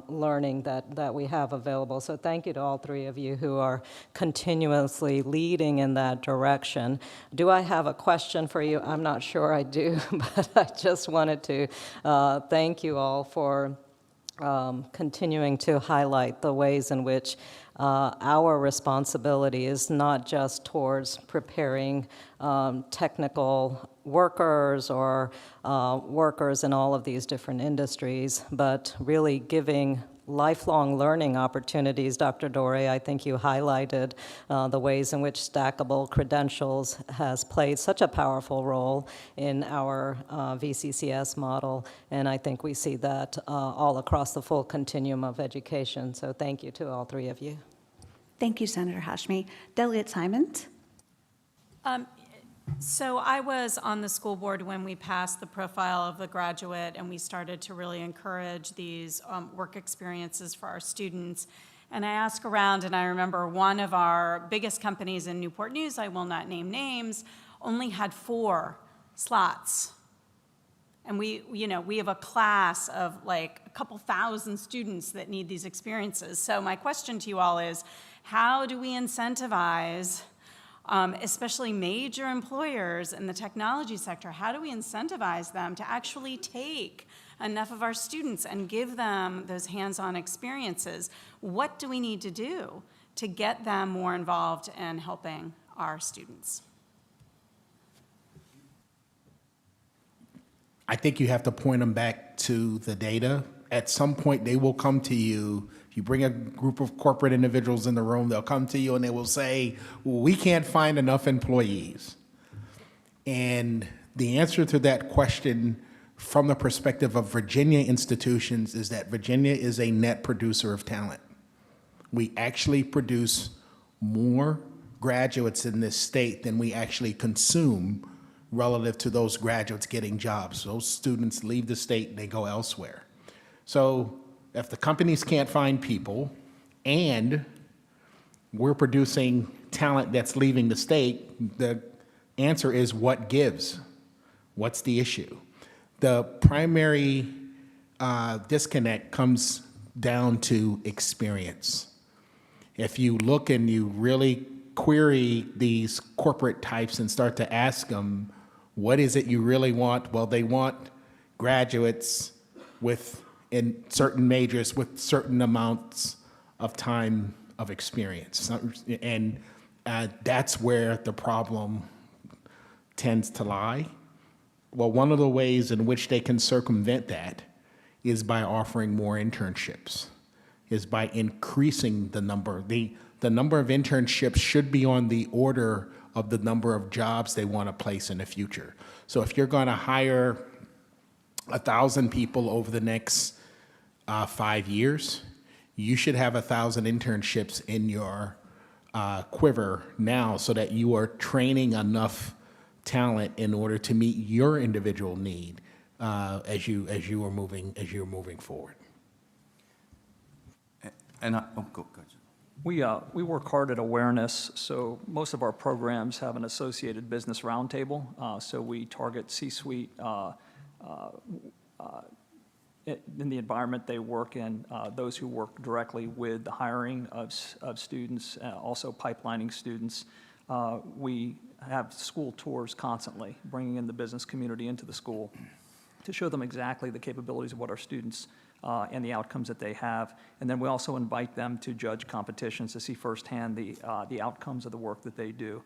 learning that we have available. So thank you to all three of you who are continuously leading in that direction. Do I have a question for you? I'm not sure I do, but I just wanted to thank you all for continuing to highlight the ways in which our responsibility is not just towards preparing technical workers or workers in all of these different industries, but really giving lifelong learning opportunities. Dr. Dore, I think you highlighted the ways in which stackable credentials has played such a powerful role in our VCCS model, and I think we see that all across the full continuum of education. So thank you to all three of you. Thank you, Senator Hashmi. Delegate Simons? So I was on the school board when we passed the profile of the graduate, and we started to really encourage these work experiences for our students. And I asked around, and I remember one of our biggest companies in Newport News, I will not name names, only had 4 slots. And we have a class of like a couple thousand students that need these experiences. So my question to you all is, how do we incentivize especially major employers in the technology sector, how do we incentivize them to actually take enough of our students and give them those hands-on experiences? What do we need to do to get them more involved in helping our students? I think you have to point them back to the data. At some point, they will come to you. You bring a group of corporate individuals in the room, they'll come to you and they will say, well, we can't find enough employees. And the answer to that question from the perspective of Virginia institutions is that Virginia is a net producer of talent. We actually produce more graduates in this state than we actually consume relative to those graduates getting jobs. Those students leave the state and they go elsewhere. So if the companies can't find people and we're producing talent that's leaving the state, the answer is what gives? What's the issue? The primary disconnect comes down to experience. If you look and you really query these corporate types and start to ask them, what is it you really want? Well, they want graduates in certain majors with certain amounts of time of experience. And that's where the problem tends to lie. Well, one of the ways in which they can circumvent that is by offering more internships, is by increasing the number. The number of internships should be on the order of the number of jobs they want to place in the future. So if you're going to hire 1,000 people over the next 5 years, you should have 1,000 internships in your quiver now so that you are training enough talent in order to meet your individual need as you are moving forward. And go. We work hard at awareness, so most of our programs have an associated business roundtable. So we target C-suite in the environment they work in, those who work directly with the hiring of students, also pipelining students. We have school tours constantly, bringing in the business community into the school to show them exactly the capabilities of what our students and the outcomes that they have. And then we also invite them to judge competitions to see firsthand the outcomes of the work that they do,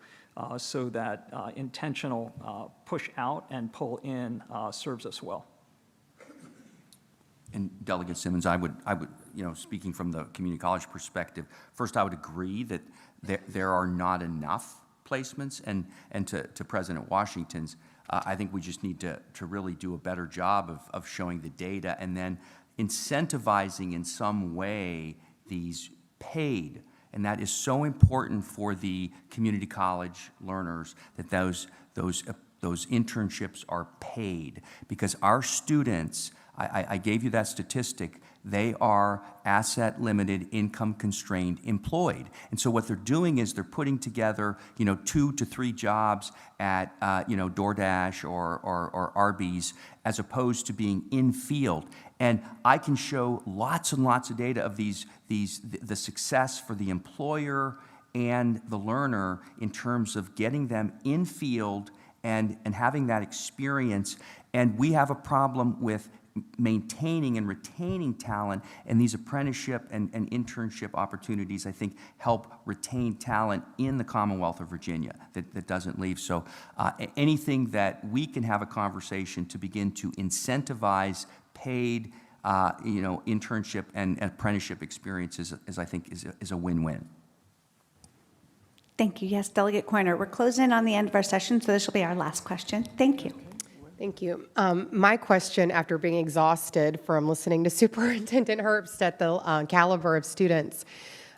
so that intentional push out and pull in serves us well. And Delegate Simmons, I would, speaking from the community college perspective, first I would agree that there are not enough placements, and to President Washington's, I think we just need to really do a better job of showing the data and then incentivizing in some way these paid And that is so important for the community college learners that those internships are paid. Because our students, I gave you that statistic, they are asset limited, income constrained, employed. And so what they're doing is they're putting together, 2 to 3 jobs at, DoorDash or Arby's, as opposed to being in field. And I can show lots and lots of data of the success for the employer and the learner in terms of getting them in field and having that experience. And we have a problem with maintaining and retaining talent, and these apprenticeship and internship opportunities, I think, help retain talent in the Commonwealth of Virginia that doesn't leave. So anything that we can have a conversation to begin to incentivize paid internship and apprenticeship experiences I think is a win-win. Thank you. Yes, Delegate Coiner, we're closing on the end of our session, so this will be our last question. Thank you. Thank you. My question, after being exhausted from listening to Superintendent Herbst at the caliber of students,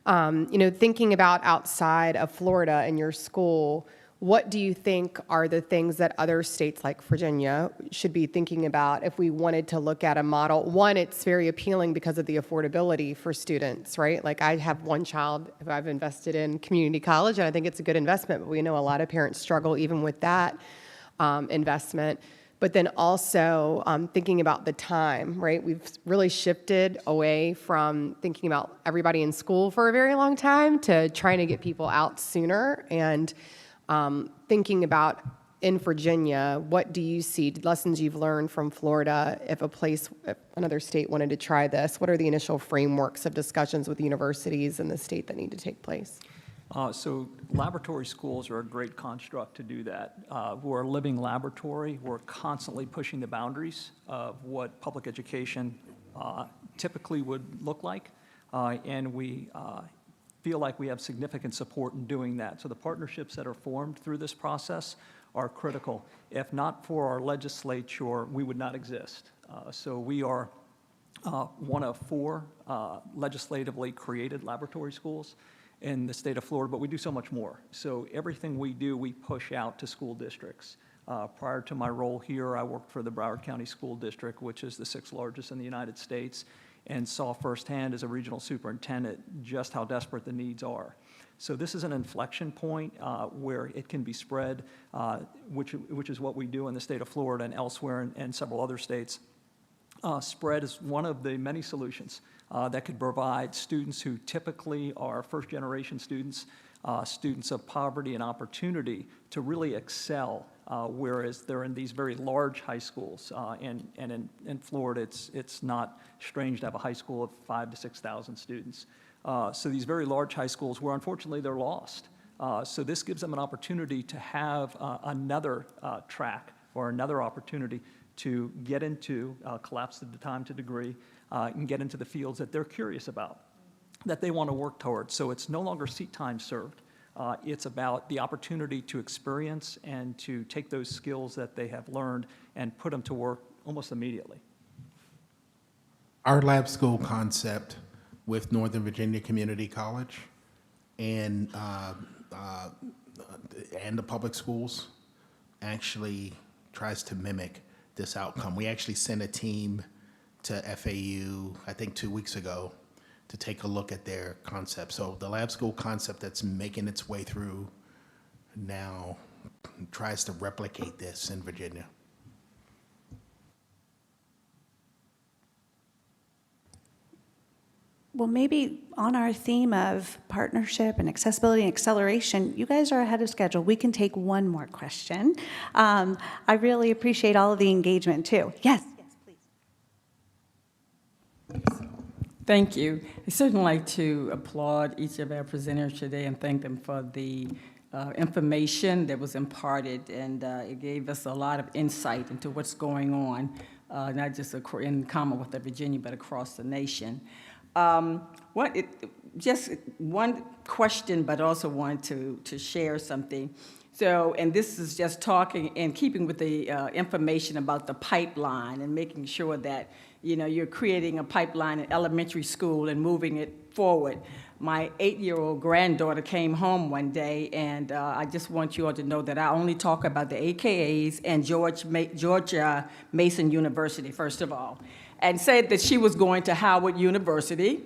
thinking about outside of Florida in your school, what do you think are the things that other states like Virginia should be thinking about if we wanted to look at a model? One, it's very appealing because of the affordability for students, right? Like I have one child who I've invested in community college, and I think it's a good investment, but we know a lot of parents struggle even with that investment. But then also thinking about the time, right? We've really shifted away from thinking about everybody in school for a very long time to trying to get people out sooner. And thinking about in Virginia, what do you see, lessons you've learned from Florida, if another state wanted to try this? What are the initial frameworks of discussions with universities in the state that need to take place? So laboratory schools are a great construct to do that. We're a living laboratory. We're constantly pushing the boundaries of what public education typically would look like, and we feel like we have significant support in doing that. So the partnerships that are formed through this process are critical. If not for our legislature, we would not exist. So we are one of 4 legislatively created laboratory schools in the state of Florida, but we do so much more. So everything we do, we push out to school districts. Prior to my role here, I worked for the Broward County School District, which is the 6th largest in the United States, and saw firsthand as a regional superintendent just how desperate the needs are. So this is an inflection point where it can be spread, which is what we do in the state of Florida and elsewhere and several other states. Spread is one of the many solutions that could provide students who typically are first-generation students, students of poverty and opportunity to really excel, whereas they're in these very large high schools. And in Florida, it's not strange to have a high school of 5,000 to 6,000 students. So these very large high schools where unfortunately they're lost. So this gives them an opportunity to have another track or another opportunity to get into, collapse the time to degree, and get into the fields that they're curious about, that they want to work towards. So it's no longer seat time served. It's about the opportunity to experience and to take those skills that they have learned and put them to work almost immediately. Our lab school concept with Northern Virginia Community College and the public schools actually tries to mimic this outcome. We actually sent a team to FAU, I think 2 weeks ago, to take a look at their concept. So the lab school concept that's making its way through now tries to replicate this in Virginia. Well, maybe on our theme of partnership and accessibility and acceleration, you guys are ahead of schedule. We can take one more question. I really appreciate all of the engagement, too. Yes? Yes, please. Thank you. I'd certainly like to applaud each of our presenters today and thank them for the information that was imparted, and it gave us a lot of insight into what's going on, not just in Commonwealth of Virginia, but across the nation. Just one question, but also wanted to share something. So, and this is just talking and keeping with the information about the pipeline and making sure that you're creating a pipeline in elementary school and moving it forward. My 8-year-old granddaughter came home one day, and I just want you all to know that I only talk about the AKAs and George Mason University, first of all, and said that she was going to Howard University,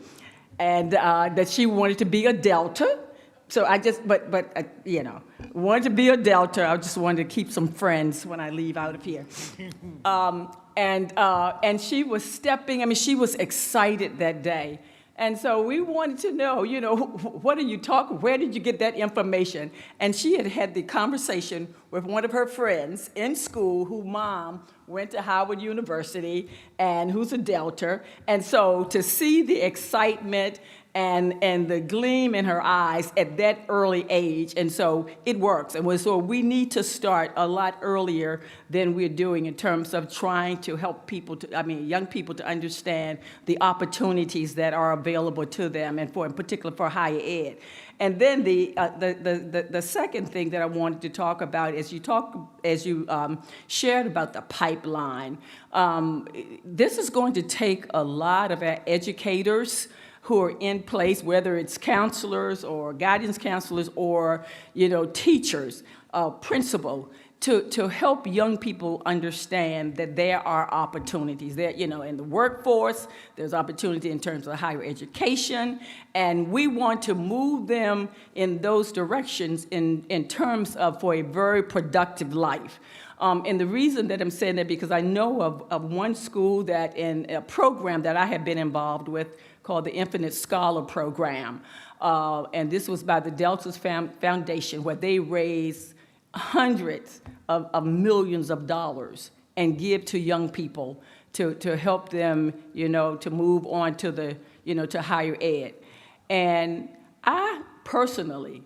and that she wanted to be a Delta. So I just, wanted to be a Delta. I just wanted to keep some friends when I leave out of here. And she was she was excited that day. And so we wanted to know, what are you talking, where did you get that information? And she had the conversation with one of her friends in school whose mom went to Howard University and who's a Delta. And so to see the excitement and the gleam in her eyes at that early age, and so it works. And so we need to start a lot earlier than we're doing in terms of trying to help young people to understand the opportunities that are available to them, and in particular for higher ed. And then the second thing that I wanted to talk about is as you shared about the pipeline. This is going to take a lot of our educators who are in place, whether it's counselors or guidance counselors or teachers, principal, to help young people understand that there are opportunities. There, in the workforce, there's opportunity in terms of higher education, and we want to move them in those directions in terms of for a very productive life. And the reason that I'm saying that, because I know of one school that in a program that I have been involved with called the Infinite Scholar Program. And this was by the Deltas Foundation, where they raise hundreds of millions of dollars and give to young people to help them, to move on to to higher ed. And I personally,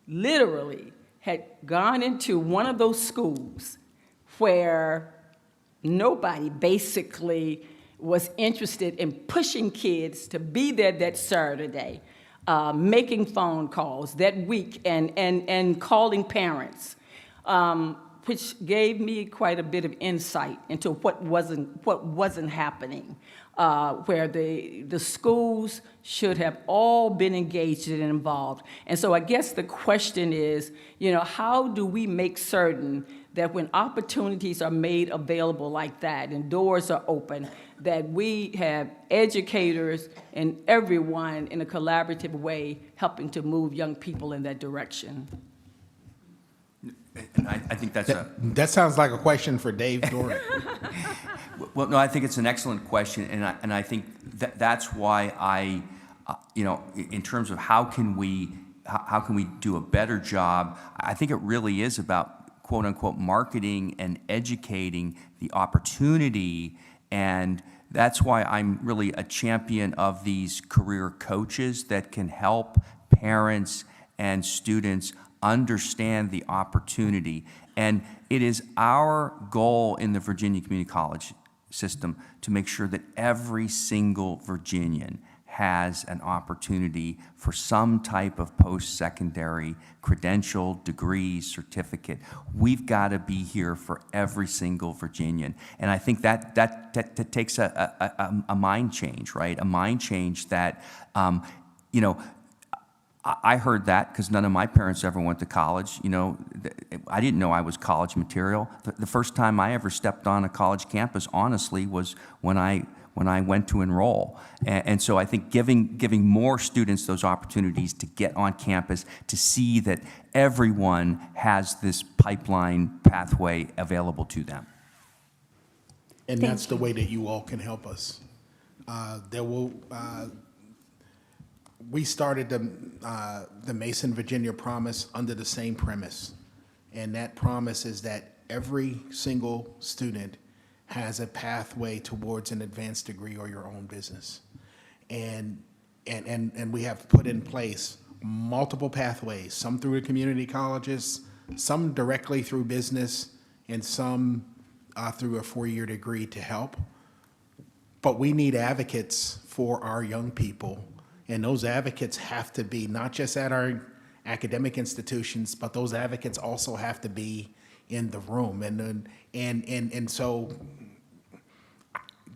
literally, had gone into one of those schools where nobody basically was interested in pushing kids to be there that Saturday, making phone calls that week and calling parents, which gave me quite a bit of insight into what wasn't happening, where the schools should have all been engaged and involved. And so I guess the question is, how do we make certain that when opportunities are made available like that and doors are open, that we have educators and everyone in a collaborative way helping to move young people in that direction? And I think that sounds like a question for Dave Dorey. Well, no, I think it's an excellent question, and I think that's why in terms of how can we do a better job, I think it really is about quote unquote marketing and educating the opportunity, and that's why I'm really a champion of these career coaches that can help parents and students understand the opportunity. And it is our goal in the Virginia Community College system to make sure that every single Virginian has an opportunity for some type of post-secondary credential, degree, certificate. We've got to be here for every single Virginian. And I think that takes a mind change, right? A mind change that, I heard that because none of my parents ever went to college. I didn't know I was college material. The first time I ever stepped on a college campus, honestly, was when I went to enroll. And so I think giving more students those opportunities to get on campus, to see that everyone has this pipeline pathway available to them. And that's the way that you all can help us. We started the Mason, Virginia Promise under the same premise. And that promise is that every single student has a pathway towards an advanced degree or your own business. And we have put in place multiple pathways, some through the community colleges, some directly through business, and some through a 4-year degree to help. But we need advocates for our young people. And those advocates have to be not just at our academic institutions, but those advocates also have to be in the room. And so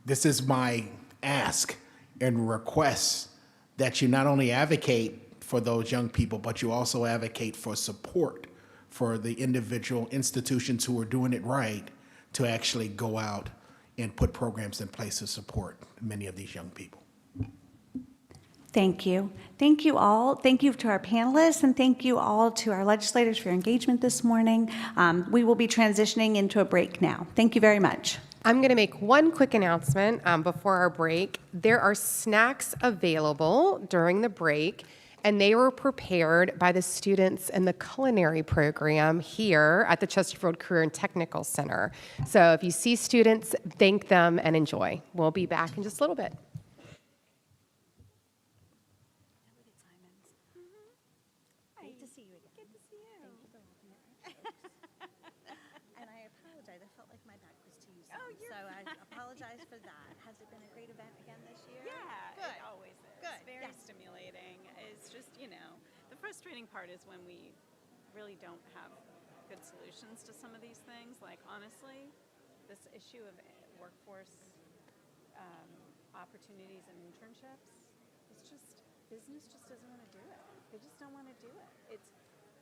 this is my ask and request that you not only advocate for those young people, but you also advocate for support for the individual institutions who are doing it right to actually go out and put programs in place to support many of these young people. Thank you. Thank you all. Thank you to our panelists, and thank you all to our legislators for your engagement this morning. We will be transitioning into a break now. Thank you very much. I'm going to make one quick announcement before our break. There are snacks available during the break, and they were prepared by the students in the culinary program here at the Chesterfield Career and Technical Center. So if you see students, thank them and enjoy. We'll be back in just a little bit. Great to see you again. Good to see you. Thank you for welcoming us. And I apologize. I felt like my back was to you. So I apologize for that. Has it been a great event again this year? Yeah, Good. it always is. Good. Very Yes. stimulating. It's just, the frustrating part is when we really don't have good solutions to some of these things. Like, honestly, this issue of workforce opportunities and internships, it's just, business just doesn't want to do it. They just don't want to do it. It's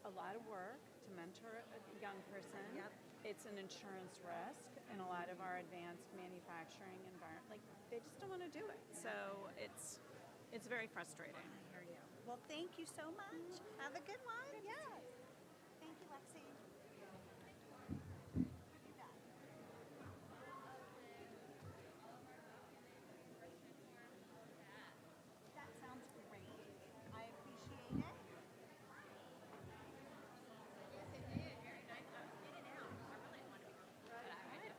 a lot of work to mentor a young person. Yep. It's an insurance risk in a lot of our advanced manufacturing environment. Like, they just don't want to do it. So it's very frustrating. I hear you. Well, thank you so much. Have a good one. Yes. Thank you, Lexi. That sounds great. I appreciate it.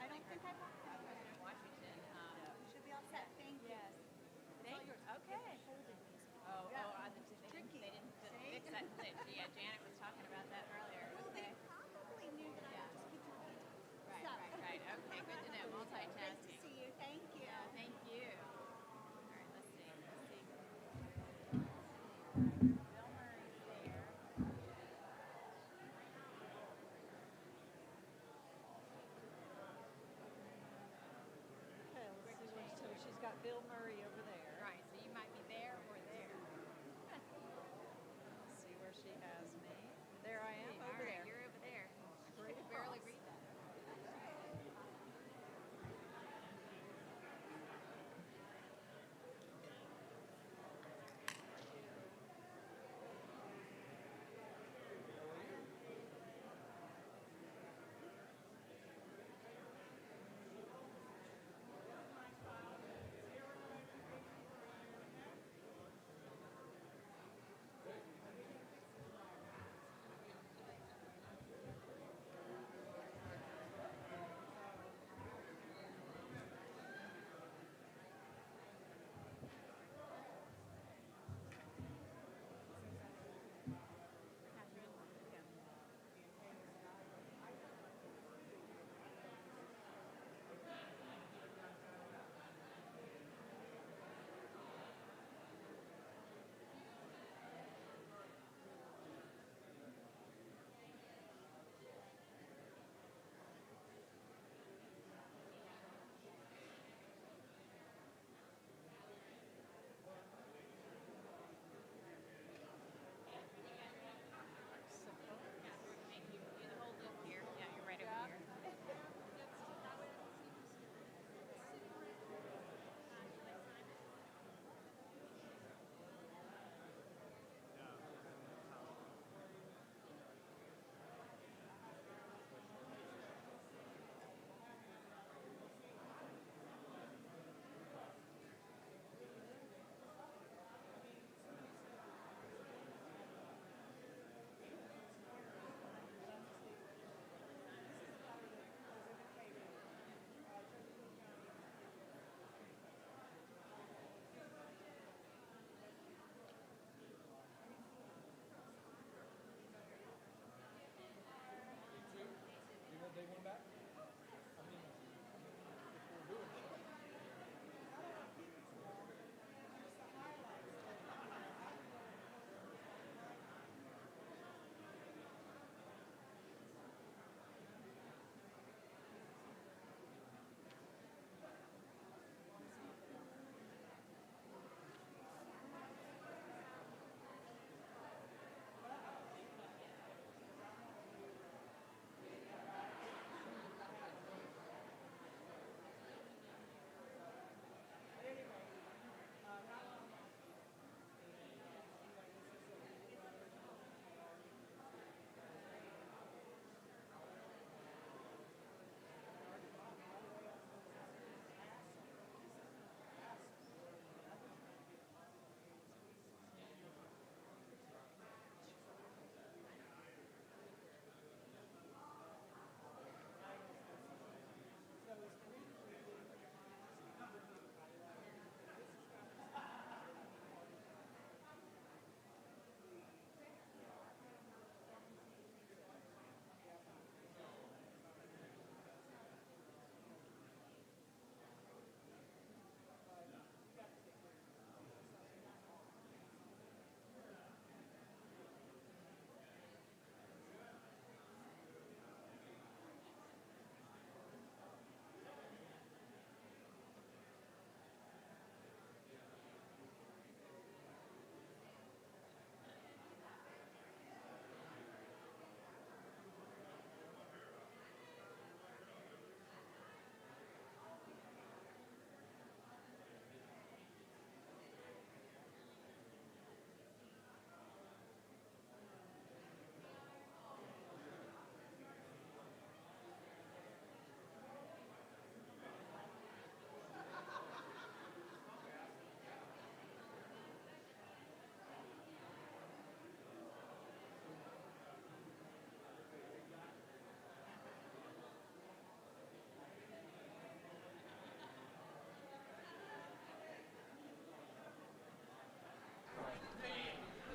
I don't think I want to. Washington. You should be all set. Thank you. Yes. Thank you. Okay. They didn't fix that. Yeah, Janet was talking about that earlier. Okay.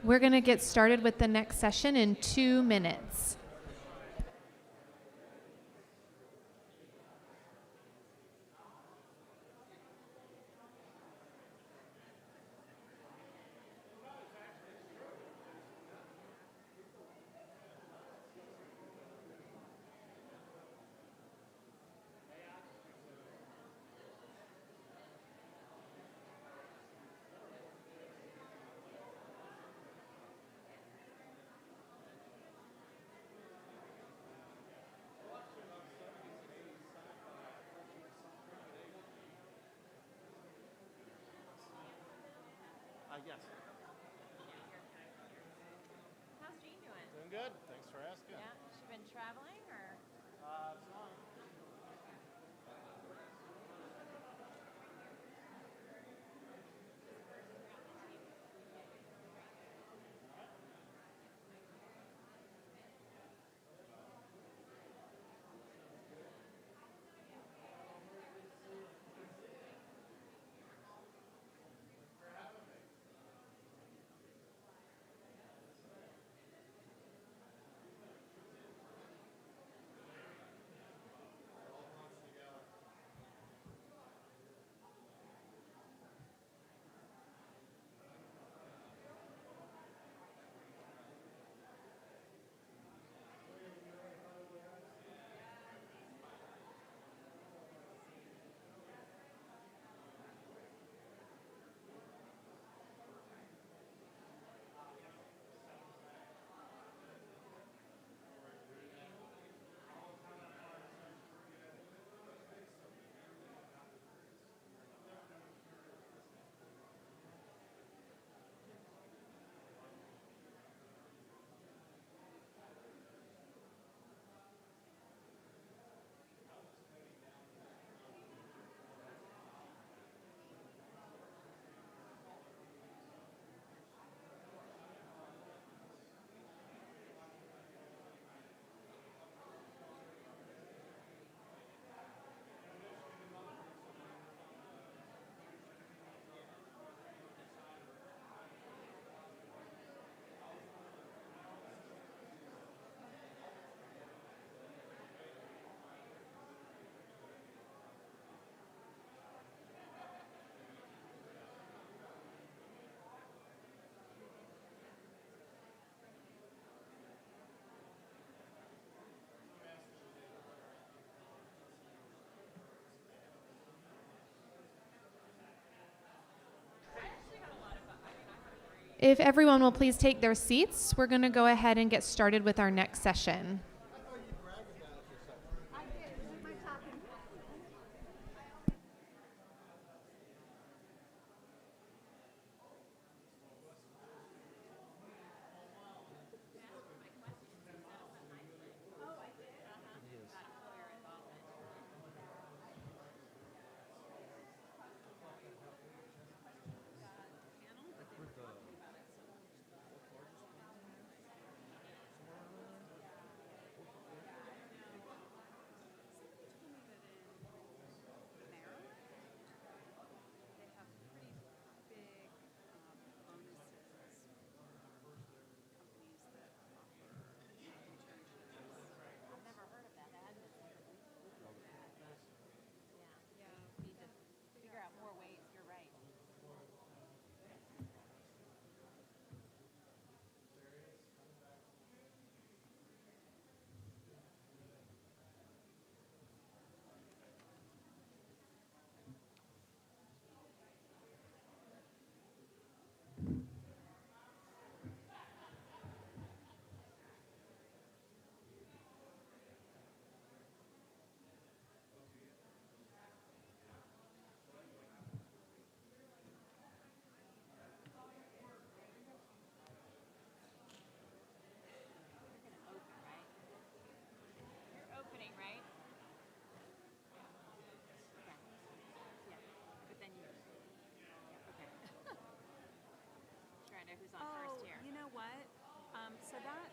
We're going to get started with the next session in 2 minutes. Yes. How's Jean doing? Doing good. Thanks for asking. Yeah, she been traveling or? Some. If everyone will please take their seats, we're going to go ahead and get started with our next session. You know what? So that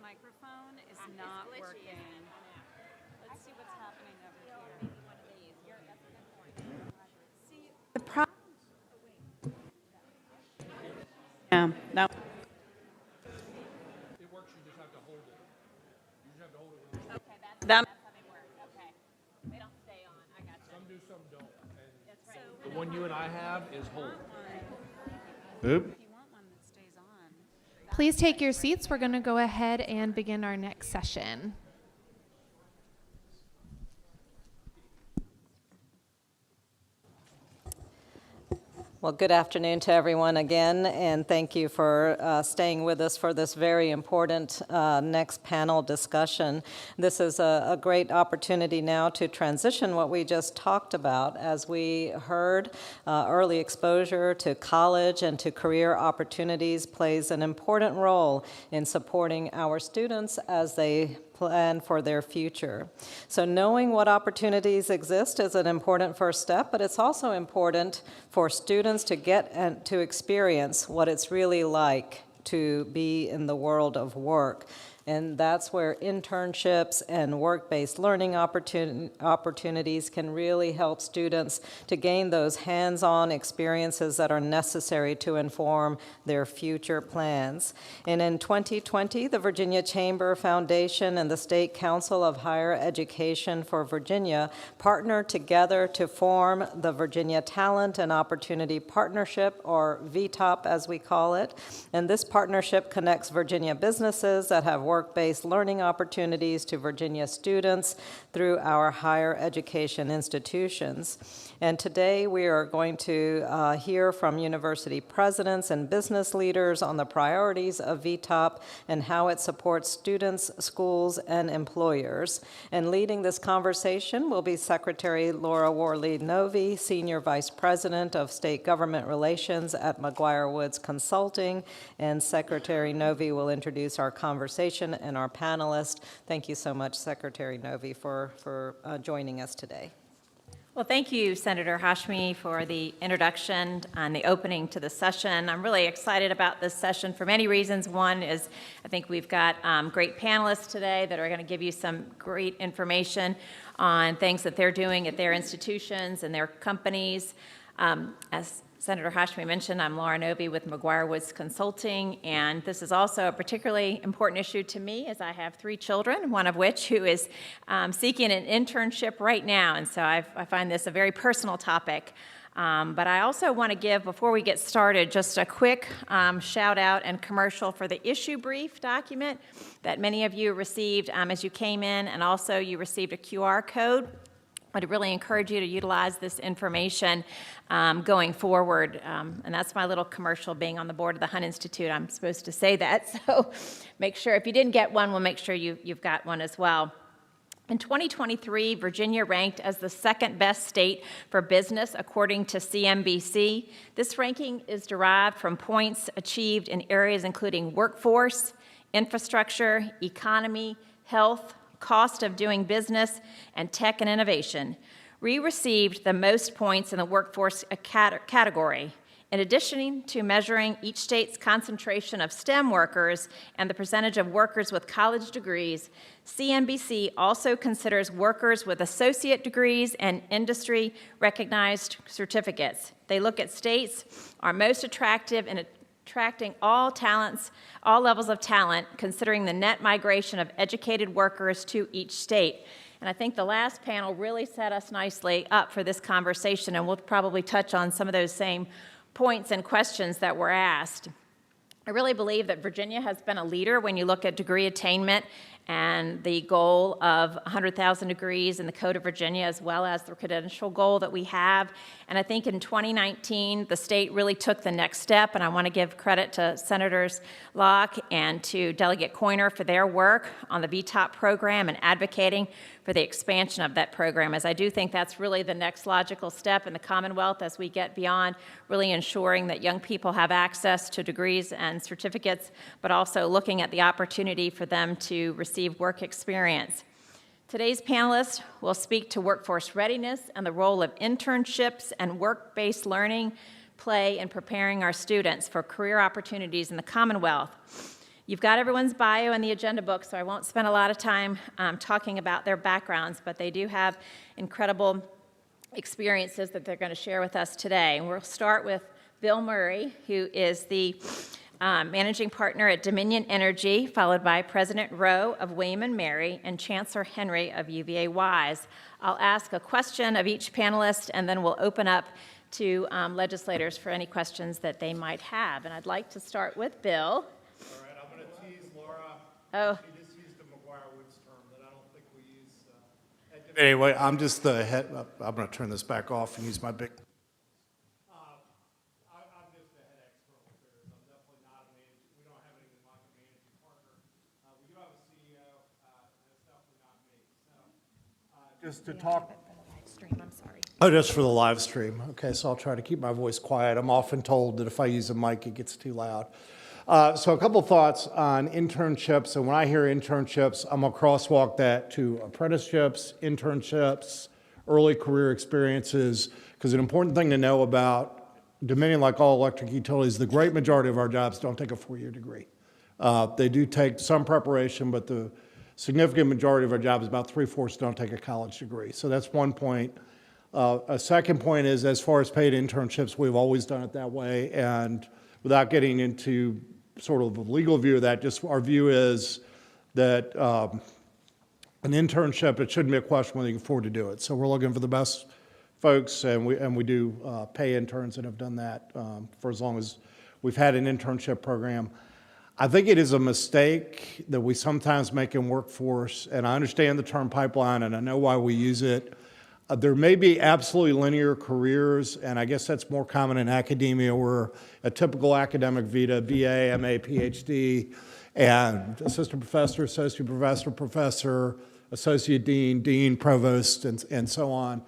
microphone is not glitchy, working. isn't it? Let's see what's happening over here. Maybe one of these. That's a good point. See, The problem. Yeah, that. It works, you just have to hold it. You just have to hold it. Okay, that's That- how they work. Okay. They don't stay on. I got you. Some do, some don't. And That's right. the one you and I have is hold. Oop. Please take your seats. We're going to go ahead and begin our next session. Well, good afternoon to everyone again, and thank you for staying with us for this very important next panel discussion. This is a great opportunity now to transition what we just talked about. As we heard, early exposure to college and to career opportunities plays an important role in supporting our students as they plan for their future. So knowing what opportunities exist is an important first step, but it's also important for students to get and to experience what it's really like to be in the world of work. And that's where internships and work-based learning opportunities can really help students to gain those hands-on experiences that are necessary to inform their future plans. And in 2020, the Virginia Chamber Foundation and the State Council of Higher Education for Virginia partnered together to form the Virginia Talent and Opportunity Partnership, or VTOP as we call it. And this partnership connects Virginia businesses that have work-based learning opportunities to Virginia students through our higher education institutions. And today we are going to hear from university presidents and business leaders on the priorities of VTOP and how it supports students, schools, and employers. And leading this conversation will be Secretary Laura Worley-Novy, Senior Vice President of State Government Relations at McGuire Woods Consulting, and Secretary Novy will introduce our conversation and our panelists. Thank you so much, Secretary Novy, for joining us today. Well, thank you, Senator Hashmi, for the introduction and the opening to the session. I'm really excited about this session for many reasons. One is I think we've got great panelists today that are going to give you some great information on things that they're doing at their institutions and their companies. As Senator Hashmi mentioned, I'm Laura Novy with McGuire Woods Consulting, and this is also a particularly important issue to me as I have 3 children, one of which who is seeking an internship right now, and so I find this a very personal topic. But I also want to give, before we get started, just a quick shout out and commercial for the issue brief document that many of you received as you came in, and also you received a QR code. I'd really encourage you to utilize this information going forward. And that's my little commercial. Being on the board of the Hunt Institute, I'm supposed to say that. So make sure, if you didn't get one, we'll make sure you've got one as well. In 2023, Virginia ranked as the 2nd best state for business according to CNBC. This ranking is derived from points achieved in areas including workforce, infrastructure, economy, health, cost of doing business, and tech and innovation. We received the most points in the workforce category. In addition to measuring each state's concentration of STEM workers and the percentage of workers with college degrees, CNBC also considers workers with associate degrees and industry-recognized certificates. They look at states are most attractive in attracting all talents, all levels of talent, considering the net migration of educated workers to each state. And I think the last panel really set us nicely up for this conversation, and we'll probably touch on some of those same points and questions that were asked. I really believe that Virginia has been a leader when you look at degree attainment and the goal of 100,000 degrees in the Code of Virginia, as well as the credential goal that we have. And I think in 2019, the state really took the next step, and I want to give credit to Senators Locke and to Delegate Coiner for their work on the VTOP program and advocating for the expansion of that program, as I do think that's really the next logical step in the Commonwealth as we get beyond really ensuring that young people have access to degrees and certificates, but also looking at the opportunity for them to receive work experience. Today's panelists will speak to workforce readiness and the role of internships and work-based learning play in preparing our students for career opportunities in the Commonwealth. You've got everyone's bio in the agenda book, so I won't spend a lot of time talking about their backgrounds, but they do have incredible experiences that they're going to share with us today. And we'll start with Bill Murray, who is the managing partner at Dominion Energy, followed by President Rowe of William & Mary and Chancellor Henry of UVA Wise. I'll ask a question of each panelist, and then we'll open up to legislators for any questions that they might have. And I'd like to start with Bill. All right, I'm going to tease Laura. Oh. She just used a McGuire Woods term that I don't think we use. Anyway, I'm just the head. I'm going to turn this back off and use my big. I'm just the head external affairs. I'm definitely not a manager. We don't have anything like a managing partner. We do have a CEO. That's definitely not me. So just to talk. I'm sorry. Oh, just for the live stream. Okay, so I'll try to keep my voice quiet. I'm often told that if I use a mic, it gets too loud. So a couple thoughts on internships. And when I hear internships, I'm going to crosswalk that to apprenticeships, internships, early career experiences, because an important thing to know about Dominion, like all electric utilities, the great majority of our jobs don't take a four-year degree. They do take some preparation, but the significant majority of our jobs, about 3/4, don't take a college degree. So that's one point. A second point is, as far as paid internships, we've always done it that way. And without getting into sort of the legal view of that, just our view is that an internship, it shouldn't be a question whether you can afford to do it. So we're looking for the best folks, and we do pay interns and have done that for as long as we've had an internship program. I think it is a mistake that we sometimes make in workforce, and I understand the term pipeline, and I know why we use it. There may be absolutely linear careers, and I guess that's more common in academia, where a typical academic vita, BA, MA, PhD, and assistant professor, associate professor, professor, associate dean, dean, provost, and so on.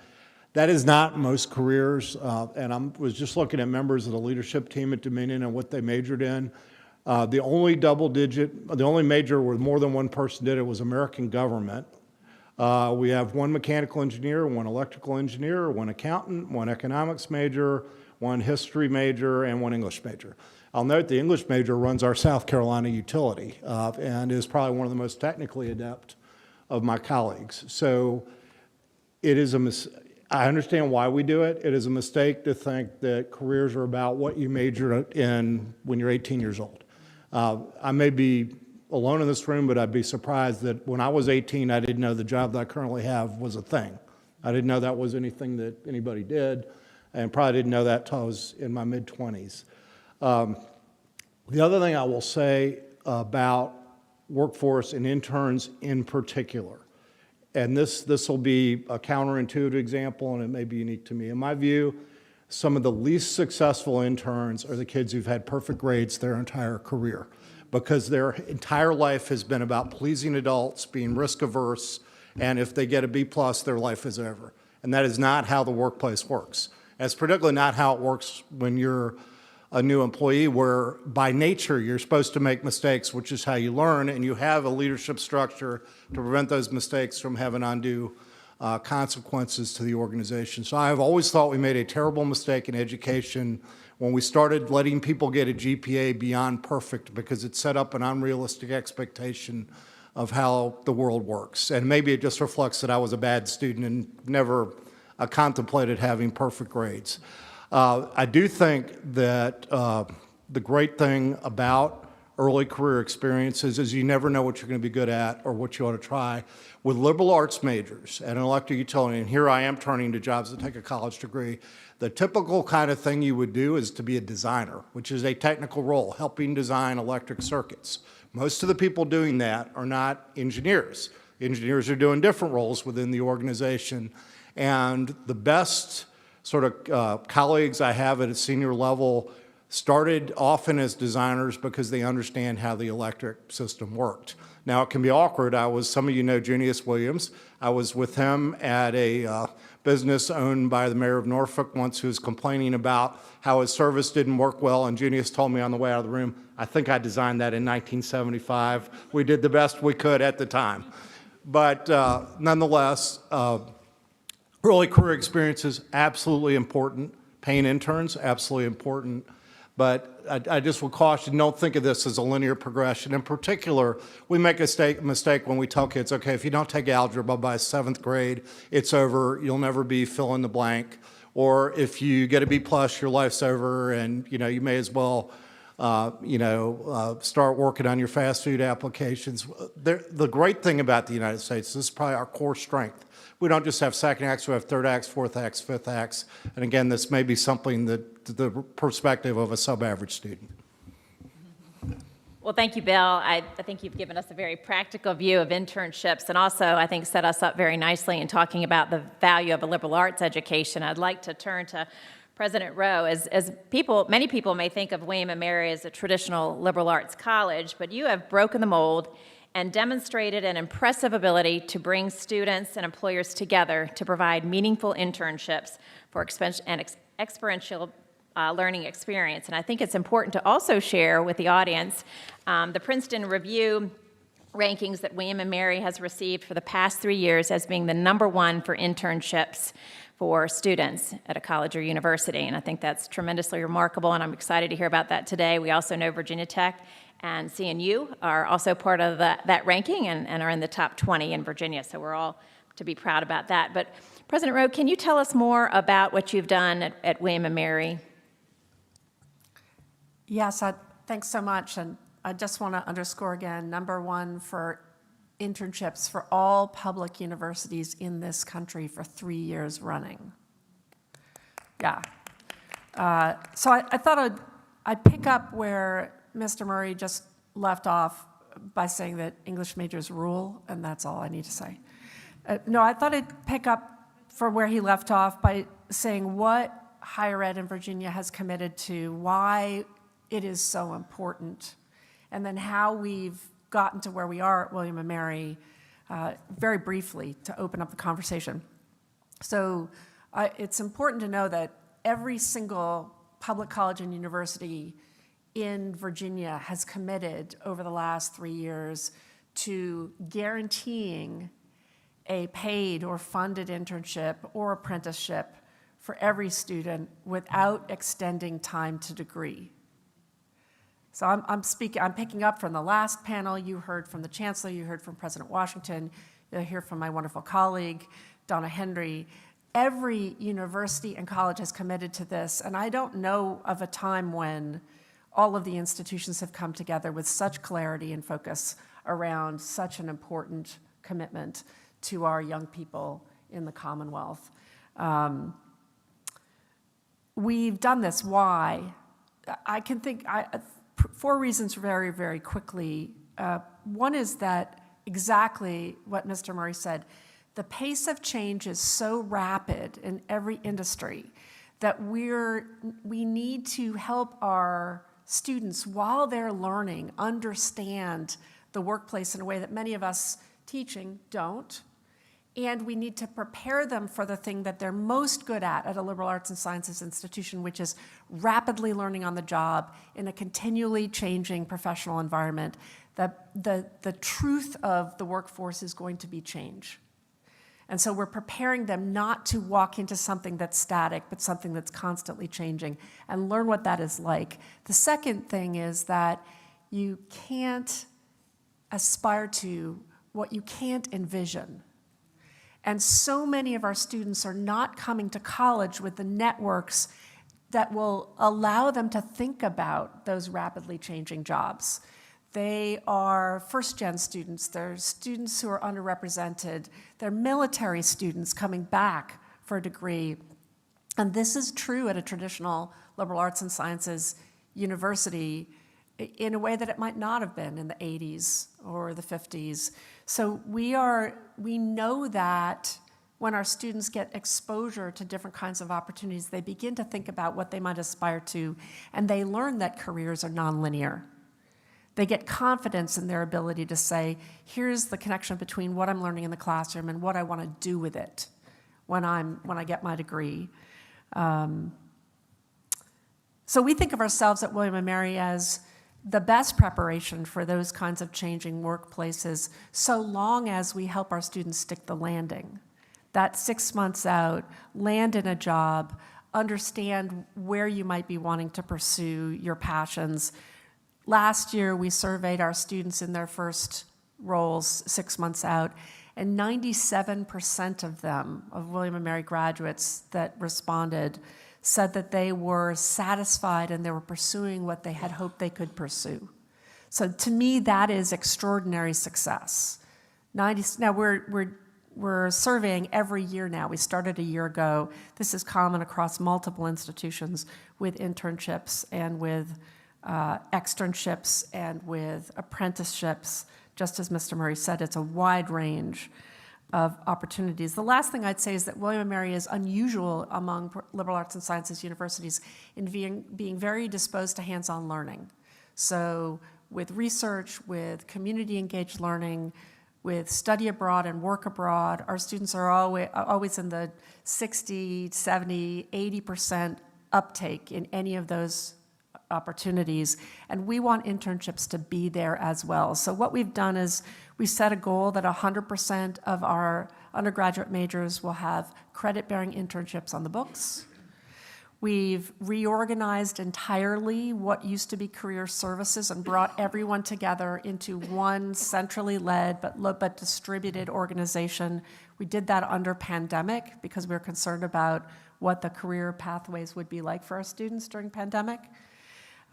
That is not most careers, and I was just looking at members of the leadership team at Dominion and what they majored in. The only major where more than one person did it was American government. We have one mechanical engineer, one electrical engineer, one accountant, one economics major, one history major, and one English major. I'll note the English major runs our South Carolina utility and is probably one of the most technically adept of my colleagues. So it is I understand why we do it. It is a mistake to think that careers are about what you majored in when you're 18 years old. I may be alone in this room, but I'd be surprised that when I was 18, I didn't know the job that I currently have was a thing. I didn't know that was anything that anybody did, and probably didn't know that until I was in my mid-20s. The other thing I will say about workforce and interns in particular, and this will be a counterintuitive example, and it may be unique to me. In my view, some of the least successful interns are the kids who've had perfect grades their entire career, because their entire life has been about pleasing adults, being risk-averse, and if they get a B+, their life is over. And that is not how the workplace works. That's particularly not how it works when you're a new employee, where by nature you're supposed to make mistakes, which is how you learn, and you have a leadership structure to prevent those mistakes from having undue consequences to the organization. So I've always thought we made a terrible mistake in education when we started letting people get a GPA beyond perfect, because it set up an unrealistic expectation of how the world works. And maybe it just reflects that I was a bad student and never contemplated having perfect grades. I do think that the great thing about early career experiences is you never know what you're going to be good at or what you ought to try. With liberal arts majors at an electric utility, and here I am turning to jobs that take a college degree, the typical kind of thing you would do is to be a designer, which is a technical role, helping design electric circuits. Most of the people doing that are not engineers. Engineers are doing different roles within the organization, and the best sort of colleagues I have at a senior level started often as designers because they understand how the electric system worked. Now, it can be awkward. Some of you know Junius Williams. I was with him at a business owned by the mayor of Norfolk once, who was complaining about how his service didn't work well, and Junius told me on the way out of the room, I think I designed that in 1975. We did the best we could at the time. But nonetheless, early career experiences, absolutely important. Paying interns, absolutely important. But I just would caution, don't think of this as a linear progression. In particular, we make a mistake when we tell kids, okay, if you don't take algebra by 7th grade, it's over, you'll never be fill in the blank. Or if you get a B+, your life's over, and you may as well start working on your fast food applications. The great thing about the United States, this is probably our core strength. We don't just have second acts, we have third acts, fourth acts, fifth acts. And again, this may be something that the perspective of a sub-average student. Well, thank you, Bill. I think you've given us a very practical view of internships and also, I think, set us up very nicely in talking about the value of a liberal arts education. I'd like to turn to President Rowe. Many people may think of William & Mary as a traditional liberal arts college, but you have broken the mold and demonstrated an impressive ability to bring students and employers together to provide meaningful internships for experiential learning experience. And I think it's important to also share with the audience the Princeton Review rankings that William & Mary has received for the past 3 years as being the #1 for internships for students at a college or university. And I think that's tremendously remarkable, and I'm excited to hear about that today. We also know Virginia Tech and CNU are also part of that ranking and are in the top 20 in Virginia, so we're all to be proud about that. But President Rowe, can you tell us more about what you've done at William & Mary? Yes, thanks so much. And I just want to underscore again, #1 for internships for all public universities in this country for 3 years running. Yeah. So I thought I'd pick up where Mr. Murray just left off by saying that English majors rule, and that's all I need to say. No, I thought I'd pick up for where he left off by saying what higher ed in Virginia has committed to, why it is so important, and then how we've gotten to where we are at William & Mary, very briefly to open up the conversation. So it's important to know that every single public college and university in Virginia has committed over the last 3 years to guaranteeing a paid or funded internship or apprenticeship for every student without extending time to degree. So I'm picking up from the last panel. You heard from the Chancellor, you heard from President Washington, you'll hear from my wonderful colleague, Donna Henry. Every university and college has committed to this, and I don't know of a time when all of the institutions have come together with such clarity and focus around such an important commitment to our young people in the Commonwealth. We've done this. Why? I can think 4 reasons very, very quickly. One is that exactly what Mr. Murray said. The pace of change is so rapid in every industry that we need to help our students, while they're learning, understand the workplace in a way that many of us teaching don't. And we need to prepare them for the thing that they're most good at a liberal arts and sciences institution, which is rapidly learning on the job in a continually changing professional environment. The truth of the workforce is going to be change. And so we're preparing them not to walk into something that's static, but something that's constantly changing, and learn what that is like. The second thing is that you can't aspire to what you can't envision. And so many of our students are not coming to college with the networks that will allow them to think about those rapidly changing jobs. They are first-gen students. They're students who are underrepresented. They're military students coming back for a degree. And this is true at a traditional liberal arts and sciences university in a way that it might not have been in the 80s or the 50s. So we know that when our students get exposure to different kinds of opportunities, they begin to think about what they might aspire to, and they learn that careers are nonlinear. They get confidence in their ability to say, here's the connection between what I'm learning in the classroom and what I want to do with it when I get my degree. So we think of ourselves at William & Mary as the best preparation for those kinds of changing workplaces, so long as we help our students stick the landing. That 6 months out, land in a job, understand where you might be wanting to pursue your passions. Last year, we surveyed our students in their first roles 6 months out, and 97% of them, of William & Mary graduates that responded, said that they were satisfied and they were pursuing what they had hoped they could pursue. So to me, that is extraordinary success. Now we're surveying every year now. We started a year ago. This is common across multiple institutions with internships and with externships and with apprenticeships. Just as Mr. Murray said, it's a wide range of opportunities. The last thing I'd say is that William & Mary is unusual among liberal arts and sciences universities in being very disposed to hands-on learning. So with research, with community engaged learning, with study abroad and work abroad, our students are always in the 60, 70, 80% uptake in any of those opportunities, and we want internships to be there as well. So what we've done is we set a goal that 100% of our undergraduate majors will have credit-bearing internships on the books. We've reorganized entirely what used to be career services and brought everyone together into one centrally led but distributed organization. We did that under pandemic because we were concerned about what the career pathways would be like for our students during pandemic.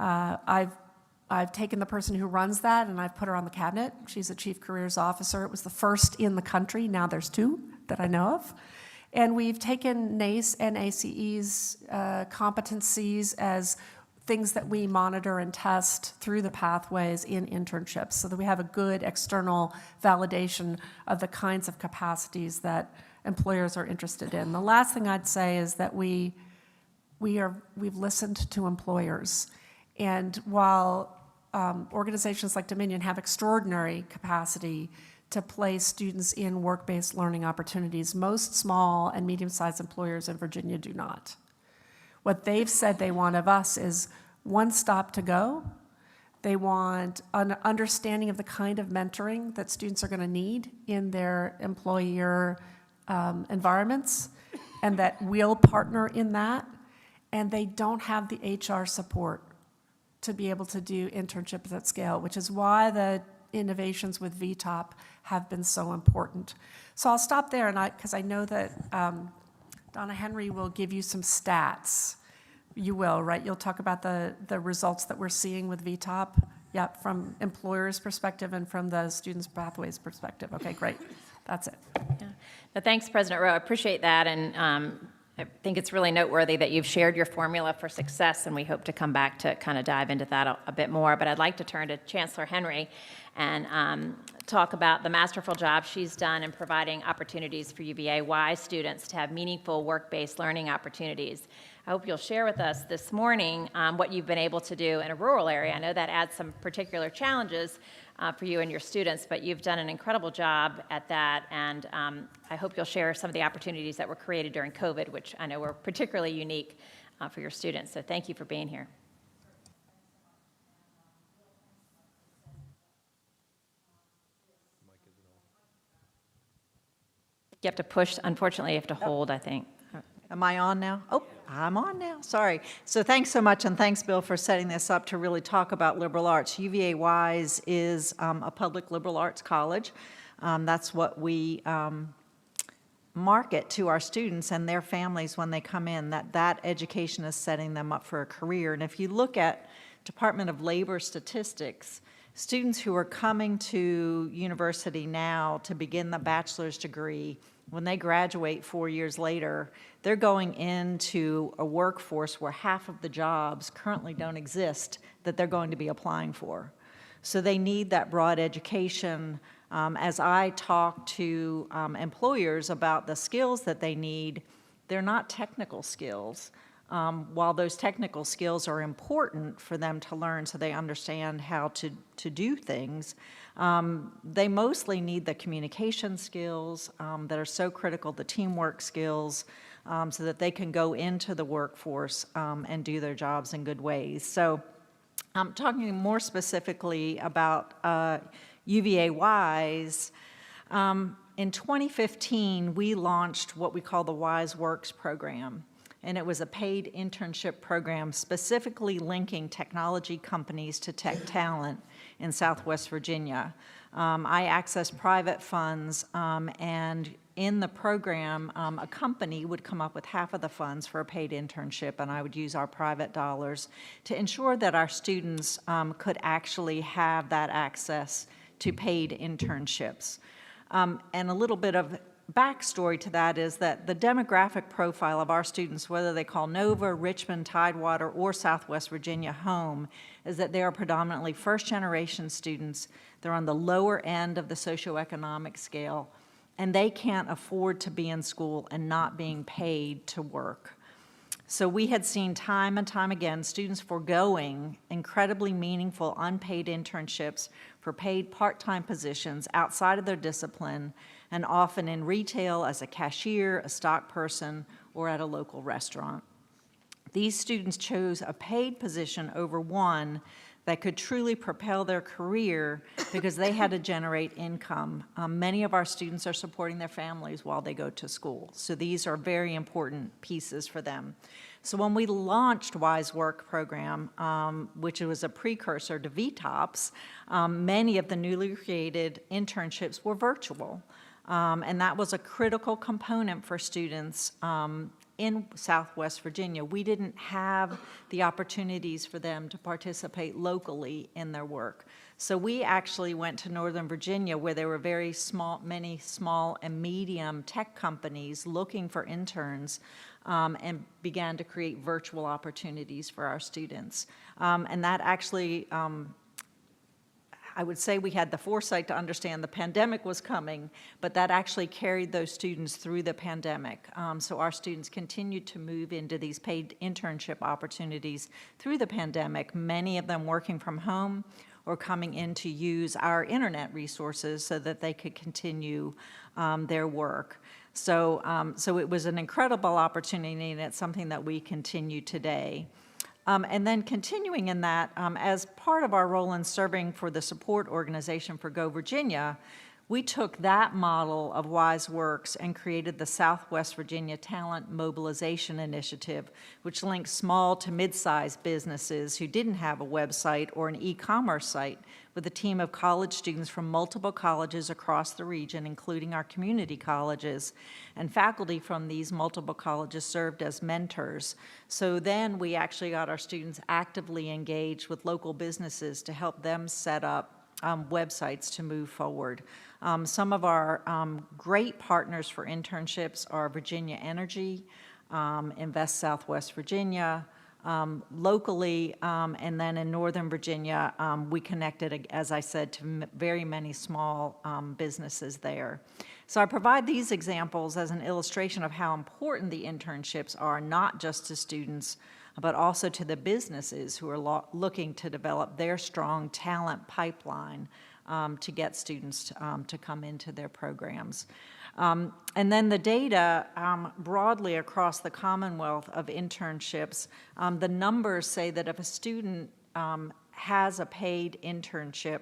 I've taken the person who runs that and I've put her on the cabinet. She's a chief careers officer. It was the first in the country. Now there's 2 that I know of. And we've taken NACE and ACE's competencies as things that we monitor and test through the pathways in internships so that we have a good external validation of the kinds of capacities that employers are interested in. The last thing I'd say is that we've listened to employers. And while organizations like Dominion have extraordinary capacity to place students in work-based learning opportunities, most small and medium-sized employers in Virginia do not. What they've said they want of us is one stop to go. They want an understanding of the kind of mentoring that students are going to need in their employer environments, and that we'll partner in that. And they don't have the HR support to be able to do internships at scale, which is why the innovations with VTOP have been so important. So I'll stop there, because I know that Donna Henry will give you some stats. You will, right? You'll talk about the results that we're seeing with VTOP, yep, from employers' perspective and from the students' pathways perspective. Okay, great. That's it. Yeah. But thanks, President Rowe. I appreciate that, and I think it's really noteworthy that you've shared your formula for success, and we hope to come back to kind of dive into that a bit more. But I'd like to turn to Chancellor Henry and talk about the masterful job she's done in providing opportunities for UVA-Y students to have meaningful work-based learning opportunities. I hope you'll share with us this morning what you've been able to do in a rural area. I know that adds some particular challenges for you and your students, but you've done an incredible job at that, and I hope you'll share some of the opportunities that were created during COVID, which I know were particularly unique for your students. So thank you for being here. You have to push, unfortunately, you have to hold, I think. Am I on now? Oh, I'm on now, sorry. So thanks so much, and thanks, Bill, for setting this up to really talk about liberal arts. UVA-Wise is a public liberal arts college. That's what we market to our students and their families when they come in, that education is setting them up for a career. And if you look at Department of Labor statistics, students who are coming to university now to begin the bachelor's degree, when they graduate 4 years later, they're going into a workforce where half of the jobs currently don't exist that they're going to be applying for. So they need that broad education. As I talk to employers about the skills that they need, they're not technical skills. While those technical skills are important for them to learn so they understand how to do things, they mostly need the communication skills that are so critical, the teamwork skills, so that they can go into the workforce and do their jobs in good ways. So I'm talking more specifically about UVA-Wise. In 2015, we launched what we call the Wise Works program. And it was a paid internship program specifically linking technology companies to tech talent in Southwest Virginia. I accessed private funds and in the program, a company would come up with half of the funds for a paid internship, and I would use our private dollars to ensure that our students could actually have that access to paid internships. And a little bit of backstory to that is that the demographic profile of our students, whether they call Nova, Richmond, Tidewater, or Southwest Virginia home, is that they are predominantly first-generation students. They're on the lower end of the socioeconomic scale, and they can't afford to be in school and not being paid to work. So we had seen time and time again students foregoing incredibly meaningful unpaid internships for paid part-time positions outside of their discipline, and often in retail as a cashier, a stock person, or at a local restaurant. These students chose a paid position over one that could truly propel their career because they had to generate income. Many of our students are supporting their families while they go to school, so these are very important pieces for them. So when we launched Wise Work program, which was a precursor to VTOPS, many of the newly created internships were virtual. And that was a critical component for students in Southwest Virginia. We didn't have the opportunities for them to participate locally in their work. So we actually went to Northern Virginia, where there were many small and medium tech companies looking for interns, and began to create virtual opportunities for our students. And that actually, I would say we had the foresight to understand the pandemic was coming, but that actually carried those students through the pandemic. So our students continued to move into these paid internship opportunities through the pandemic, many of them working from home or coming in to use our internet resources so that they could continue their work. So, so it was an incredible opportunity, and it's something that we continue today. And then continuing in that, as part of our role in serving for the support organization for Go Virginia, we took that model of Wise Works and created the Southwest Virginia Talent Mobilization Initiative, which links small to mid-sized businesses who didn't have a website or an e-commerce site with a team of college students from multiple colleges across the region, including our community colleges, and faculty from these multiple colleges served as mentors. So then we actually got our students actively engaged with local businesses to help them set up websites to move forward. Some of our great partners for internships are Virginia Energy, Invest Southwest Virginia, locally, and then in Northern Virginia, we connected, as I said, to very many small businesses there. So I provide these examples as an illustration of how important the internships are, not just to students, but also to the businesses who are looking to develop their strong talent pipeline to get students to come into their programs. And then the data broadly across the Commonwealth of internships, the numbers say that if a student has a paid internship,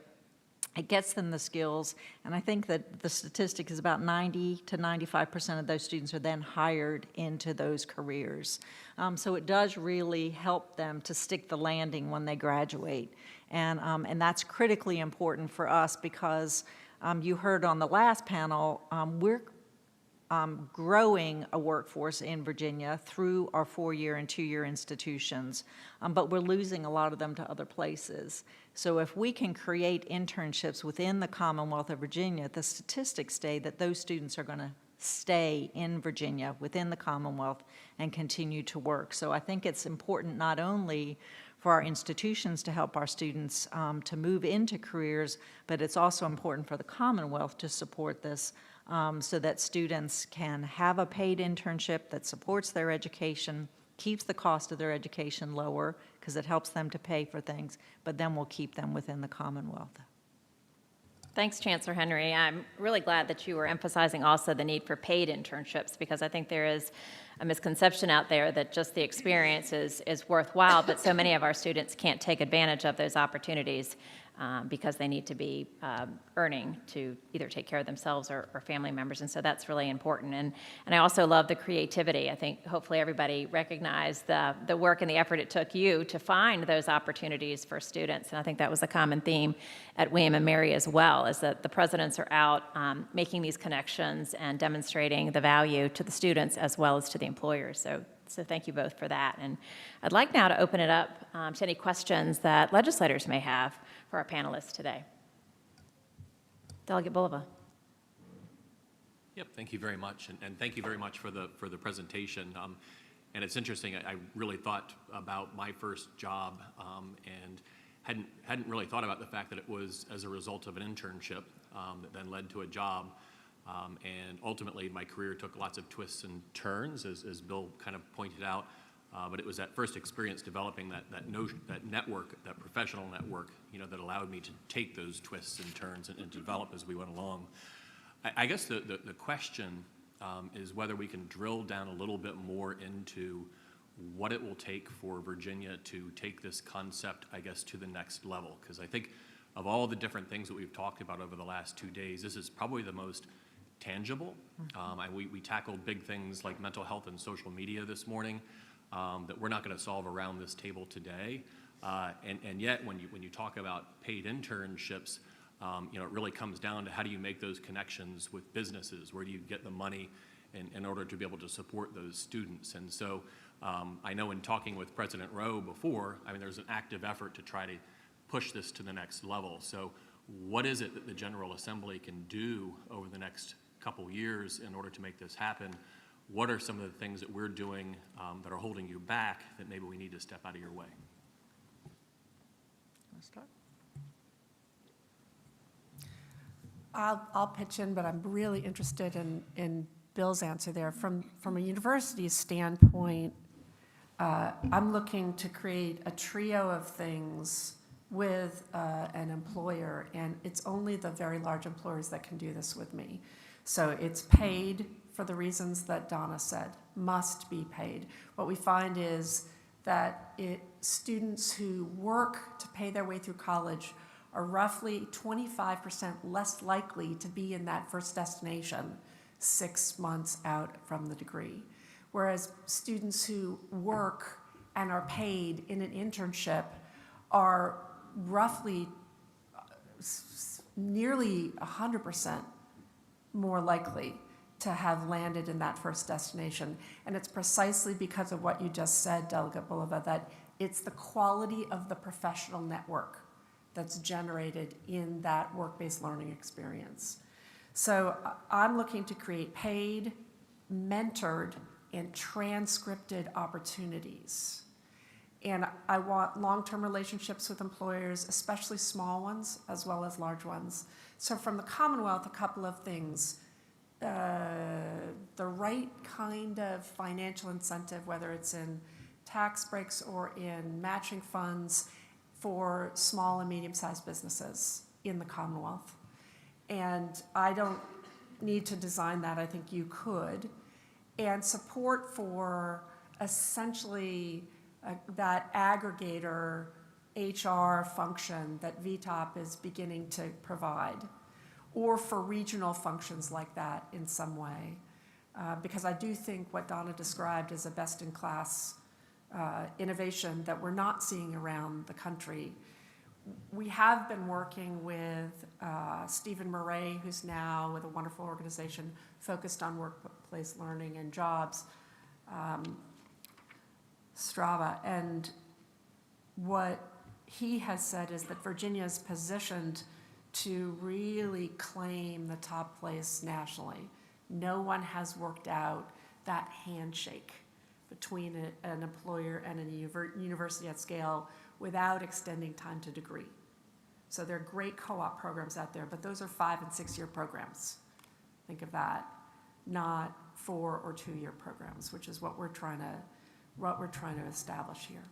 it gets them the skills, and I think that the statistic is about 90 to 95% of those students are then hired into those careers. So it does really help them to stick the landing when they graduate, and that's critically important for us because you heard on the last panel, we're growing a workforce in Virginia through our 4-year and 2-year institutions, but we're losing a lot of them to other places. So if we can create internships within the Commonwealth of Virginia, the statistics say that those students are going to stay in Virginia within the Commonwealth and continue to work. So I think it's important not only for our institutions to help our students to move into careers, but it's also important for the Commonwealth to support this so that students can have a paid internship that supports their education, keeps the cost of their education lower because it helps them to pay for things, but then will keep them within the Commonwealth. Thanks, Chancellor Henry. I'm really glad that you were emphasizing also the need for paid internships because I think there is a misconception out there that just the experience is worthwhile, but so many of our students can't take advantage of those opportunities because they need to be earning to either take care of themselves or family members, and so that's really important. And I also love the creativity. I think hopefully everybody recognized the work and the effort it took you to find those opportunities for students, and I think that was a common theme at William and Mary as well, is that the presidents are out making these connections and demonstrating the value to the students as well as to the employers. So thank you both for that. And I'd like now to open it up to any questions that legislators may have for our panelists today. Delegate Bulova. Yep, thank you very much, and thank you very much for the presentation. And it's interesting. I really thought about my first job and hadn't really thought about the fact that it was as a result of an internship that then led to a job. And ultimately, my career took lots of twists and turns, as Bill kind of pointed out. But it was that first experience developing that network, that professional network, that allowed me to take those twists and turns and develop as we went along. I guess the question is whether we can drill down a little bit more into what it will take for Virginia to take this concept, I guess, to the next level. Because I think of all the different things that we've talked about over the last 2 days, this is probably the most tangible. We tackled big things like mental health and social media this morning that we're not going to solve around this table today. And yet, when you talk about paid internships, it really comes down to how do you make those connections with businesses? Where do you get the money in order to be able to support those students? And so I know in talking with President Rowe before, there's an active effort to try to push this to the next level. So what is it that the General Assembly can do over the next couple years in order to make this happen? What are some of the things that we're doing that are holding you back that maybe we need to step out of your way? Let's start. I'll pitch in, but I'm really interested in Bill's answer there. From a university standpoint, I'm looking to create a trio of things with an employer, and it's only the very large employers that can do this with me. So it's paid for the reasons that Donna said, must be paid. What we find is that students who work to pay their way through college are roughly 25% less likely to be in that first destination 6 months out from the degree. Whereas students who work and are paid in an internship are roughly nearly 100% more likely to have landed in that first destination. And it's precisely because of what you just said, Delegate Bulova, that it's the quality of the professional network that's generated in that work-based learning experience. So I'm looking to create paid, mentored, and transcripted opportunities. And I want long-term relationships with employers, especially small ones as well as large ones. So from the Commonwealth, a couple of things. The right kind of financial incentive, whether it's in tax breaks or in matching funds for small and medium-sized businesses in the Commonwealth. And I don't need to design that, I think you could. And support for essentially that aggregator HR function that VTOP is beginning to provide, or for regional functions like that in some way. Because I do think what Donna described is a best-in-class innovation that we're not seeing around the country. We have been working with Stephen Murray, who's now with a wonderful organization focused on workplace learning and jobs, Strava. And what he has said is that Virginia is positioned to really claim the top place nationally. No one has worked out that handshake between an employer and a university at scale without extending time to degree. So there are great co-op programs out there, but those are 5- and 6-year programs. Think of that, not 4- or 2-year programs, which is what we're trying to establish here.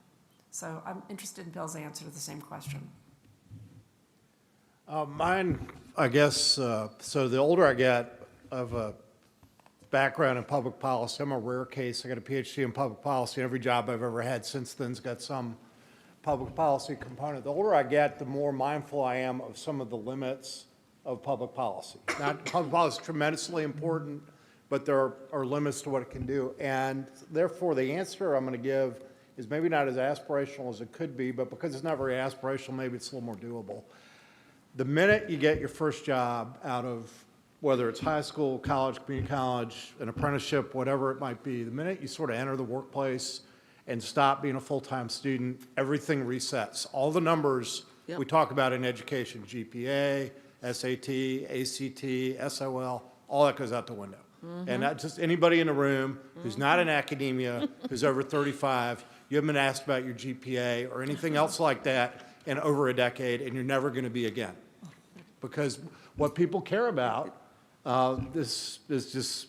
So I'm interested in Bill's answer to the same question. Mine, I guess, so the older I get, I've background in public policy. I'm a rare case. I got a PhD in public policy. Every job I've ever had since then's got some public policy component. The older I get, the more mindful I am of some of the limits of public policy. Public policy is tremendously important, but there are limits to what it can do. And therefore, the answer I'm going to give is maybe not as aspirational as it could be, but because it's not very aspirational, maybe it's a little more doable. The minute you get your first job out of whether it's high school, college, community college, an apprenticeship, whatever it might be, the minute you sort of enter the workplace and stop being a full-time student, everything resets. All the numbers we talk about in education, GPA, SAT, ACT, SOL, all that goes out the window. And not just anybody in the room who's not in academia, who's over 35, you haven't been asked about your GPA or anything else like that in over a decade, and you're never going to be again. Because what people care about, this is just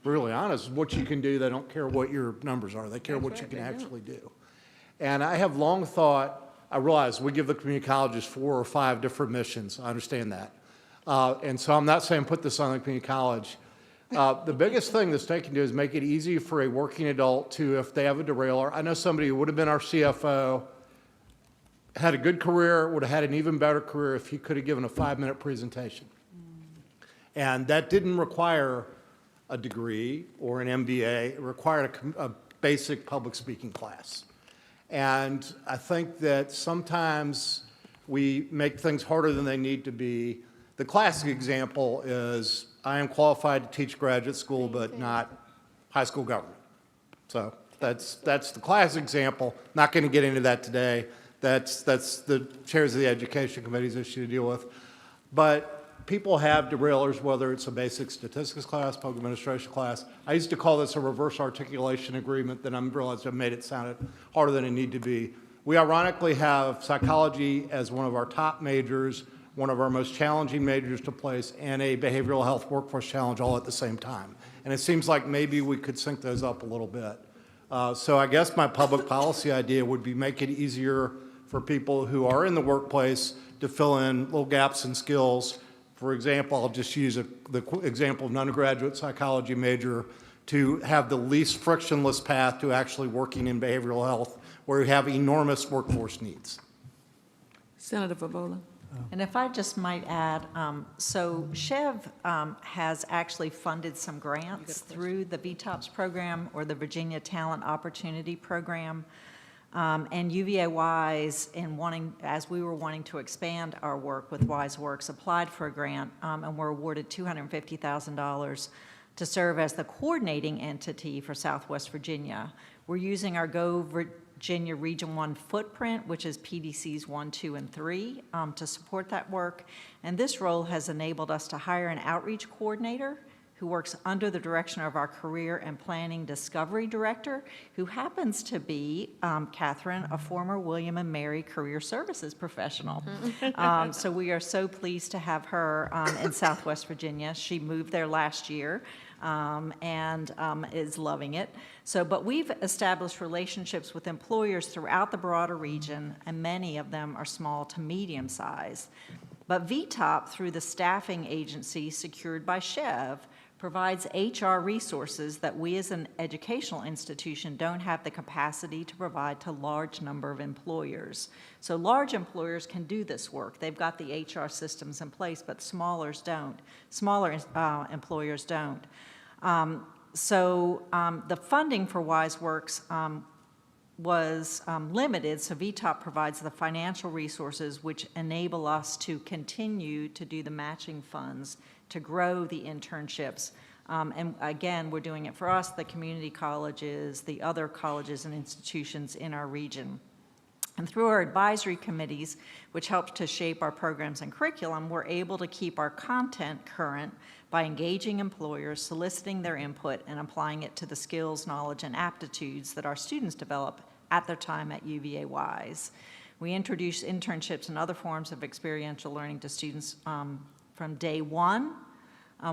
really honest, what you can do. They don't care what your numbers are. They care what you can actually do. And I have long thought, I realize we give the community colleges 4 or 5 different missions. I understand that. And so I'm not saying put this on the community college. The biggest thing the state can do is make it easy for a working adult to, if they have a derailer. I know somebody who would have been our CFO, had a good career, would have had an even better career if he could have given a 5-minute presentation. And that didn't require a degree or an MBA. It required a basic public speaking class. And I think that sometimes we make things harder than they need to be. The classic example is I am qualified to teach graduate school, but not high school government. So that's the classic example. Not going to get into that today. That's the chairs of the education committee's issue to deal with. But people have derailers, whether it's a basic statistics class, public administration class. I used to call this a reverse articulation agreement, then I realized I made it sound harder than it needed to be. We ironically have psychology as one of our top majors, one of our most challenging majors to place, and a behavioral health workforce challenge all at the same time. And it seems like maybe we could sync those up a little bit. So I guess my public policy idea would be make it easier for people who are in the workplace to fill in little gaps in skills. For example, I'll just use the example of an undergraduate psychology major to have the least frictionless path to actually working in behavioral health, where you have enormous workforce needs. Senator Favola. And if I just might add, so Chev has actually funded some grants through the VTOPS program or the Virginia Talent Opportunity Program. And UVA Wise, as we were wanting to expand our work with WiseWorks, applied for a grant and were awarded $250,000 to serve as the coordinating entity for Southwest Virginia. We're using our Go Virginia Region 1 footprint, which is PDCs 1, 2, and 3, to support that work. And this role has enabled us to hire an outreach coordinator who works under the direction of our Career and Planning Discovery Director, who happens to be, Catherine, a former William & Mary Career Services professional. So we are so pleased to have her in Southwest Virginia. She moved there last year and is loving it. But we've established relationships with employers throughout the broader region, and many of them are small to medium size. But VTOP, through the staffing agency secured by Chev, provides HR resources that we as an educational institution don't have the capacity to provide to large number of employers. So large employers can do this work. They've got the HR systems in place, but smaller employers don't. The funding for WiseWorks was limited, so VTOP provides the financial resources which enable us to continue to do the matching funds to grow the internships. And again, we're doing it for us, the community colleges, the other colleges and institutions in our region. And through our advisory committees, which help to shape our programs and curriculum, we're able to keep our content current by engaging employers, soliciting their input, and applying it to the skills, knowledge, and aptitudes that our students develop at their time at UVA Wise. We introduce internships and other forms of experiential learning to students from day one,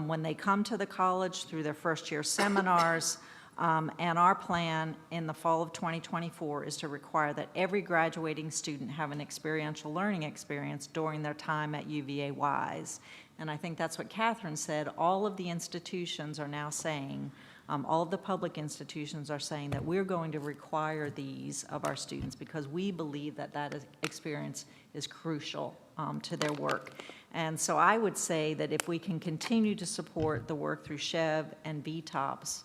when they come to the college, through their first year seminars, And our plan in the fall of 2024 is to require that every graduating student have an experiential learning experience during their time at UVA-Wise. And I think that's what Catherine said. All of the institutions are now saying, all of the public institutions are saying that we're going to require these of our students because we believe that that experience is crucial to their work. And so I would say that if we can continue to support the work through SHEV and VTOPS,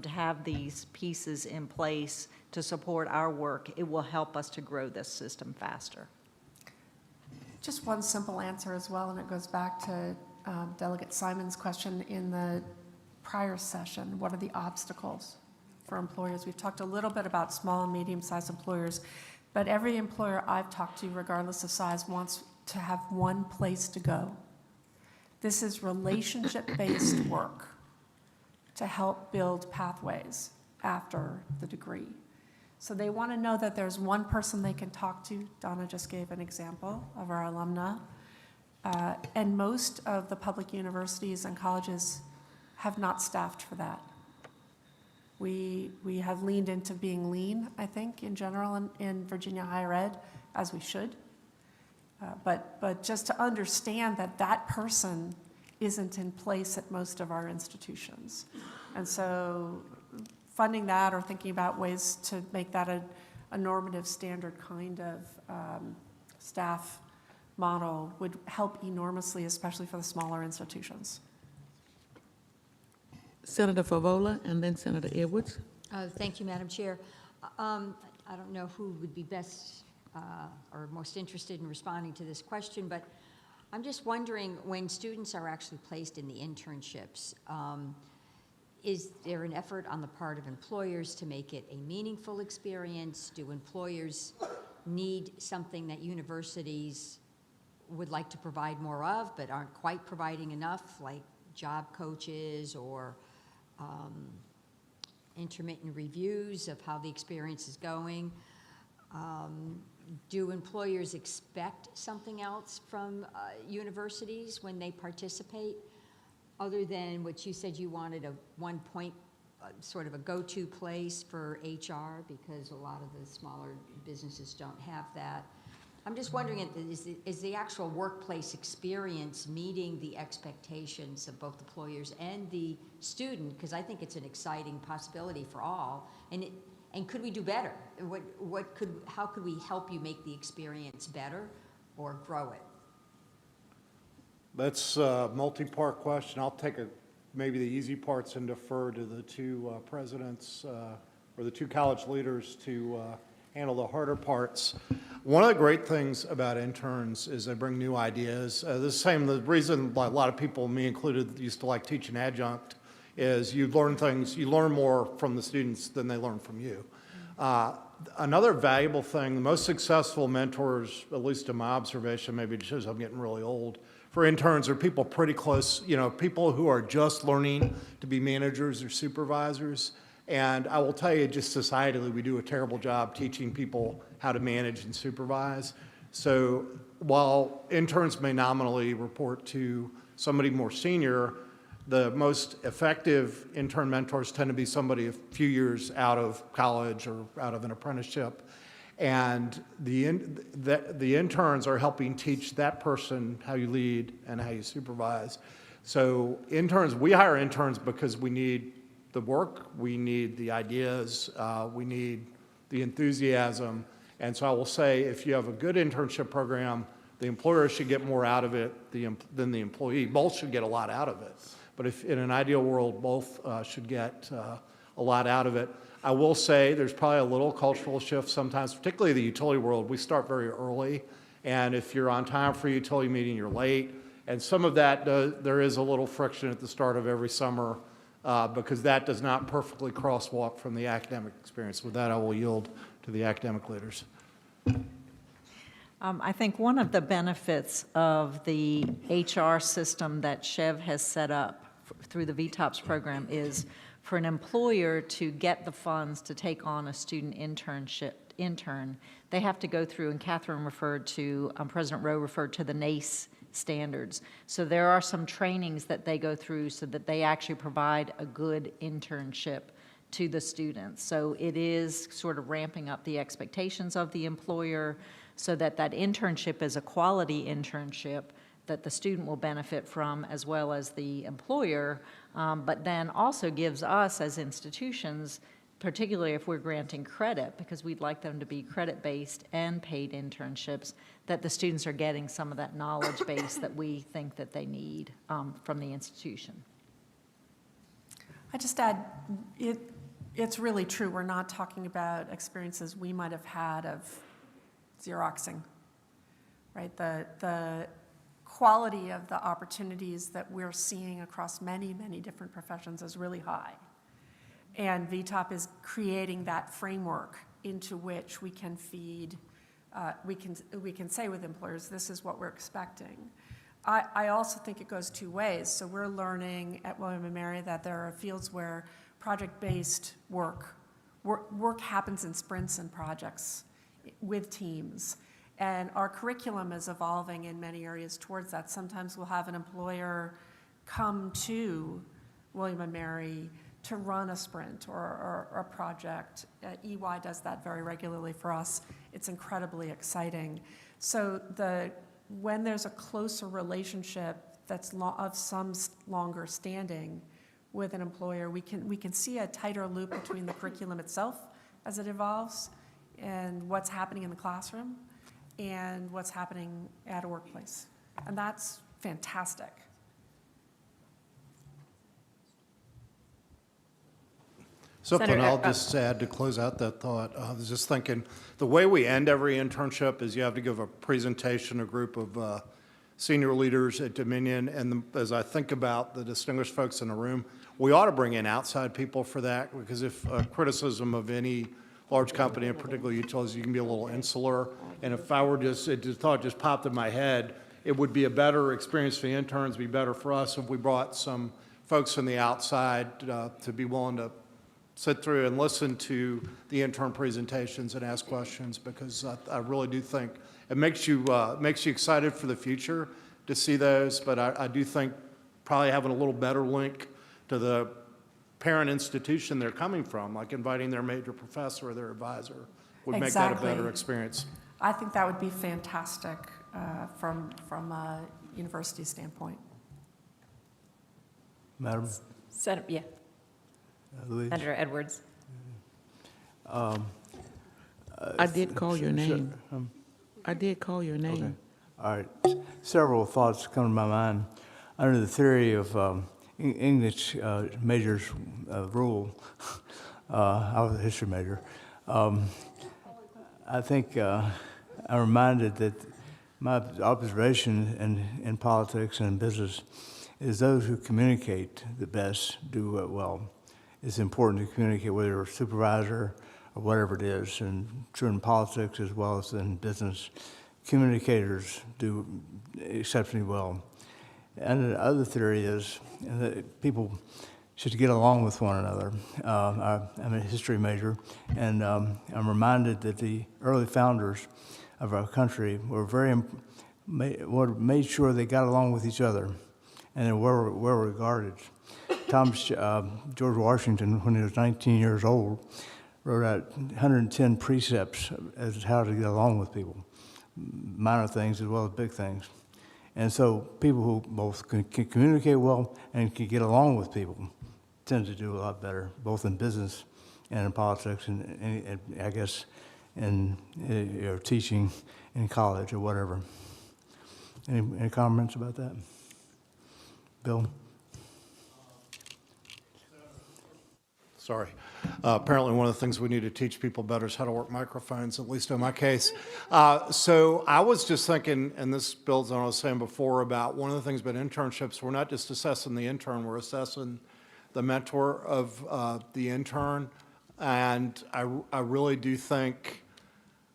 to have these pieces in place to support our work, it will help us to grow this system faster. Just one simple answer as well, and it goes back to Delegate Simon's question in the prior session. What are the obstacles for employers? We've talked a little bit about small and medium-sized employers, but every employer I've talked to, regardless of size, wants to have one place to go. This is relationship-based work to help build pathways after the degree. So they want to know that there's one person they can talk to. Donna just gave an example of our alumna. And most of the public universities and colleges have not staffed for that. We have leaned into being lean, I think, in general in Virginia higher ed, as we should. But just to understand that that person isn't in place at most of our institutions. And so funding that or thinking about ways to make that a normative standard kind of staff model would help enormously, especially for the smaller institutions. Senator Favola and then Senator Edwards. Thank you, Madam Chair. I don't know who would be best or most interested in responding to this question, but I'm just wondering, when students are actually placed in the internships, is there an effort on the part of employers to make it a meaningful experience? Do employers need something that universities would like to provide more of but aren't quite providing enough, like job coaches or intermittent reviews of how the experience is going? Do employers expect something else from universities when they participate, other than what you said you wanted a one point, sort of a go-to place for HR, because a lot of the smaller businesses don't have that? I'm just wondering, is the actual workplace experience meeting the expectations of both employers and the student? Because I think it's an exciting possibility for all. And could we do better? How could we help you make the experience better or grow it? That's a multi-part question. I'll take maybe the easy parts and defer to the two presidents or the two college leaders to handle the harder parts. One of the great things about interns is they bring new ideas. The reason a lot of people, me included, used to like teaching adjunct is you learn more from the students than they learn from you. Another valuable thing, the most successful mentors, at least in my observation, maybe it shows I'm getting really old, for interns are people pretty close, people who are just learning to be managers or supervisors. And I will tell you, just societally, we do a terrible job teaching people how to manage and supervise. So while interns may nominally report to somebody more senior, the most effective intern mentors tend to be somebody a few years out of college or out of an apprenticeship. And the interns are helping teach that person how you lead and how you supervise. So we hire interns because we need the work, we need the ideas, we need the enthusiasm. And so I will say, if you have a good internship program, the employer should get more out of it than the employee. Both should get a lot out of it. But if in an ideal world, both should get a lot out of it. I will say there's probably a little cultural shift sometimes, particularly the utility world. We start very early, and if you're on time for a utility meeting, you're late. And some of that, there is a little friction at the start of every summer because that does not perfectly crosswalk from the academic experience. With that, I will yield to the academic leaders. I think one of the benefits of the HR system that SHEV has set up through the VTOPS program is for an employer to get the funds to take on a student intern, they have to go through, and Catherine President Rowe referred to the NACE standards. So there are some trainings that they go through so that they actually provide a good internship to the students. So it is sort of ramping up the expectations of the employer so that that internship is a quality internship that the student will benefit from as well as the employer, but then also gives us as institutions, particularly if we're granting credit, because we'd like them to be credit-based and paid internships, that the students are getting some of that knowledge base that we think that they need from the institution. I just add, it's really true. We're not talking about experiences we might have had of Xeroxing, right? The quality of the opportunities that we're seeing across many, many different professions is really high. And VTOP is creating that framework into which we can feed, we can say with employers, this is what we're expecting. I also think it goes two ways. So we're learning at William & Mary that there are fields where project-based work happens in sprints and projects with teams. And our curriculum is evolving in many areas towards that. Sometimes we'll have an employer come to William & Mary to run a sprint or a project. EY does that very regularly for us. It's incredibly exciting. So when there's a closer relationship that's of some longer standing with an employer, we can see a tighter loop between the curriculum itself as it evolves and what's happening in the classroom and what's happening at a workplace. And that's fantastic. Something Senator, I'll just add to close out that thought. I was just thinking, the way we end every internship is you have to give a presentation, a group of senior leaders at Dominion, and as I think about the distinguished folks in the room, we ought to bring in outside people for that, because if criticism of any large company, and particularly utilities, you can be a little insular, and if I were thought just popped in my head, it would be a better experience for the interns, be better for us if we brought some folks from the outside to be willing to sit through and listen to the intern presentations and ask questions, because I really do think it makes you excited for the future to see those. But I do think probably having a little better link to the parent institution they're coming from, like inviting their major professor or their advisor, would make that a better experience. I think that would be fantastic from a university standpoint. Madam? Yeah. Louise? Senator Edwards. I did call your name. I did call your name. Okay. All right. Several thoughts come to my mind. Under the theory of English majors rule, I was a history major. I think I'm reminded that my observation in politics and business is those who communicate the best do it well. It's important to communicate, whether you're a supervisor or whatever it is, and true in politics as well as in business. Communicators do exceptionally well. And the other theory is that people should get along with one another. I'm a history major, and I'm reminded that the early founders of our country were made sure they got along with each other, and they were well regarded. George Washington, when he was 19 years old, wrote out 110 precepts as to how to get along with people, minor things as well as big things. And so people who both can communicate well and can get along with people tend to do a lot better, both in business and in politics, and I guess in teaching in college or whatever. Any comments about that? Bill? Sorry. Apparently one of the things we need to teach people better is how to work microphones, at least in my case. So I was just thinking, and this builds on what I was saying before about one of the things about internships, we're not just assessing the intern, we're assessing the mentor of the intern. And I really do think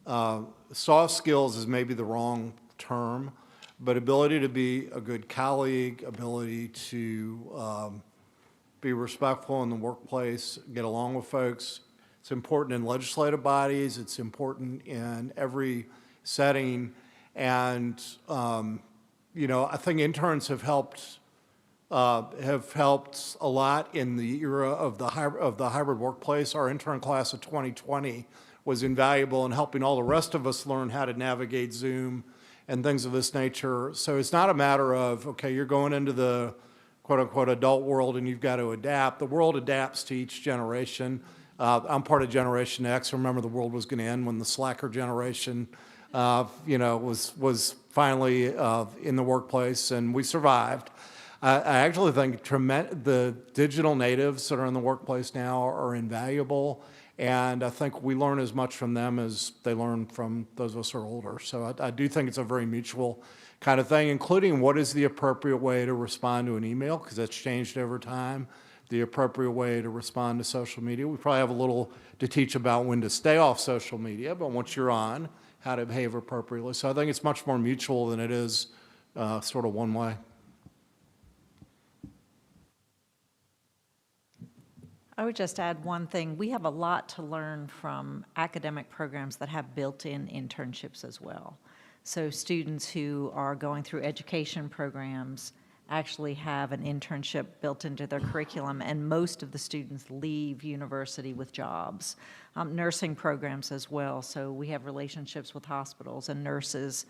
soft skills is maybe the wrong term, but ability to be a good colleague, ability to be respectful in the workplace, get along with folks. It's important in legislative bodies. It's important in every setting. And, I think interns have helped have helped a lot in the era of the hybrid workplace. Our intern class of 2020 was invaluable in helping all the rest of us learn how to navigate Zoom and things of this nature. So it's not a matter of, okay, you're going into the quote-unquote adult world and you've got to adapt. The world adapts to each generation. I'm part of Generation X. Remember, the world was going to end when the slacker generation, was finally in the workplace, and we survived. I actually think the digital natives that are in the workplace now are invaluable, and I think we learn as much from them as they learn from those of us who are older. So I do think it's a very mutual kind of thing, including what is the appropriate way to respond to an email, because that's changed over time, the appropriate way to respond to social media. We probably have a little to teach about when to stay off social media, but once you're on, how to behave appropriately. So I think it's much more mutual than it is sort of one way. I would just add one thing. We have a lot to learn from academic programs that have built-in internships as well. So students who are going through education programs actually have an internship built into their curriculum, and most of the students leave university with jobs. Nursing programs as well, so we have relationships with hospitals, and nurses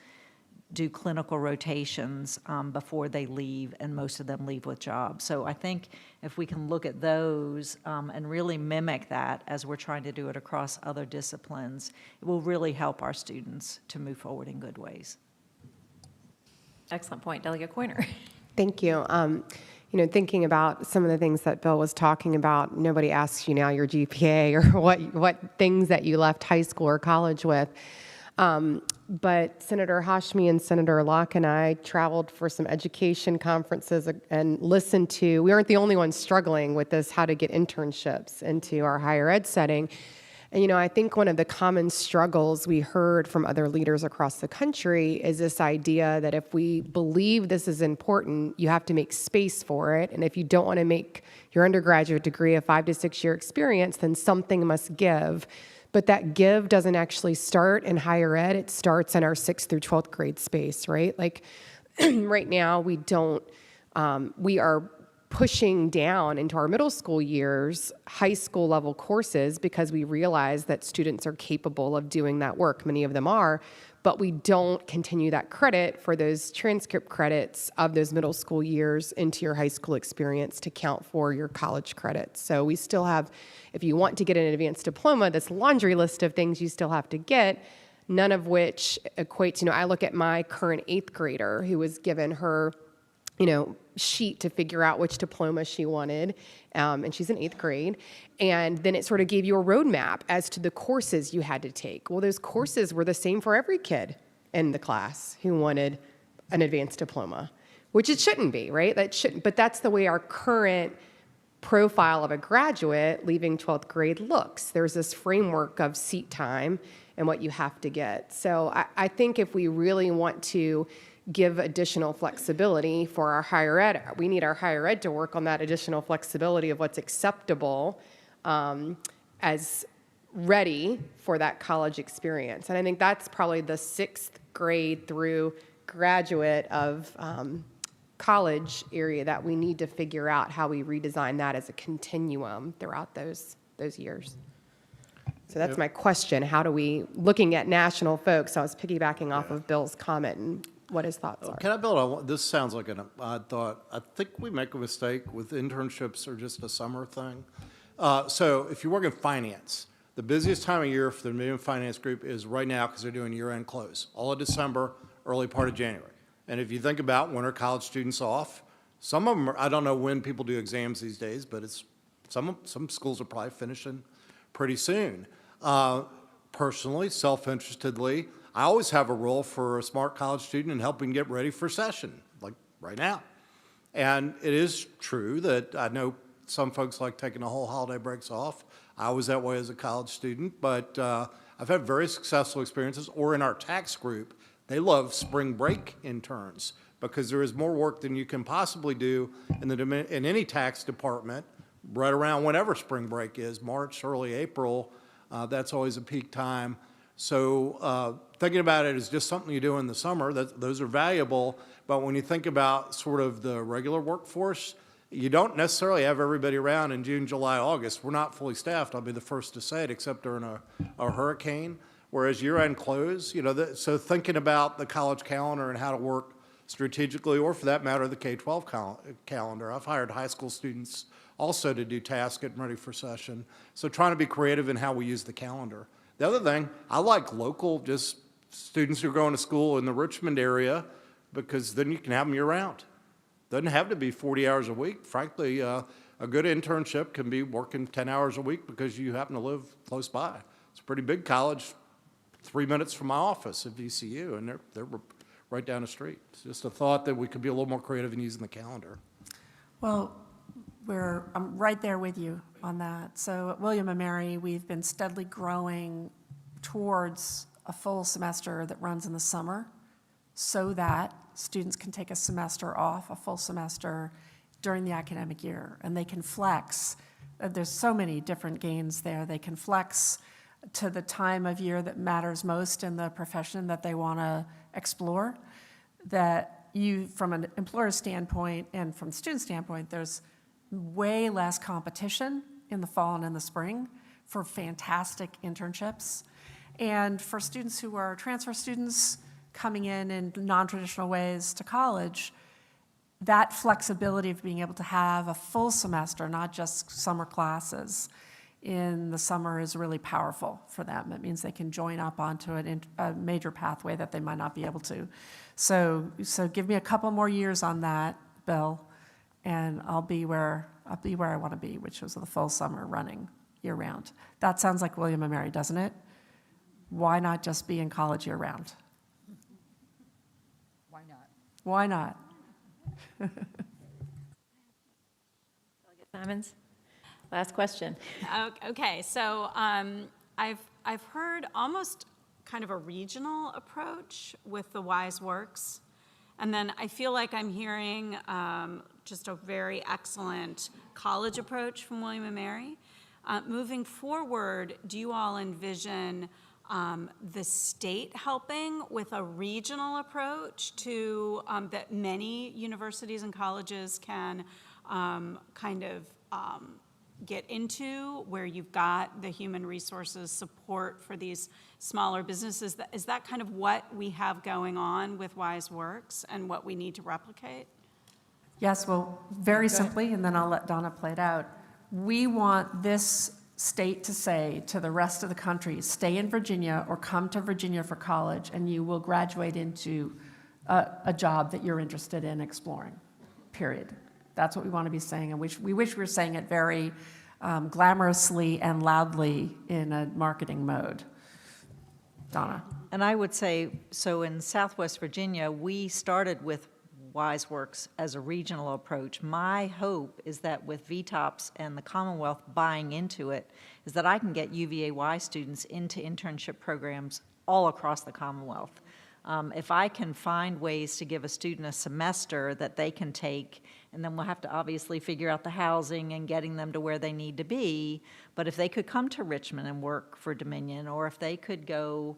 do clinical rotations before they leave, and most of them leave with jobs. So I think if we can look at those and really mimic that as we're trying to do it across other disciplines, it will really help our students to move forward in good ways. Excellent point, Delegate Coiner. Thank you. Thinking about some of the things that Bill was talking about, nobody asks you now your GPA or what things that you left high school or college with. But Senator Hashmi and Senator Locke and I traveled for some education conferences and listened to, we aren't the only ones struggling with this, how to get internships into our higher ed setting. And, I think one of the common struggles we heard from other leaders across the country is this idea that if we believe this is important, you have to make space for it. And if you don't want to make your undergraduate degree a 5 to 6 year experience, then something must give. But that give doesn't actually start in higher ed. It starts in our 6th through 12th grade space, right? Like right now, we are pushing down into our middle school years high school level courses because we realize that students are capable of doing that work. Many of them are, but we don't continue that credit for those transcript credits of those middle school years into your high school experience to count for your college credits. So we still have, if you want to get an advanced diploma, this laundry list of things you still have to get, none of which equates, I look at my current 8th grader who was given her sheet to figure out which diploma she wanted, and she's in 8th grade, and then it sort of gave you a roadmap as to the courses you had to take. Well, those courses were the same for every kid in the class who wanted an advanced diploma, which it shouldn't be, right? That shouldn't, but that's the way our current profile of a graduate leaving 12th grade looks. There's this framework of seat time and what you have to get. So I think if we really want to give additional flexibility for our higher ed, we need our higher ed to work on that additional flexibility of what's acceptable as ready for that college experience. And I think that's probably the 6th grade through graduate of college area that we need to figure out how we redesign that as a continuum throughout those years. So that's my question. How do we, looking at national folks, I was piggybacking off of Bill's comment and what his thoughts are. Can I build on, this sounds like an odd thought. I think we make a mistake with internships or just a summer thing. So if you work in finance, the busiest time of year for the Million Finance Group is right now because they're doing year-end close, all of December, early part of January. And if you think about when are college students off, some of them are, I don't know when people do exams these days, but it's some schools are probably finishing pretty soon. Personally, self-interestedly, I always have a role for a smart college student in helping get ready for session, like right now. And it is true that I know some folks like taking the whole holiday breaks off. I was that way as a college student, but I've had very successful experiences. Or in our tax group, they love spring break interns because there is more work than you can possibly do in any tax department right around whenever spring break is, March, early April. That's always a peak time. So thinking about it as just something you do in the summer, those are valuable. But when you think about sort of the regular workforce, you don't necessarily have everybody around in June, July, August. We're not fully staffed, I'll be the first to say it, except during a hurricane. Whereas year-end close, so thinking about the college calendar and how to work strategically, or for that matter, the K-12 calendar. I've hired high school students also to do tasks, getting ready for session. So trying to be creative in how we use the calendar. The other thing, I like local, just students who are going to school in the Richmond area, because then you can have them year-round. Doesn't have to be 40 hours a week. Frankly, a good internship can be working 10 hours a week because you happen to live close by. It's a pretty big college, 3 minutes from my office at VCU, and they're right down the street. It's just a thought that we could be a little more creative in using the calendar. Well, I'm right there with you on that. So at William & Mary, we've been steadily growing towards a full semester that runs in the summer so that students can take a semester off, a full semester during the academic year, and they can flex. There's so many different gains there. They can flex to the time of year that matters most in the profession that they want to explore. That from an employer standpoint and from the student standpoint, there's way less competition in the fall and in the spring for fantastic internships. And for students who are transfer students coming in non-traditional ways to college, that flexibility of being able to have a full semester, not just summer classes in the summer, is really powerful for them. It means they can join up onto a major pathway that they might not be able to. So give me a couple more years on that, Bill, and I'll be where I want to be, which was the full summer running year-round. That sounds like William & Mary, doesn't it? Why not just be in college year-round? Why not? Why not? Simons, last question. Okay, so I've heard almost kind of a regional approach with the Wise Works, and then I feel like I'm hearing just a very excellent college approach from William & Mary. Moving forward, do you all envision the state helping with a regional approach to that many universities and colleges can get into, where you've got the human resources support for these smaller businesses? Is that kind of what we have going on with Wise Works and what we need to replicate? Yes, well, very simply, and then I'll let Donna play it out. We want this state to say to the rest of the country, stay in Virginia or come to Virginia for college, and you will graduate into a job that you're interested in exploring, period. That's what we want to be saying, and we wish we were saying it very glamorously and loudly in a marketing mode. Donna. And I would say, so in Southwest Virginia, we started with Wise Works as a regional approach. My hope is that with VTOPS and the Commonwealth buying into it, is that I can get UVA-Y students into internship programs all across the Commonwealth. If I can find ways to give a student a semester that they can take, and then we'll have to obviously figure out the housing and getting them to where they need to be, but if they could come to Richmond and work for Dominion, or if they could go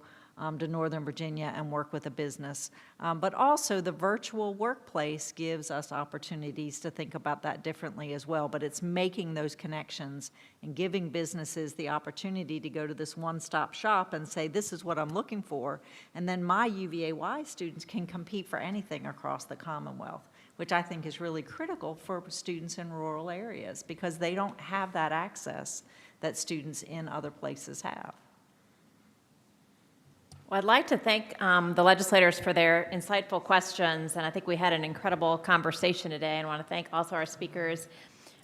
to Northern Virginia and work with a business. But also the virtual workplace gives us opportunities to think about that differently as well, but it's making those connections and giving businesses the opportunity to go to this one-stop shop and say, this is what I'm looking for, and then my UVA-Y students can compete for anything across the Commonwealth, which I think is really critical for students in rural areas because they don't have that access that students in other places have. Well, I'd like to thank the legislators for their insightful questions, and I think we had an incredible conversation today. And I want to thank also our speakers,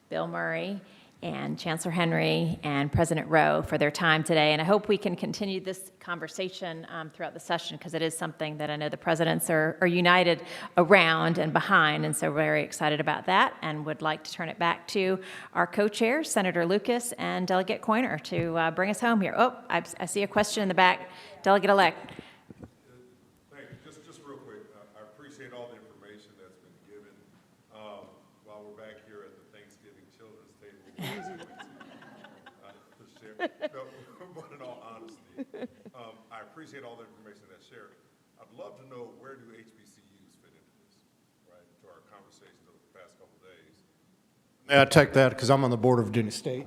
Bill Murray and Chancellor Henry and President Rowe, for their time today. And I hope we can continue this conversation throughout the session, because it is something that I know the presidents are united around and behind, and so we're very excited about that, and would like to turn it back to our co-chairs, Senator Lucas and Delegate Coiner, to bring us home here. Oh, I see a question in the back. Delegate-elect. Thank you. Just real quick, I appreciate all the information that's been given while we're back here at the Thanksgiving Children's Table. I Chair. No, but in all honesty, I appreciate all the information that's shared. I'd love to know, where do HBCUs fit into this, right, to our conversations over the past couple of days? Yeah, I take that because I'm on the board of Virginia State.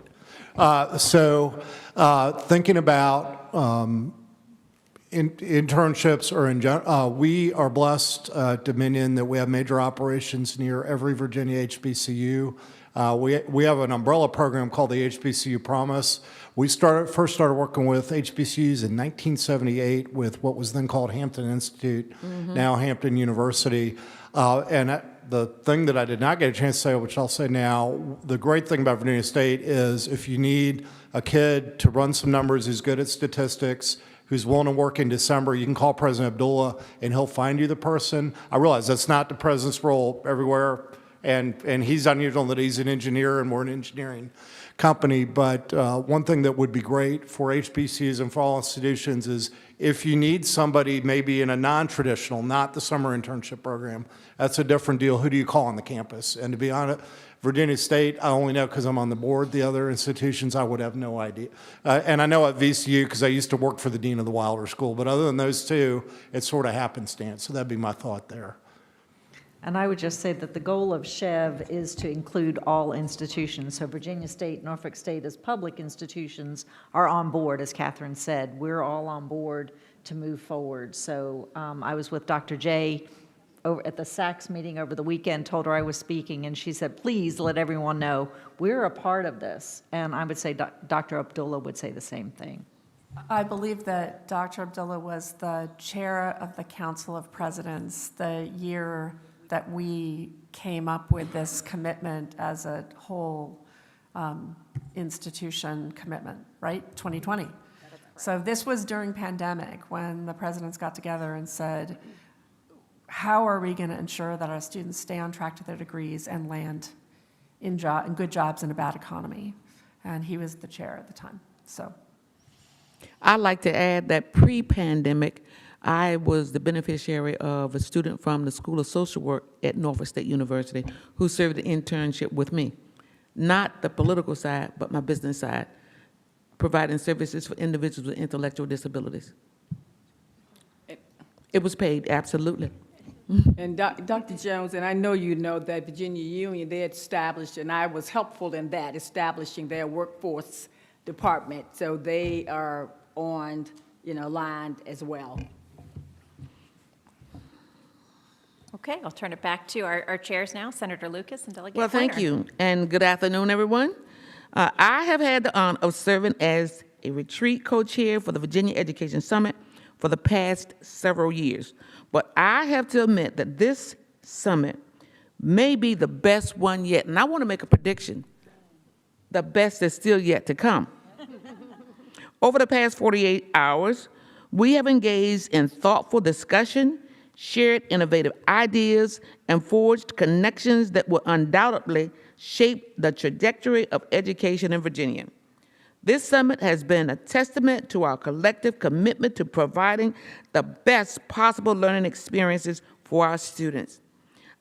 Thinking about internships, we are blessed at Dominion that we have major operations near every Virginia HBCU. We have an umbrella program called the HBCU Promise. We first started working with HBCUs in 1978 with what was then called Hampton Institute, now Hampton University. The thing that I did not get a chance to say, which I'll say now, the great thing about Virginia State is if you need a kid to run some numbers who's good at statistics, who's willing to work in December, you can call President Abdullah and he'll find you the person. I realize that's not the president's role everywhere, and he's unusual that he's an engineer and we're an engineering company, but one thing that would be great for HBCUs and for all institutions is if you need somebody maybe in a non-traditional, not the summer internship program, that's a different deal. Who do you call on the campus? And to be honest, Virginia State, I only know because I'm on the board. The other institutions, I would have no idea. And I know at VCU because I used to work for the dean of the Wilder School, but other than those two, it's sort of happenstance. So that'd be my thought there. And I would just say that the goal of SHEV is to include all institutions. So Virginia State, Norfolk State as public institutions are on board, as Catherine said. We're all on board to move forward. So I was with Dr. J over at the SACS meeting over the weekend, told her I was speaking, and she said, please let everyone know we're a part of this. And I would say Dr. Abdullah would say the same thing. I believe that Dr. Abdullah was the chair of the Council of Presidents the year that we came up with this commitment as a whole institution commitment, right? 2020. So this was during pandemic when the presidents got together and said, how are we going to ensure that our students stay on track to their degrees and land in good jobs in a bad economy? And he was the chair at the time. So I'd like to add that pre-pandemic, I was the beneficiary of a student from the School of Social Work at Norfolk State University who served an internship with me. Not the political side, but my business side, providing services for individuals with intellectual disabilities. It was paid, absolutely. And Dr. Jones, and I know you know that Virginia Union, they established, and I was helpful in that, establishing their workforce department. So they are on, aligned as well. Okay, I'll turn it back to our chairs now, Senator Lucas and Delegate Well, thank Pointer. you, and good afternoon, everyone. I have had the honor of serving as a retreat co-chair for the Virginia Education Summit for the past several years. But I have to admit that this summit may be the best one yet, and I want to make a prediction. The best is still yet to come. Over the past 48 hours, we have engaged in thoughtful discussion, shared innovative ideas, and forged connections that will undoubtedly shape the trajectory of education in Virginia. This summit has been a testament to our collective commitment to providing the best possible learning experiences for our students.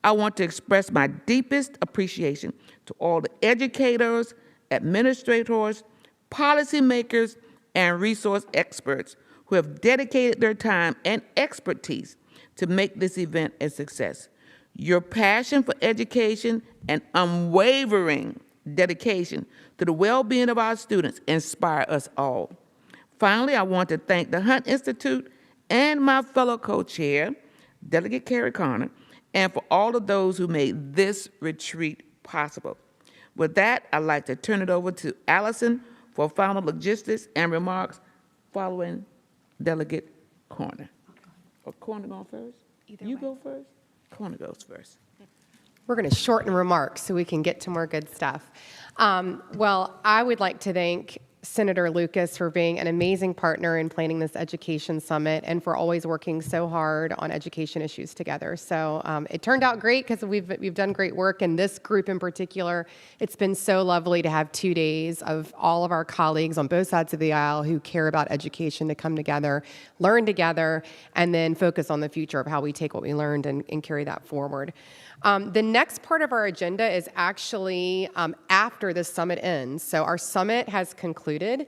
I want to express my deepest appreciation to all the educators, administrators, policymakers, and resource experts who have dedicated their time and expertise to make this event a success. Your passion for education and unwavering dedication to the well-being of our students inspire us all. Finally, I want to thank the Hunt Institute and my fellow co-chair, Delegate Carrie Connor, and for all of those who made this retreat possible. With that, I'd like to turn it over to Allison for final logistics and remarks following Delegate Corner. Or Corner going first? You go first? Corner goes first. We're going to shorten remarks so we can get to more good stuff. Well, I would like to thank Senator Lucas for being an amazing partner in planning this education summit and for always working so hard on education issues together. So it turned out great because we've done great work, and this group in particular, it's been so lovely to have 2 days of all of our colleagues on both sides of the aisle who care about education to come together, learn together, and then focus on the future of how we take what we learned and carry that forward. The next part of our agenda is actually after the summit ends. So our summit has concluded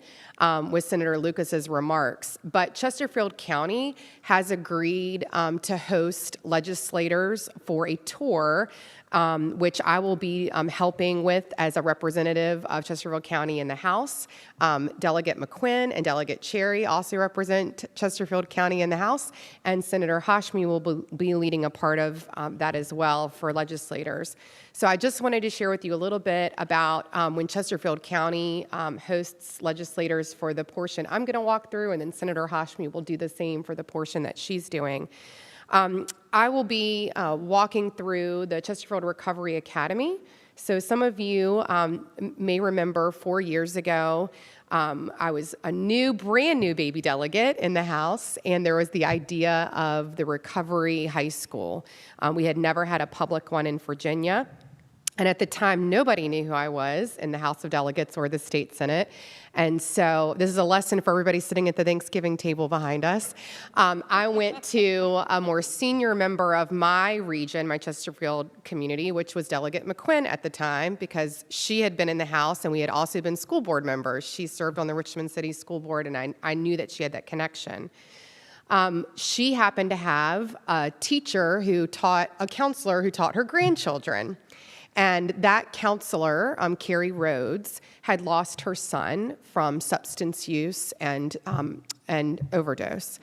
with Senator Lucas's remarks, but Chesterfield County has agreed to host legislators for a tour, which I will be helping with as a representative of Chesterfield County in the House. Delegate McQuinn and Delegate Cherry also represent Chesterfield County in the House, and Senator Hashmi will be leading a part of that as well for legislators. So I just wanted to share with you a little bit about when Chesterfield County hosts legislators for the portion I'm going to walk through, and then Senator Hashmi will do the same for the portion that she's doing. I will be walking through the Chesterfield Recovery Academy. So some of you may remember 4 years ago, I was a brand new baby delegate in the House, and there was the idea of the Recovery High School. We had never had a public one in Virginia. And at the time, nobody knew who I was in the House of Delegates or the State Senate. And so this is a lesson for everybody sitting at the Thanksgiving table behind us. I went to a more senior member of my region, my Chesterfield community, which was Delegate McQuinn at the time, because she had been in the House and we had also been school board members. She served on the Richmond City School Board, and I knew that she had that connection. She happened to have a counselor who taught her grandchildren. And that counselor, Carrie Rhodes, had lost her son from substance use and overdose.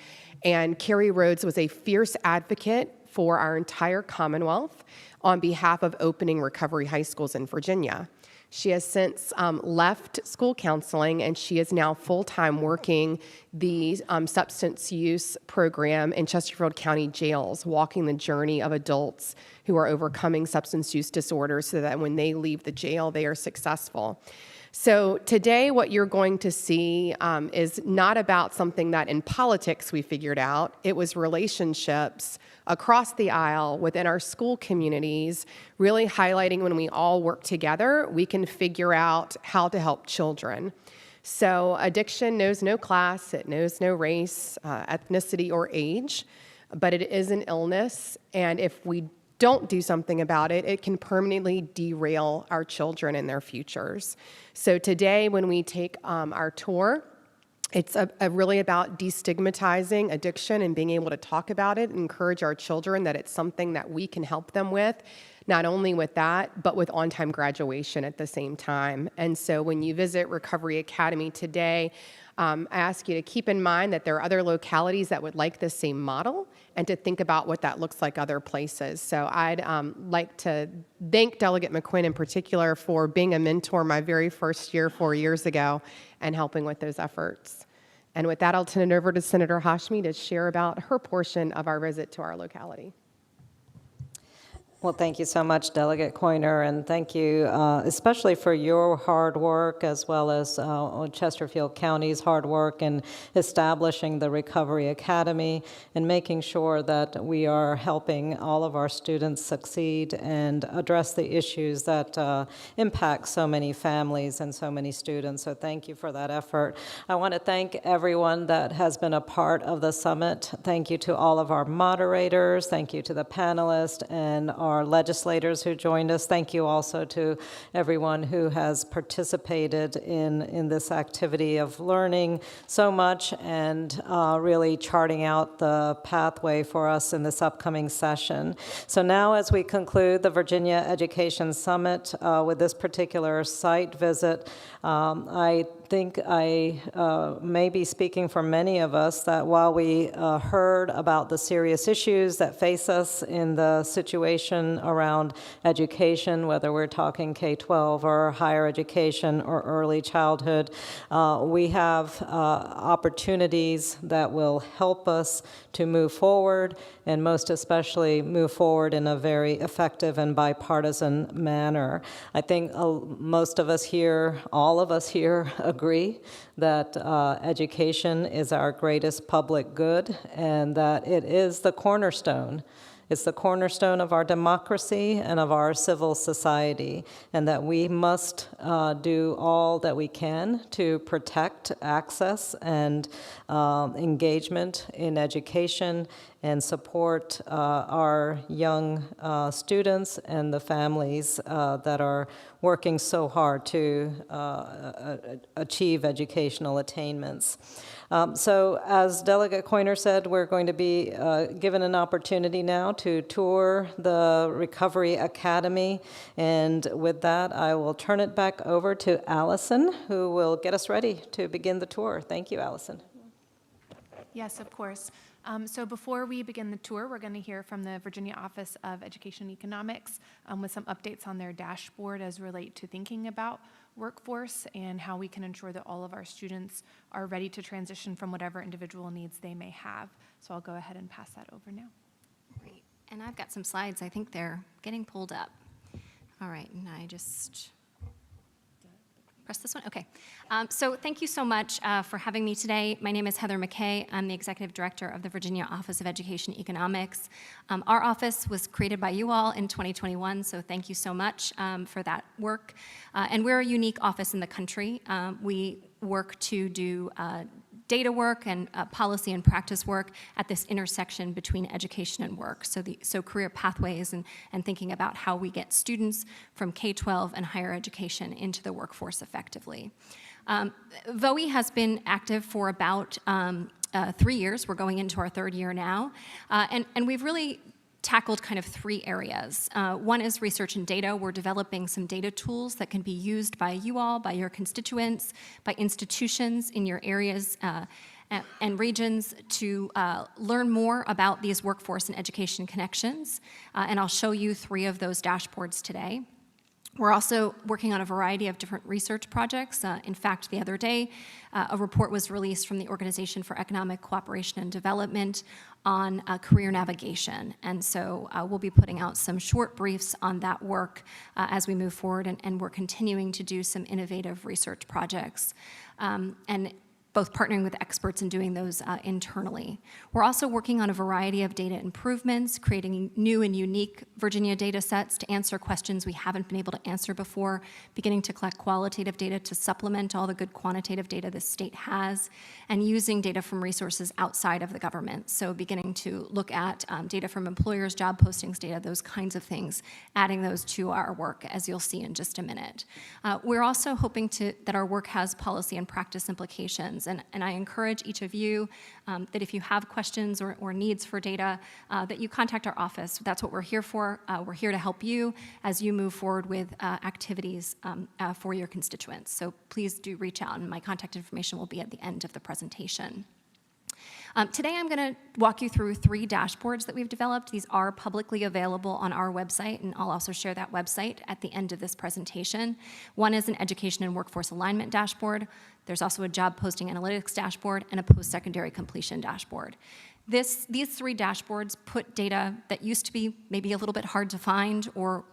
And Carrie Rhodes was a fierce advocate for our entire Commonwealth on behalf of opening recovery high schools in Virginia. She has since left school counseling, and she is now full-time working the substance use program in Chesterfield County jails, walking the journey of adults who are overcoming substance use disorders so that when they leave the jail, they are successful. So today what you're going to see is not about something that in politics we figured out. It was relationships across the aisle within our school communities, really highlighting when we all work together, we can figure out how to help children. So addiction knows no class, it knows no race, ethnicity, or age, but it is an illness, and if we don't do something about it, it can permanently derail our children and their futures. So today, when we take our tour, it's really about destigmatizing addiction and being able to talk about it and encourage our children that it's something that we can help them with, not only with that, but with on-time graduation at the same time. And so when you visit Recovery Academy today, I ask you to keep in mind that there are other localities that would like the same model and to think about what that looks like other places. So I'd like to thank Delegate McQuinn in particular for being a mentor my very first year 4 years ago and helping with those efforts. And with that, I'll turn it over to Senator Hashmi to share about her portion of our visit to our locality. Well, thank you so much, Delegate Coiner, and thank you especially for your hard work as well as Chesterfield County's hard work in establishing the Recovery Academy and making sure that we are helping all of our students succeed and address the issues that impact so many families and so many students. So thank you for that effort. I want to thank everyone that has been a part of the summit. Thank you to all of our moderators. Thank you to the panelists and our legislators who joined us. Thank you also to everyone who has participated in this activity of learning so much and really charting out the pathway for us in this upcoming session. So now as we conclude the Virginia Education Summit with this particular site visit, I think I may be speaking for many of us that while we heard about the serious issues that face us in the situation around education, whether we're talking K-12 or higher education or early childhood, we have opportunities that will help us to move forward, and most especially move forward in a very effective and bipartisan manner. I think most of us here, all of us here, agree that education is our greatest public good and that it is the cornerstone. It's the cornerstone of our democracy and of our civil society, and that we must do all that we can to protect access and engagement in education and support our young students and the families that are working so hard to achieve educational attainments. So as Delegate Coiner said, we're going to be given an opportunity now to tour the Recovery Academy. And with that, I will turn it back over to Allison, who will get us ready to begin the tour. Thank you, Allison. Yes, of course. So before we begin the tour, we're going to hear from the Virginia Office of Education and Economics with some updates on their dashboard as relate to thinking about workforce and how we can ensure that all of our students are ready to transition from whatever individual needs they may have. So I'll go ahead and pass that over now. Great. And I've got some slides. I think they're getting pulled up. All right, and I just press this one? Okay. So thank you so much for having me today. My name is Heather McKay. I'm the Executive Director of the Virginia Office of Education and Economics. Our office was created by you all in 2021, so thank you so much for that work. And we're a unique office in the country. We work to do data work and policy and practice work at this intersection between education and work. So career pathways and thinking about how we get students from K-12 and higher education into the workforce effectively. VOE has been active for about 3 years. We're going into our third year now. And we've really tackled kind of 3 areas. One is research and data. We're developing some data tools that can be used by you all, by your constituents, by institutions in your areas and regions to learn more about these workforce and education connections. And I'll show you 3 of those dashboards today. We're also working on a variety of different research projects. In fact, the other day, a report was released from the Organization for Economic Cooperation and Development on career navigation. And so we'll be putting out some short briefs on that work as we move forward, and we're continuing to do some innovative research projects. And both partnering with experts and doing those internally. We're also working on a variety of data improvements, creating new and unique Virginia data sets to answer questions we haven't been able to answer before, beginning to collect qualitative data to supplement all the good quantitative data the state has, and using data from resources outside of the government. So beginning to look at data from employers, job postings data, those kinds of things, adding those to our work, as you'll see in just a minute. We're also hoping that our work has policy and practice implications. And I encourage each of you that if you have questions or needs for data, that you contact our office. That's what we're here for. We're here to help you as you move forward with activities for your constituents. So please do reach out, and my contact information will be at the end of the presentation. Today I'm going to walk you through 3 dashboards that we've developed. These are publicly available on our website, and I'll also share that website at the end of this presentation. One is an education and workforce alignment dashboard. There's also a job posting analytics dashboard and a post-secondary completion dashboard. These 3 dashboards put data that used to be maybe a little bit hard to find or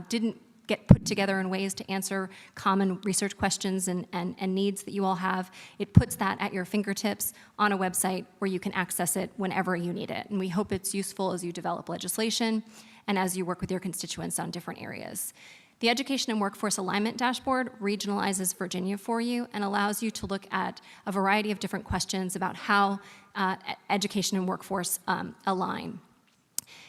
didn't get put together in ways to answer common research questions and needs that you all have. It puts that at your fingertips on a website where you can access it whenever you need it. And we hope it's useful as you develop legislation and as you work with your constituents on different areas. The Education and Workforce Alignment Dashboard regionalizes Virginia for you and allows you to look at a variety of different questions about how education and workforce align.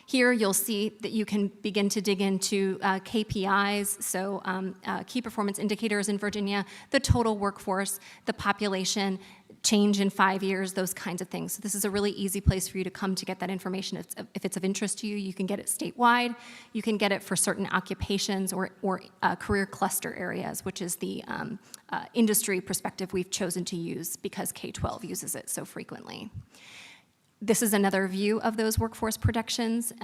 Here you'll see that you can begin to dig into KPIs, so key performance indicators in Virginia, the total workforce, the population, change in 5 years, those kinds of things. So this is a really easy place for you to come to get that information. If it's of interest to you, you can get it statewide. You can get it for certain occupations or career cluster areas, which is the industry perspective we've chosen to use because K-12 uses it so frequently. This is another view of those workforce projections.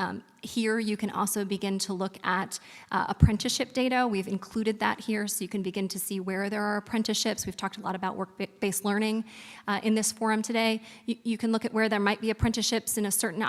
Here you can also begin to look at apprenticeship data. We've included that here so you can begin to see where there are apprenticeships. We've talked a lot about work-based learning in this forum today. You can look at where there might be apprenticeships in a certain